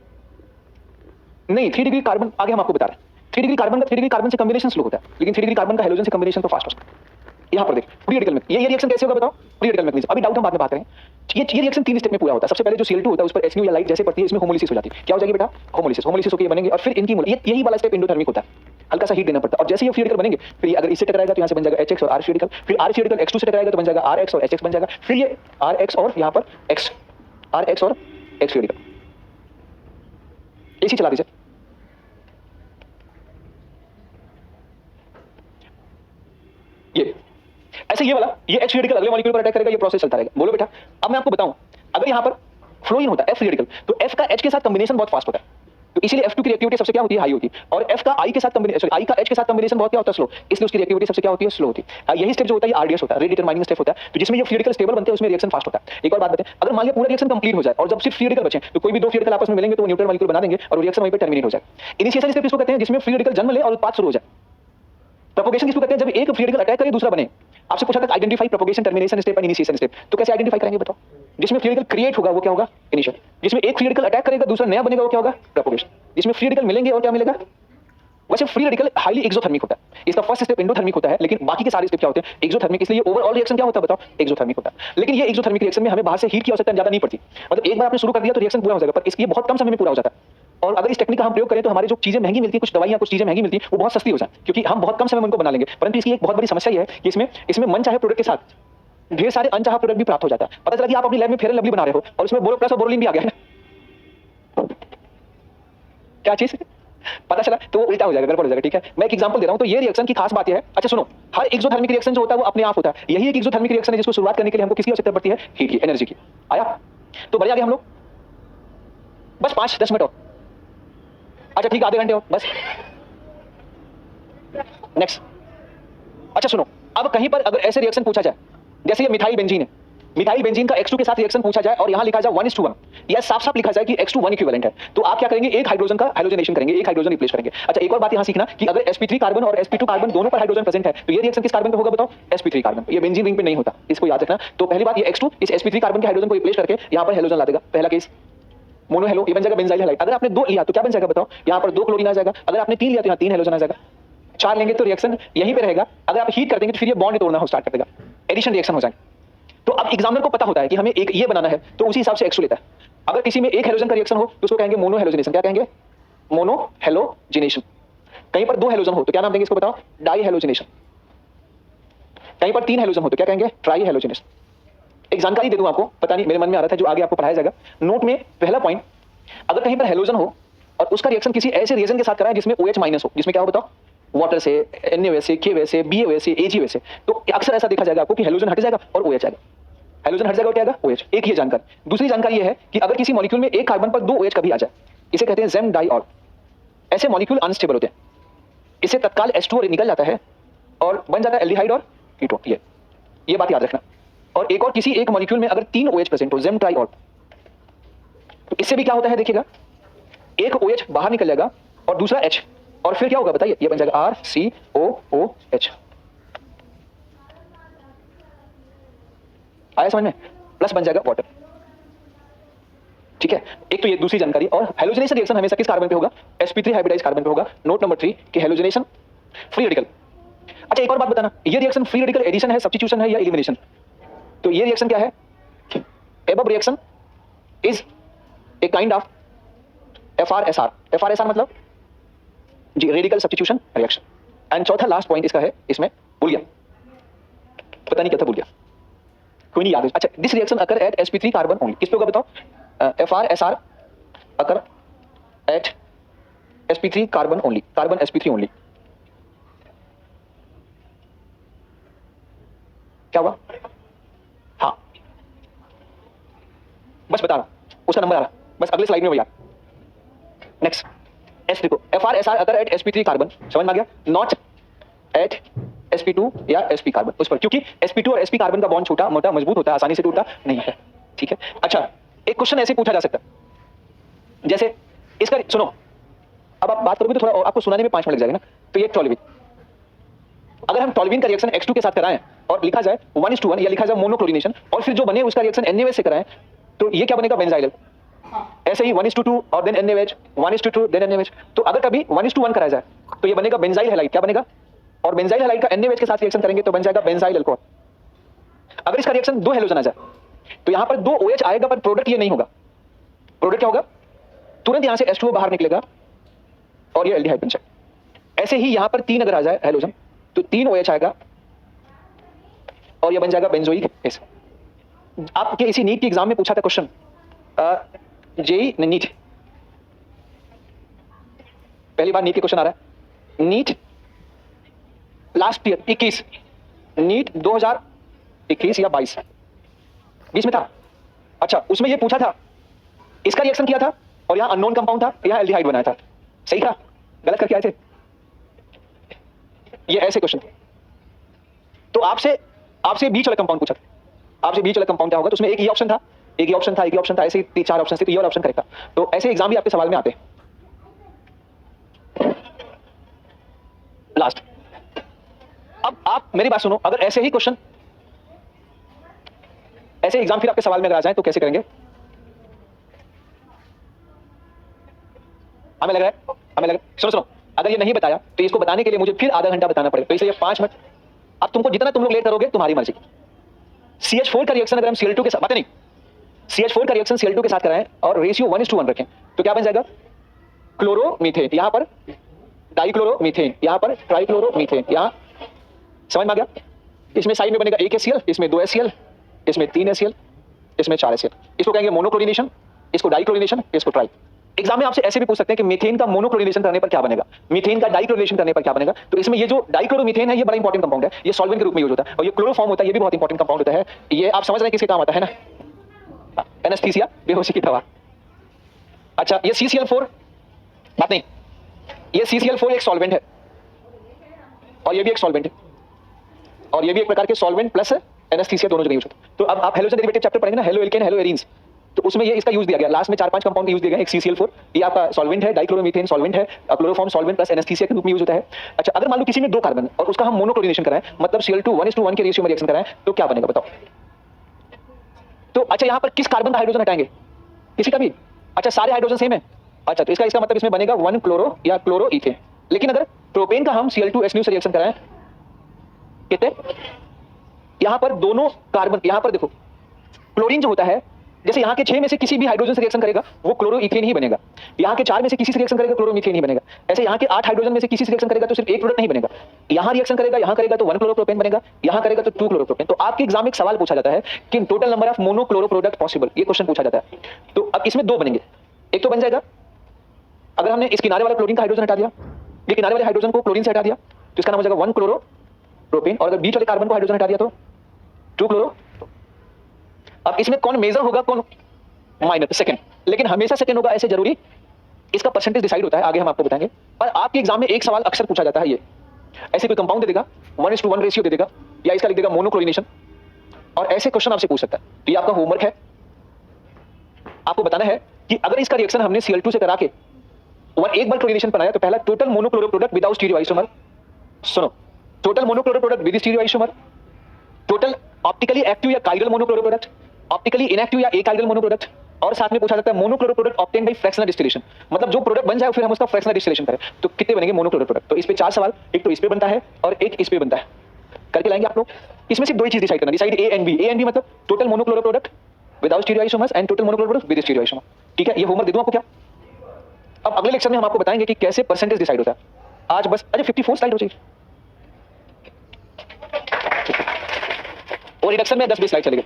नहीं, 3 डिग्री कार्बन आगे हम आपको बता रहे हैं। 3 डिग्री कार्बन का 3 डिग्री कार्बन से कॉम्बिनेशन स्लो होता है, लेकिन 3 डिग्री कार्बन का हाइड्रोजन से कॉम्बिनेशन तो फास्ट हो सकता है। यहां पर देख, फ्री रेडिकल में ये रिएक्शन कैसे होगा बताओ, फ्री रेडिकल मैकेनिज्म। अभी डाउट हम बाद में बात करेंगे। ये रिएक्शन 3 स्टेप में पूरा होता है। सबसे पहले जो Cl2 होता है उस पर HNO या लाइट जैसे पड़ती है, इसमें होमोलिसिस हो जाती है। क्या हो जाएगी बेटा, होमोलिसिस होकर ये बनेंगे, और फिर इनकी यही वाला स्टेप एंडोथर्मिक होता है, हल्का सा हीट देना पड़ता है। और जैसे ये फ्री रेडिकल बनेंगे, फिर ये अगर इससे टकराएगा तो यहां से बन जाएगा HX और R फ्री रेडिकल, फिर R फ्री रेडिकल X2 से टकराएगा तो बन जाएगा RX और HX बन जाएगा, फिर ये RX और यहां पर X, RX और X फ्री रेडिकल, इसी चला दीजिए। ये ऐसे ये वाला ये H रेडिकल अगले मॉलिक्यूल पर अटैक करेगा, ये प्रोसेस चलता रहेगा। बोलो बेटा, अब मैं आपको बताऊं, अगर यहां पर फ्लोरीन होता है F रेडिकल, तो F का H के साथ कॉम्बिनेशन बहुत फास्ट होता है, तो इसीलिए F2 की रिएक्टिविटी सबसे क्या होती है, हाई होती है। और F का I के साथ कॉम्बिनेशन, I का H के साथ कॉम्बिनेशन बहुत क्या होता है, स्लो, इसलिए उसकी रिएक्टिविटी सबसे क्या होती है, स्लो होती है। यही स्टेप जो होता है ये RDS होता है, रेट डिटरमाइनिंग स्टेप होता है, तो जिसमें ये फ्री रेडिकल स्टेबल बनते हैं उसमें रिएक्शन फास्ट होता है। एक और बात बताएं, अगर मान लिया पूरा रिएक्शन कंप्लीट हो जाए और जब सिर्फ फ्री रेडिकल बचे तो कोई भी 2 फ्री रेडिकल आपस में मिलेंगे तो वो न्यूट्रल मॉलिक्यूल बना देंगे और रिएक्शन वहीं पे टर्मिनेट हो जाए। इनिशिएशन स्टेप इसको कहते हैं, जिसमें फ्री रेडिकल जन्म ले और उत्पाद शुरू हो जाए। प्रोपोगेशन किसको कहते हैं, जब एक फ्री रेडिकल अटैक करे दूसरा बने। आपसे पूछा था identify propagation, termination step and initiation step, तो कैसे आइडेंटिफाई करेंगे बताओ। जिसमें फ्री रेडिकल क्रिएट होगा वो क्या होगा, इनिशियल। जिसमें एक फ्री रेडिकल अटैक करेगा दूसरा नया बनेगा वो क्या होगा, प्रोपोगेशन। जिसमें फ्री रेडिकल मिलेंगे और क्या मिलेगा, वैसे फ्री रेडिकल हाईली एक्सोथर्मिक होता है। इसका फर्स्ट स्टेप एंडोथर्मिक होता है, लेकिन बाकी के सारे स्टेप क्या होते हैं, एक्सोथर्मिक। इसलिए ओवरऑल रिएक्शन क्या होता है बताओ, एक्सोथर्मिक होता है। लेकिन ये एक्सोथर्मिक रिएक्शन में हमें बाहर से हीट की आवश्यकता ज्यादा नहीं पड़ती, मतलब एक बार आपने शुरू कर दिया तो रिएक्शन पूरा हो जाएगा, पर इसकी बहुत कम समय में पूरा हो जाता है। और अगर इस टेक्निक का हम प्रयोग करें तो हमारे जो चीजें महंगी मिलती है, कुछ दवाइयां कुछ चीजें महंगी मिलती है, वो बहुत सस्ती हो जाए, क्योंकि हम बहुत कम समय में उनको बना लेंगे। परंतु इसकी एक बहुत बड़ी समस्या ये है कि इसमें मन चाहे प्रोडक्ट के साथ ढेर सारे अनचाहा प्रोडक्ट भी प्राप्त हो जाता है। पता चला कि आप अपनी लैब में फेयर एंड लवली बना रहे हो और उसमें बोरो प्लस और बोरोलिन भी आ गया है, क्या चीज पता चला, तो वो उल्टा हो जाएगा, गड़बड़ हो जाएगा। ठीक है, मैं एक एग्जांपल दे रहा हूं। तो ये रिएक्शन की खास बात यह है, अच्छा सुनो, हर एक्सोथर्मिक रिएक्शन जो होता है वो अपने आप होता है। यही एक एक्सोथर्मिक रिएक्शन है जिसको शुरुआत करने के लिए हमको किसकी आवश्यकता पड़ती है, हीट की, एनर्जी की। आया, तो बढ़िया गए हम लोग, बस 5-10 मिनट और, अच्छा ठीक है, आधे घंटे और बस। नेक्स्ट, अच्छा सुनो, अब कहीं पर अगर ऐसे रिएक्शन पूछा जाए, जैसे ये मिथाइल बेंजीन है, मिथाइल बेंजीन का X2 के साथ रिएक्शन पूछा जाए और यहां लिखा जाए 1:1 या साफ साफ लिखा जाए कि X2 1 इक्विवेलेंट है, तो आप क्या करेंगे, एक हाइड्रोजन का हाइड्रोजनेशन करेंगे, एक हाइड्रोजन रिप्लेस करेंगे। अच्छा एक और बात यहां सीखना कि अगर sp3 कार्बन और sp2 कार्बन दोनों पर हाइड्रोजन प्रेजेंट है तो ये रिएक्शन किस कार्बन पे होगा बताओ, sp3 कार्बन। ये बेंजीन रिंग पे नहीं होता, इसको याद रखना। तो पहली बात ये X2 इस sp3 कार्बन के हाइड्रोजन को रिप्लेस करके यहां पर हाइड्रोजन ला देगा, पहला केस मोनो हेलो, ये बन जाएगा बेंजाइल हैलाइड। अगर आपने 2 लिया तो क्या बन जाएगा बताओ, यहां पर 2 क्लोरीन आ जाएगा। अगर आपने 3 लिया तो यहां 3 हाइड्रोजन आ जाएगा। 4 लेंगे तो रिएक्शन यहीं पे रहेगा। अगर आप हीट कर देंगे तो फिर ये बॉन्ड तोड़ना हो स्टार्ट कर देगा, एडिशन रिएक्शन हो जाएगा। तो अब एग्जामिनर को पता होता है कि हमें एक ये बनाना है तो उसी हिसाब से X2 लेता है। अगर किसी में एक हेलोजन का रिएक्शन हो तो उसको कहेंगे मोनो हेलोजनेशन। क्या कहेंगे, मोनो हेलोजिनेशन। कहीं पर 2 हेलोजन हो तो क्या नाम देंगे इसको बताओ, डाई हेलोजिनेशन। कहीं पर 3 हेलोजन हो तो क्या कहेंगे, ट्राई हेलोजिनेशन। एक जानकारी दे दूं आपको, पता नहीं मेरे मन में आ रहा था, जो आगे आपको पढ़ाया जाएगा नोट में। पहला पॉइंट, अगर कहीं पर हेलोजन हो और उसका रिएक्शन किसी ऐसे रिएजन के साथ कराएं जिसमें OH माइनस हो, जिसमें क्या हो बताओ, वाटर से, Na से, Ka से, Ba से, Ag से, तो अक्सर ऐसा देखा जाएगा आपको कि हेलोजन हट जाएगा और OH आएगा। हेलोजन हट जाएगा और क्या आएगा, OH। एक ये जानकारी। दूसरी जानकारी ये है कि अगर किसी मॉलिक्यूल में एक कार्बन पर 2 OH कभी आ जाए, इसे कहते हैं जेम डाइऑल। ऐसे मॉलिक्यूल अनस्टेबल होते हैं, इससे तत्काल H2O निकल जाता है और बन जाता है एल्डिहाइड और कीटोन। ये बात याद रखना। और एक और, किसी एक मॉलिक्यूल में अगर 3 OH प्रेजेंट हो, जेम ट्राइऑल, तो इससे भी क्या होता है देखिएगा, एक OH बाहर निकल जाएगा और दूसरा H, और फिर क्या होगा बताइए, ये बन जाएगा RCOOH। आया समझ में, प्लस बन जाएगा वाटर। ठीक है, एक तो ये दूसरी जानकारी। और हेलोजनेशन रिएक्शन हमेशा किस कार्बन पे होगा, sp3 हाइब्रिडाइज्ड कार्बन पे होगा। नोट नंबर 3 कि हेलोजनेशन फ्री रेडिकल। अच्छा एक और बात बताना, ये रिएक्शन फ्री रेडिकल एडिशन है, सब्स्टिट्यूशन है या एलिमिनेशन? तो ये रिएक्शन क्या है, above reaction is a kind of FR-SR। FR-SR मतलब जी रेडिकल सब्स्टिट्यूशन रिएक्शन। एंड चौथा लास्ट पॉइंट इसका है, इसमें भूल गया, पता नहीं क्या था, भूल गया, कोई नहीं याद है। अच्छा, this reaction occur at sp3 carbon only. किस पे होगा बताओ, FR-SR occur at sp3 carbon only, carbon sp3 only. क्या हुआ, हाँ बस बता रहा, उसका नंबर आ रहा, बस अगले स्लाइड में भैया। नेक्स्ट एस देखो, FR-SR अगर एट sp3 कार्बन, समझ में आ गया, नॉट एट sp2 या sp कार्बन, उस पर, क्योंकि sp2 और sp कार्बन का बॉन्ड छोटा मोटा मजबूत होता है, आसानी से टूटता नहीं है। ठीक है, अच्छा एक क्वेश्चन ऐसे पूछा जा सकता है, जैसे इसका सुनो, अब आप बात करोगे तो थोड़ा आपको सुनाने में 5 मिनट लग जाएगा ना। तो ये टॉल्यूइन, अगर हम टॉल्यूइन का रिएक्शन X2 के साथ कराएं और लिखा जाए 1:1 या लिखा जाए मोनोक्लोरीनेशन, और फिर जो बने उसका रिएक्शन NaOH से कराएं, तो ये क्या बनेगा, बेंजाइल। ऐसे ही 1:2 और देन NaOH, 1:2 देन NaOH। तो अगर कभी 1:1 कराया जाए तो ये बनेगा बेंजाइल हैलाइड। क्या बनेगा, और बेंजाइल हैलाइड का NaOH के साथ रिएक्शन करेंगे तो बन जाएगा बेंजाइल अल्कोहल। अगर इसका रिएक्शन 2 हेलोजन आ जाए तो यहां पर 2 OH आएगा, पर प्रोडक्ट ये नहीं होगा। प्रोडक्ट क्या होगा, तुरंत यहां से H2O बाहर निकलेगा और ये एल्डिहाइड बन जाएगा। ऐसे ही यहां पर 3 अगर आ जाए हेलोजन तो 3 OH आएगा और ये बन जाएगा बेंजोइक एसिड। आपके इसी नीट के एग्जाम में पूछा था क्वेश्चन, जेई नीट, पहली बार नीट के क्वेश्चन आ रहा है। नीट लास्ट ईयर 21, नीट 2021 या 22 बीच में था। अच्छा उसमें ये पूछा था, इसका रिएक्शन किया था और यहां अननोन कंपाउंड था, यहां एल्डिहाइड बनाया था, सही था, गलत करके आए थे, ये ऐसे क्वेश्चन। तो आपसे बीच वाला कंपाउंड पूछा था, आपसे बीच वाला कंपाउंड क्या होगा, तो उसमें एक ही ऑप्शन था, एक ही ऑप्शन था, एक ही ऑप्शन था, ऐसे 4 ऑप्शन थे, तो ये वाला ऑप्शन करेक्ट था। तो ऐसे एग्जाम भी आपके सवाल में आते हैं। लास्ट, अब आप मेरी बात सुनो, अगर ऐसे ही क्वेश्चन, ऐसे एग्जाम फिर आपके सवाल में अगर आ जाए तो कैसे करेंगे, हमें लग रहा है, सुनो, अगर ये नहीं बताया तो इसको बताने के लिए मुझे फिर आधा घंटा बताना पड़ेगा, तो इसलिए 5 मिनट। अब तुमको जितना तुम लोग लेट करोगे तुम्हारी मर्जी। CH4 का रिएक्शन अगर हम Cl2 के साथ, बातें नहीं, CH4 का रिएक्शन Cl2 के साथ कराएं और रेशियो 1:1 रखें तो क्या बन जाएगा, क्लोरोमीथेन, यहां पर डाइक्लोरोमीथेन, यहां पर ट्राइक्लोरोमीथेन, यहां समझ में आ गया। इसमें साइड में बनेगा 1 HCl, इसमें 2 HCl, इसमें 3 HCl, इसमें 4 HCl। इसको कहेंगे मोनोक्लोरीनेशन, इसको डाइक्लोरीनेशन, इसको ट्राई। एग्जाम में आपसे ऐसे भी पूछ सकते हैं कि मीथेन का मोनोक्लोरीनेशन करने पर क्या बनेगा, मीथेन का डाइक्लोरीनेशन करने पर क्या बनेगा। तो इसमें ये जो डाइक्लोरोमीथेन है ये बड़ा इंपॉर्टेंट कंपाउंड है, ये सॉल्वेंट के रूप में यूज होता है, और ये क्लोरोफॉर्म होता है, ये भी बहुत इंपॉर्टेंट कंपाउंड होता है। ये आप समझ रहे हैं किसके काम आता है ना, एनेस्थीसिया, बेहोशी की दवा। अच्छा ये CCl4, बात नहीं, ये CCl4 एक सॉल्वेंट है और ये भी एक सॉल्वेंट है, और ये भी एक प्रकार के सॉल्वेंट प्लस एनेस्थीसिया दोनों जगह यूज होता है। तो तो अब आप हेलोजन डेरिवेटिव चैप्टर पढ़ेंगे ना, हेलो एल्केन हेलो एरीन्स, तो उसमें ये इसका यूज दिया गया, लास्ट में 4-5 कंपाउंड का यूज दिया गया, एक CCl4, ये आपका सॉल्वेंट है, डाइक्लोरोमीथेन सॉल्वेंट है, क्लोरोफॉर्म सॉल्वेंट प्लस एनेस्थीसिया के रूप में यूज होता है। अच्छा, अगर मान लो किसी में 2 कार्बन और उसका हम मोनोक्लोरिनेशन कराएं, मतलब Cl2 1:1 के रेशियो में रिएक्शन कराएं, तो क्या बनेगा बताओ? तो अच्छा, यहाँ पर किस कार्बन का हाइड्रोजन हटाएंगे? किसी का भी? अच्छा, सारे हाइड्रोजन सेम है। अच्छा, तो इसका मतलब इसमें बनेगा 1 क्लोरो या क्लोरो इथेन। लेकिन अगर प्रोपेन का हम Cl2SNU से रिएक्शन कराएं, कितने? यहाँ पर दोनों कार्बन, यहाँ पर देखो क्लोरीन जो होता है, जैसे यहाँ के 6 में से किसी भी हाइड्रोजन से रिएक्शन करेगा वो क्लोरोइथेन ही बनेगा, यहाँ के 4 में से किसी से रिएक्शन करेगा क्लोरोमीथेन ही बनेगा, ऐसे यहाँ के 8 हाइड्रोजन में से किसी से रिएक्शन करेगा तो सिर्फ एक प्रोडक्ट नहीं बनेगा, यहाँ रिएक्शन करेगा, यहाँ करेगा तो 1 क्लोरोप्रोपेन बनेगा, यहाँ करेगा तो 2 क्लोरोप्रोपेन। तो आपके एग्जाम में एक सवाल पूछा जाता है कि total number of monochloro product possible, ये क्वेश्चन पूछा जाता है। तो अब इसमें 2 बनेंगे, एक तो बन जाएगा अगर हमने इस किनारे वाला क्लोरीन का हाइड्रोजन हटा दिया, ये किनारे वाले हाइड्रोजन को क्लोरीन से हटा दिया, तो इसका नाम हो जाएगा 1 क्लोरोप्रोपेन, और अगर बीच वाले कार्बन को हाइड्रोजन हटा दिया तो 2 क्लोरो। अब इसमें कौन मेजर होगा कौन माइनर? सेकंड, लेकिन हमेशा सेकंड होगा ऐसे जरूरी? इसका परसेंटेज डिसाइड होता है, आगे हम आपको बताएंगे। पर आपके एग्जाम में एक सवाल अक्सर पूछा जाता है, ये ऐसे कोई कंपाउंड दे देगा 1:1 रेशियो दे देगा, या इसका लिख देगा मोनोक्लोरिनेशन, और ऐसे क्वेश्चन आपसे पूछ सकता है। तो ये आपका होमवर्क है, आपको बताना है कि अगर इसका रिएक्शन हमने Cl2 से करा के एक बार क्लोरिनेशन बनाया तो पहला total monochloro product without stereo isomer, सुनो, total monochloro product with stereo isomer, total optically active या chiral monochloro product, optically inactive या एकाइरल मोनो प्रोडक्ट, और साथ में पूछा जाता है monochloro product obtain bye fractional distillation, मतलब जो प्रोडक्ट बन जाए फिर हम उसका फ्रैक्शनल डिस्टिलेशन करें, तो कितने बनेंगे मोनोक्लोरो प्रोडक्ट। तो इस पे 4 सवाल, एक तो इस पे बनता है और एक इस पे बनता है, करके लाएंगे आप लोग। इसमें सिर्फ 2 ही चीज डिसाइड करना, डिसाइड ए एंड बी मतलब total monochloro product without stereo isomers and total monochloro product with stereo isomer. ठीक है, ये होमवर्क दे दूं आपको क्या? अब अगले लेक्चर में हम आपको बताएंगे कि कैसे परसेंटेज डिसाइड होता है। आज बस 54 स्लाइड हो चाहिए, और रिडक्शन में 10-20 स्लाइड चलेगा।